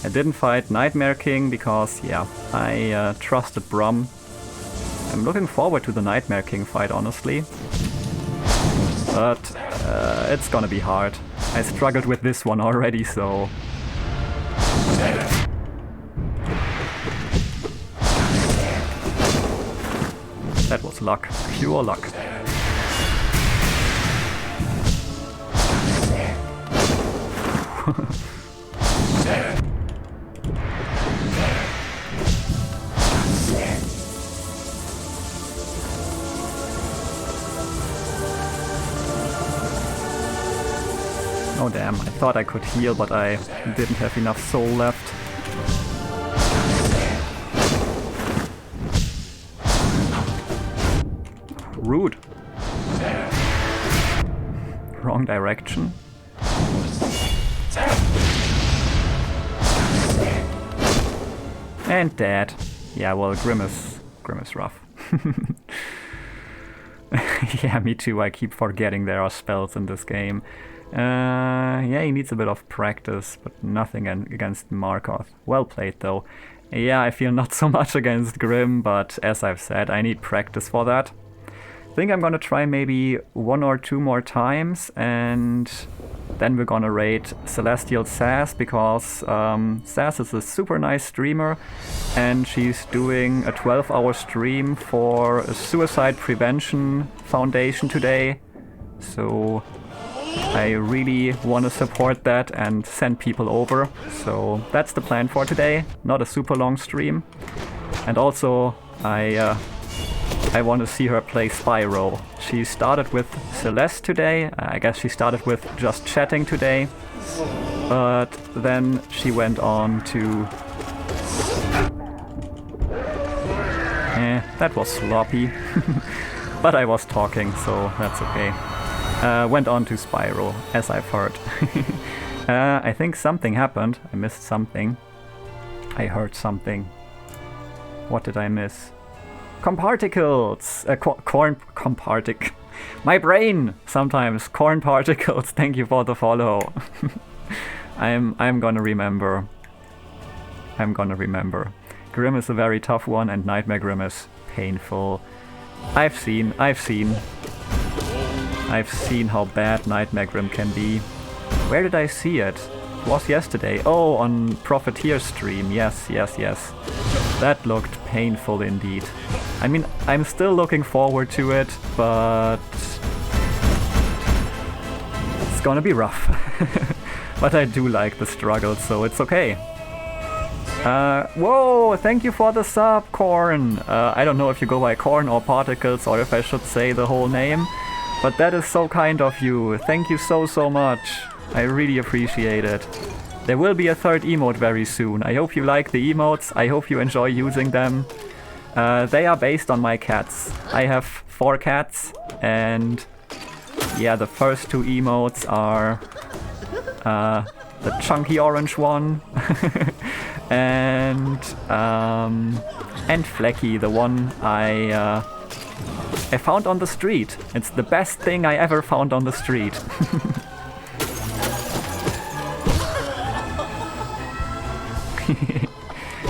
I didn't fight Nightmare King because, yeah, I trusted Brum. I'm looking forward to the Nightmare King fight, honestly. But it's gonna be hard. I struggled with this one already, so... That was luck. Pure luck. Oh damn, I thought I could heal, but I didn't have enough soul left. Rude. Wrong direction. And dead. Yeah, well, Grim is rough. Yeah, me too. I keep forgetting there are spells in this game. Yeah, he needs a bit of practice, but nothing against Markoth. Well played, though. Yeah, I feel not so much against Grim, but as I've said, I need practice for that. I think I'm gonna try maybe 1 or 2 more times, and then we're gonna raid Celestial Sass, because Sass is a super nice streamer, and she's doing a 12-hour stream for a Suicide Prevention Foundation today. So I really want to support that and send people over. So that's the plan for today. Not a super long stream. And also I want to see her play Spyro. She started with Celeste today. I guess she started with just chatting today. But then she went on to... that was sloppy. But I was talking, so that's okay. Went on to Spyro, as I've heard. I think something happened. I missed something. I heard something. What did I miss? Comparticles! Corn compartic. My brain! Sometimes. Corn particles. Thank you for the follow. I'm gonna remember. I'm gonna remember. Grim is a very tough one, and Nightmare Grim is painful. I've seen how bad Nightmare Grim can be. Where did I see it? It was yesterday. Oh, on Profiteer's stream. Yes. That looked painful indeed. I mean, I'm still looking forward to it, but it's gonna be rough. But I do like the struggle, so it's okay. Whoa, thank you for the sub, Corn. I don't know if you go by Corn or Particles, or if I should say the whole name. But that is so kind of you. Thank you so much. I really appreciate it. There will be a 3rd emote very soon. I hope you like the emotes. I hope you enjoy using them. They are based on my cats. I have 4 cats, and yeah, the first 2 emotes are the chunky orange one and Flecky, the one I found on the street. It's the best thing I ever found on the street.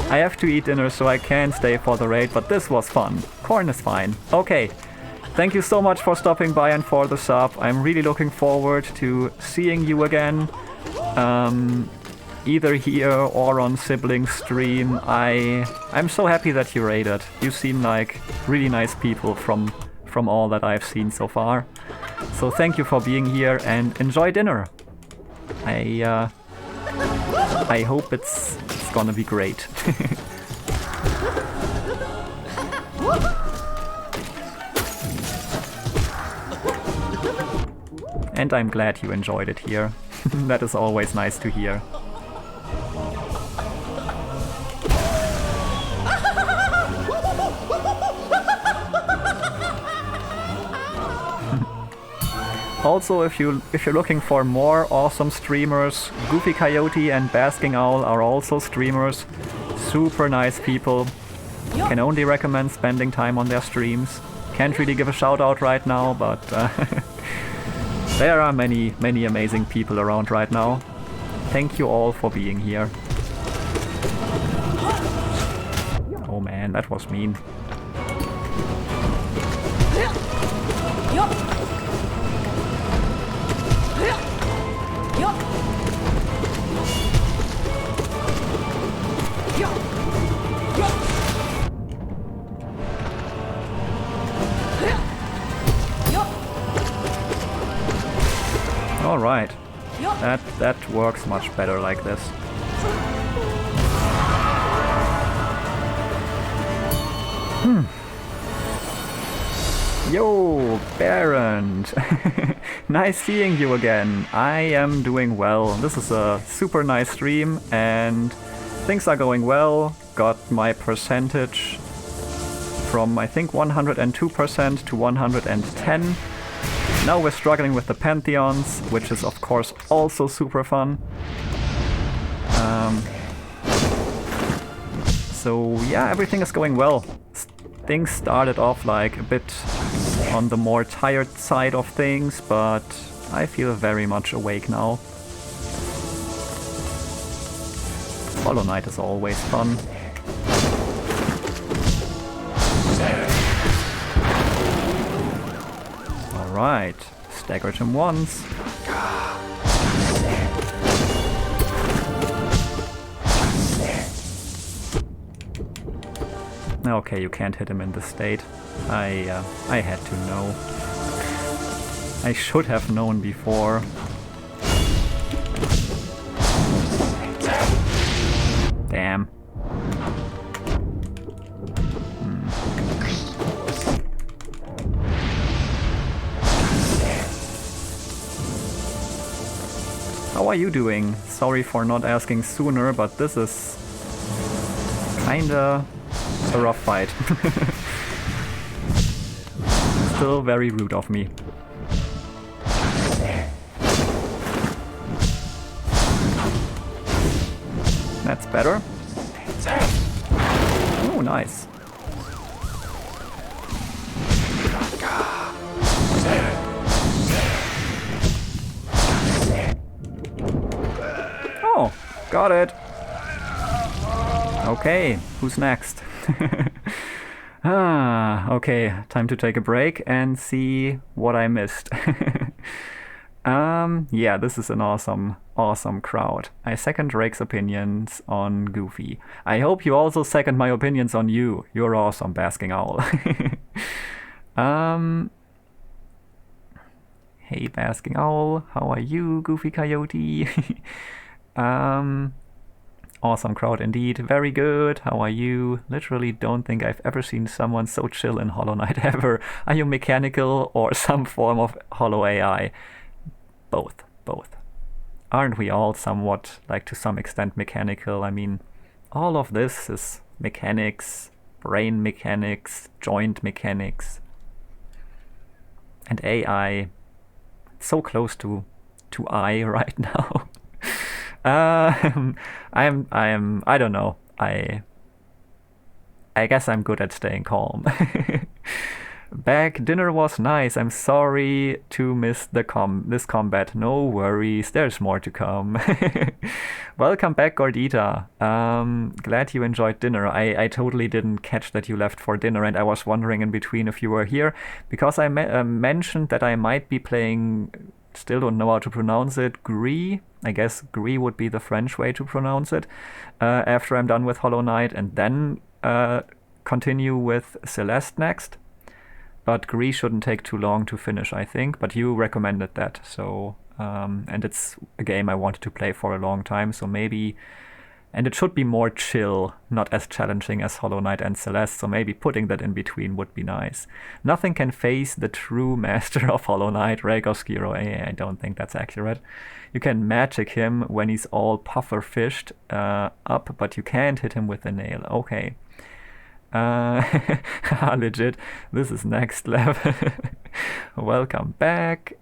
I have to eat dinner, so I can't stay for the raid, but this was fun. Corn is fine. Okay. Thank you so much for stopping by and for the sub. I'm really looking forward to seeing you again. Either here or on Sibling stream. I'm so happy that you raided. You seem like really nice people from all that I've seen so far. So thank you for being here and enjoy dinner. I hope it's gonna be great. And I'm glad you enjoyed it here. That is always nice to hear. Also, if you're looking for more awesome streamers, Goofy Coyote and Basking Owl are also streamers. Super nice people. Can only recommend spending time on their streams. Can't really give a shout out right now, but There are many, many amazing people around right now. Thank you all for being here. Oh man, that was mean. All right, that works much better like this. Yo, Baron! Nice seeing you again. I am doing well. This is a super nice stream and things are going well. Got my percentage from I think 102% to 110. Now we're struggling with the Pantheons, which is of course also super fun. So yeah, everything is going well. Things started off like a bit on the more tired side of things, but I feel very much awake now. Hollow Knight is always fun. Alright, staggered him once. Okay, you can't hit him in this state. I had to know. I should have known before. Damn. How are you doing? Sorry for not asking sooner, but this is kinda a rough fight. Still very rude of me. That's better. Oh, nice. Oh, got it. Okay, who's next? Okay, time to take a break and see what I missed. Yeah, this is an awesome crowd. I second Rayk's opinions on Goofy. I hope you also second my opinions on you. You're awesome, Basking Owl. Hey, Basking Owl, how are you, Goofy Coyote? Awesome crowd indeed. Very good. How are you? Literally don't think I've ever seen someone so chill in Hollow Knight ever. Are you mechanical or some form of hollow AI? Both. Aren't we all somewhat, like to some extent, mechanical? I mean, all of this is mechanics, brain mechanics, joint mechanics. And AI, so close to I right now. I don't know. I guess I'm good at staying calm. Back, dinner was nice. I'm sorry to miss this combat. No worries, there's more to come. Welcome back, Gordita. Glad you enjoyed dinner. I totally didn't catch that you left for dinner, and I was wondering in between if you were here, because I mentioned that I might be playing, still don't know how to pronounce it, Gree. I guess Gree would be the French way to pronounce it, after I'm done with Hollow Knight, and then continue with Celeste next. But Gree shouldn't take too long to finish, I think. But you recommended that, so and it's a game I wanted to play for a long time, so maybe, and it should be more chill, not as challenging as Hollow Knight and Celeste, so maybe putting that in between would be nice. Nothing can face the true master of Hollow Knight, Rayk Skiro. I don't think that's accurate. You can magic him when he's all puffer-fished up, but you can't hit him with a nail. Okay. Legit, this is next level. Welcome back.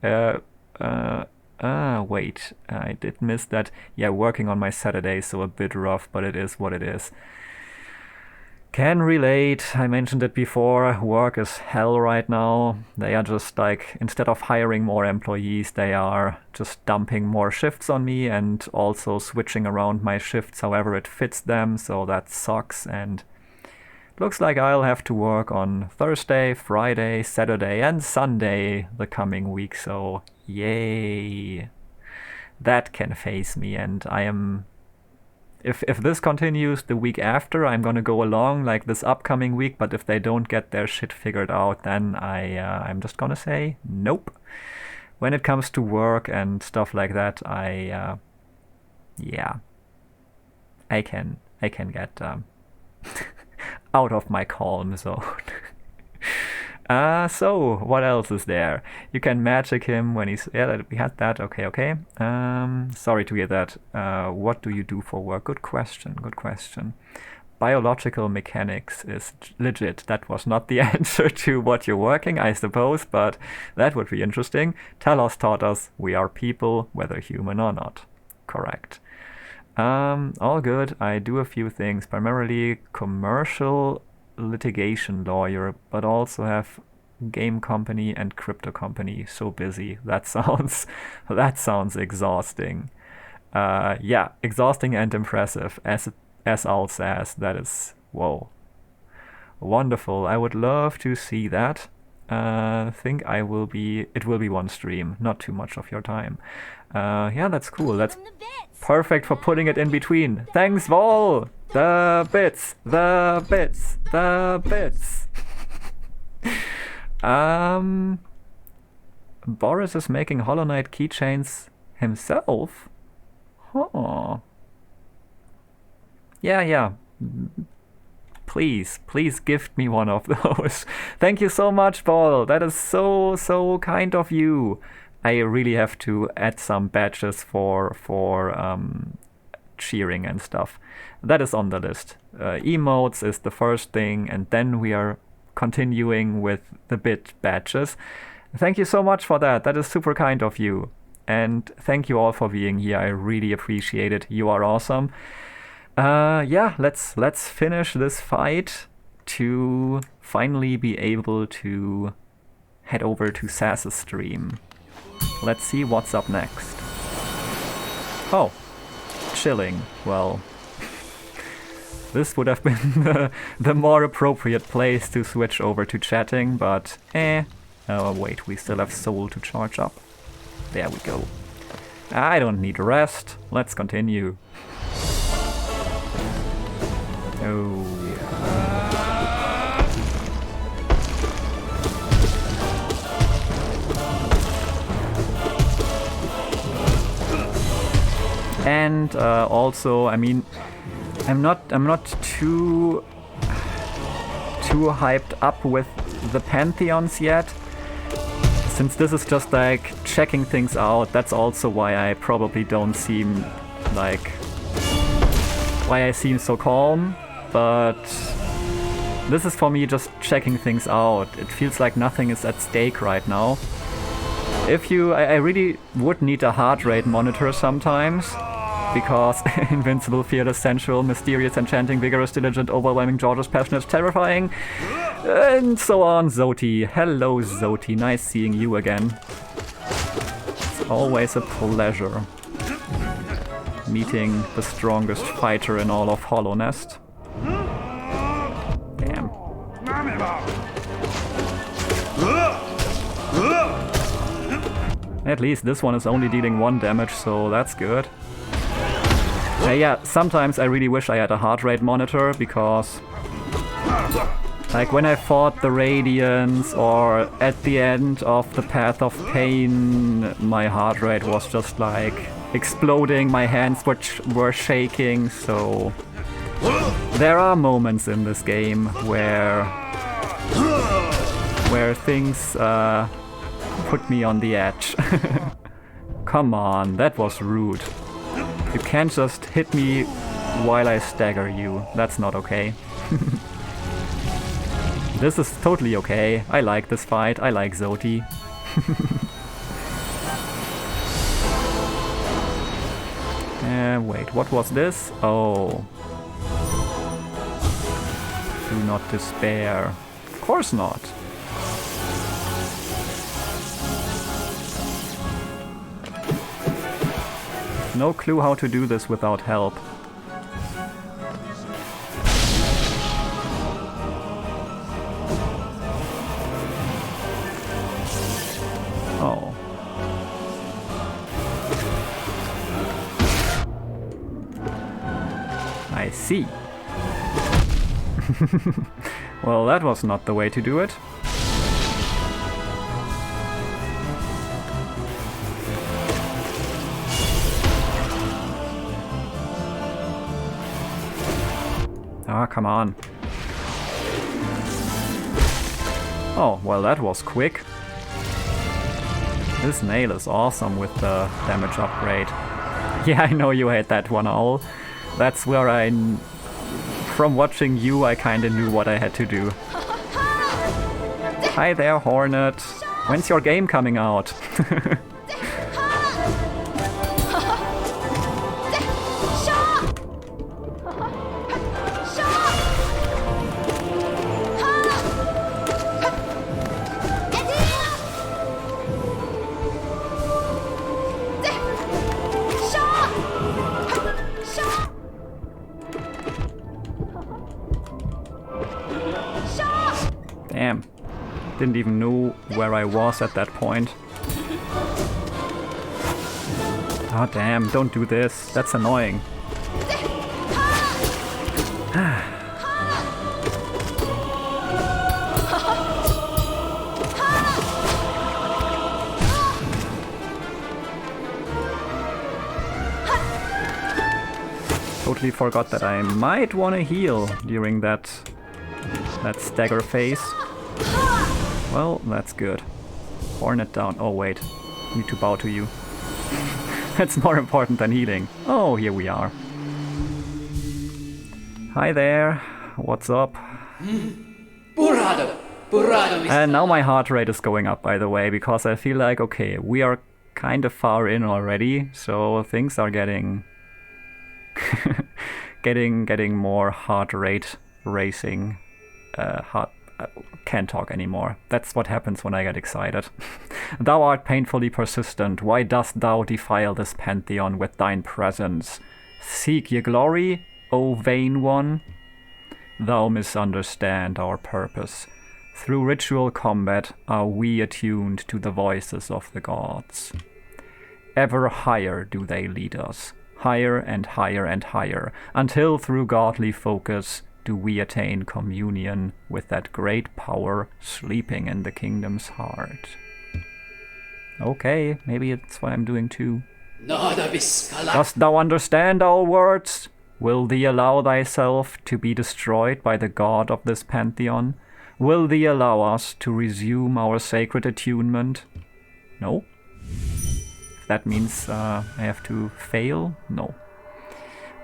Wait, I did miss that. Yeah, working on my Saturday, so a bit rough, but it is what it is. Can relate. I mentioned it before. Work is hell right now. They are just like, instead of hiring more employees, they are just dumping more shifts on me and also switching around my shifts however it fits them. So that sucks. And looks like I'll have to work on Thursday, Friday, Saturday, and Sunday the coming week. So yay. That can face me, and I am... If this continues the week after, I'm gonna go along like this upcoming week, but if they don't get their shit figured out, then I'm just gonna say nope. When it comes to work and stuff like that, yeah, I can get out of my calm zone. So what else is there? You can magic him when he's... Yeah, we had that. Okay. Sorry to hear that. What do you do for work? Good question. Biological mechanics is legit. That was not the answer to what you're working, I suppose, but that would be interesting. Talos taught us we are people, whether human or not. Correct. All good. I do a few things, primarily commercial litigation lawyer, but also have game company and crypto company. So busy. That sounds exhausting. Yeah, exhausting and impressive, as Al says. That is, whoa, wonderful. I would love to see that. Think it will be one stream, not too much of your time. Yeah, that's cool. That's perfect for putting it in between. Thanks, Vol. The bits. Boris is making Hollow Knight keychains himself? Huh. Yeah. Please gift me one of those. Thank you so much, Paul. That is so kind of you. I really have to add some badges for cheering and stuff. That is on the list. Emotes is the first thing, and then we are continuing with the bit badges. Thank you so much for that. That is super kind of you. And thank you all for being here. I really appreciate it. You are awesome. Yeah, let's finish this fight to finally be able to head over to Sass's stream. Let's see what's up next. Oh, chilling. Well, this would have been the more appropriate place to switch over to chatting, but oh wait, we still have soul to charge up. There we go. I don't need rest. Let's continue. Oh. And also, I mean, I'm not too hyped up with the Pantheons yet. Since this is just like checking things out, that's also why I probably don't seem like... why I seem so calm, but this is for me just checking things out. It feels like nothing is at stake right now. I really would need a heart rate monitor sometimes, because invincible, fearless, sensual, mysterious, enchanting, vigorous, diligent, overwhelming, gorgeous, passionate, terrifying, and so on. Zoti. Hello, Zoti. Nice seeing you again. It's always a pleasure meeting the strongest fighter in all of Hallownest. Damn. At least this one is only dealing 1 damage, so that's good. Yeah, sometimes I really wish I had a heart rate monitor, because like when I fought the Radiants or at the end of the Path of Pain, my heart rate was just like exploding, my hands were shaking, so there are moments in this game where things put me on the edge. Come on, that was rude. You can't just hit me while I stagger you. That's not okay. This is totally okay. I like this fight. I like Zoti. Wait, what was this? Oh. Do not despair. Of course not. No clue how to do this without help. Oh. I see. Well, that was not the way to do it. Ah, come on. Oh, well, that was quick. This nail is awesome with the damage upgrade. Yeah, I know you hate that one, Owl. That's where from watching you, I kinda knew what I had to do. Hi there, Hornet. When's your game coming out? Damn. Didn't even know where I was at that point. Oh damn, don't do this. That's annoying. Totally forgot that I might want to heal during that stagger phase. Well, that's good. Hornet down. Oh wait, need to bow to you. That's more important than healing. Oh, here we are. Hi there. What's up? And now my heart rate is going up, by the way, because I feel like, okay, we are kind of far in already, so things are getting getting more heart rate racing. Can't talk anymore. That's what happens when I get excited. Thou art painfully persistent. Why dost thou defile this Pantheon with thine presence? Seek ye glory, O vain one? Thou misunderstand our purpose. Through ritual combat are we attuned to the voices of the gods. Ever higher do they lead us, higher and higher and higher, until through godly focus do we attain communion with that great power sleeping in the kingdom's heart. Okay, maybe it's what I'm doing too. Dost thou understand our words? Will thee allow thyself to be destroyed by the god of this Pantheon? Will thee allow us to resume our sacred attunement? No? If that means I have to fail? No.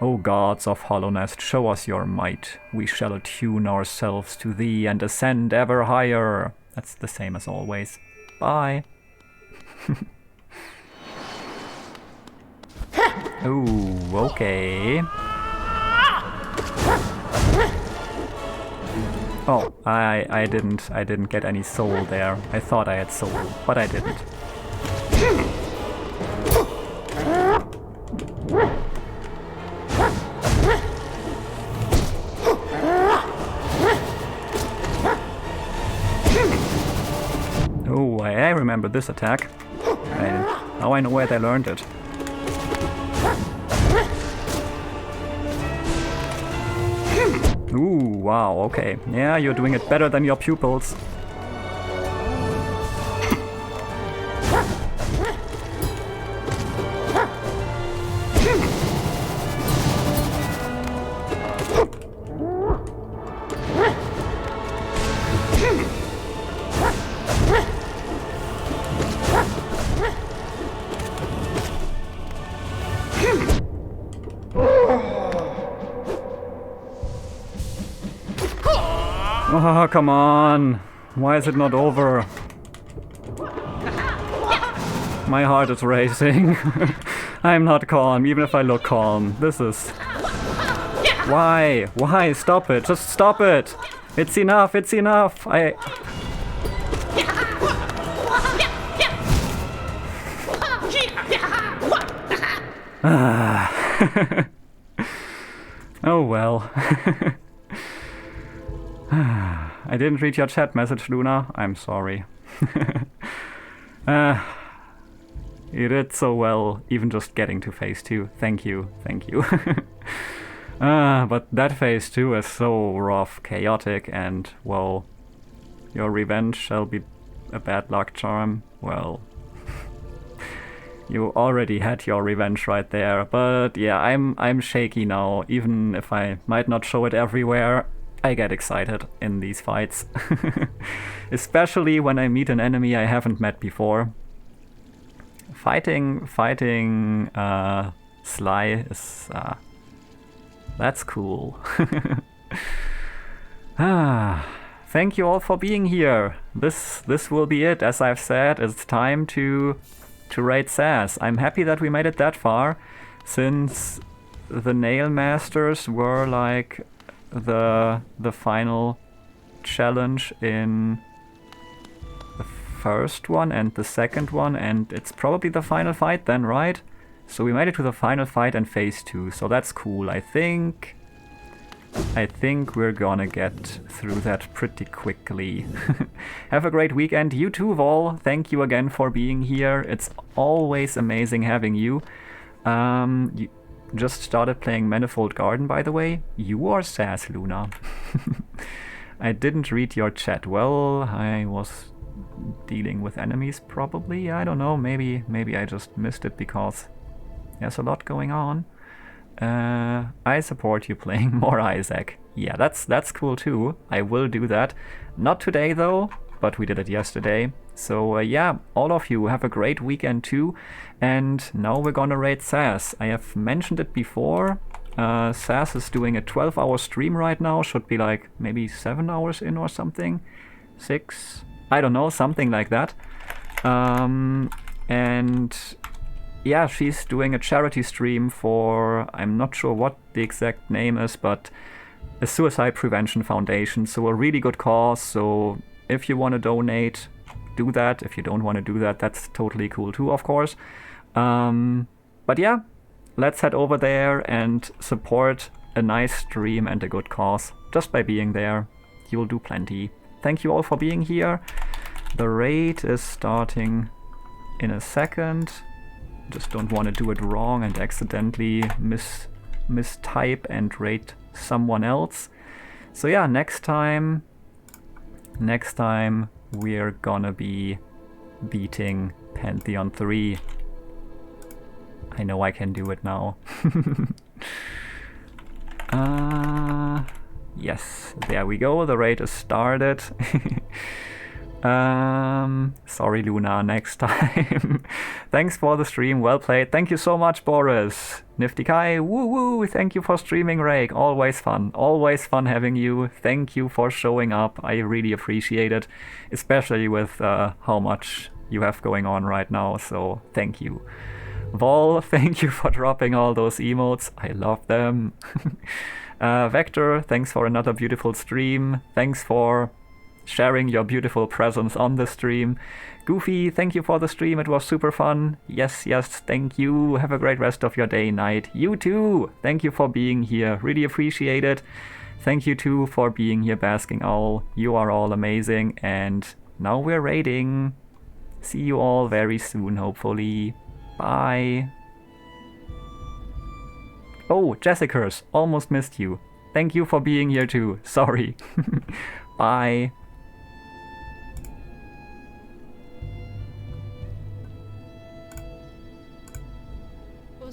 O gods of Hallownest, show us your might. We shall attune ourselves to thee and ascend ever higher. That's the same as always. Bye. Ooh, okay. Oh, I didn't get any soul there. I thought I had soul, but I didn't. Oh, I remember this attack. Now I know where they learned it. Ooh, wow, okay. Yeah, you're doing it better than your pupils. Oh, come on. Why is it not over? My heart is racing. I'm not calm, even if I look calm. This is Why? Why? Stop it. Just stop it. It's enough. It's enough. Oh well. I didn't read your chat message, Luna. I'm sorry. You did so well, even just getting to phase 2. Thank you, thank you. But that phase 2 is so rough, chaotic, and, well, your revenge shall be a bad luck charm. Well, you already had your revenge right there. But yeah, I'm shaky now. Even if I might not show it everywhere, I get excited in these fights. Especially when I meet an enemy I haven't met before. Fighting Sly is that's cool. Thank you all for being here. This will be it. As I've said, it's time to raid SAS. I'm happy that we made it that far, since the Nail Masters were like the final challenge in the first one and the second one, and it's probably the final fight then, right? So we made it to the final fight and phase 2, so that's cool. I think we're gonna get through that pretty quickly. Have a great weekend. You too, Vol. Thank you again for being here. It's always amazing having you. You just started playing Manifold Garden, by the way. You are SAS, Luna. I didn't read your chat. Well, I was dealing with enemies, probably. I don't know. Maybe I just missed it because there's a lot going on. I support you playing more Isaac. Yeah, that's cool too. I will do that. Not today though, but we did it yesterday. So yeah, all of you have a great weekend too. And now we're gonna raid SAS. I have mentioned it before. SAS is doing a 12-hour stream right now. Should be like maybe 7 hours in or something. 6? I don't know, something like that. And yeah, she's doing a charity stream for, I'm not sure what the exact name is, but a suicide prevention foundation. So a really good cause. So if you want to donate, do that. If you don't want to do that, that's totally cool too, of course. But yeah, let's head over there and support a nice stream and a good cause. Just by being there, you'll do plenty. Thank you all for being here. The raid is starting in a second. Just don't want to do it wrong and accidentally mistype and raid someone else. So yeah, next time we're gonna be beating Pantheon 3. I know I can do it now. Yes, there we go. The raid is started. Sorry, Luna, next time. Thanks for the stream, well played. Thank you so much, Boris. Nifty Kai, woo woo, thank you for streaming, Rayk. Always fun having you. Thank you for showing up, I really appreciate it. Especially with how much you have going on right now, so thank you. Vol, thank you for dropping all those emotes, I love them. Vector, thanks for another beautiful stream. Thanks for sharing your beautiful presence on the stream. Goofy, thank you for the stream, it was super fun. Yes, thank you. Have a great rest of your day, night. You too! Thank you for being here, really appreciate it. Thank you too for being here, Basking Owl. You are all amazing, and now we're raiding. See you all very soon, hopefully. Bye. Oh, Jessicers, almost missed you. Thank you for being here too, sorry. Bye.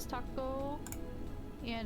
Taco and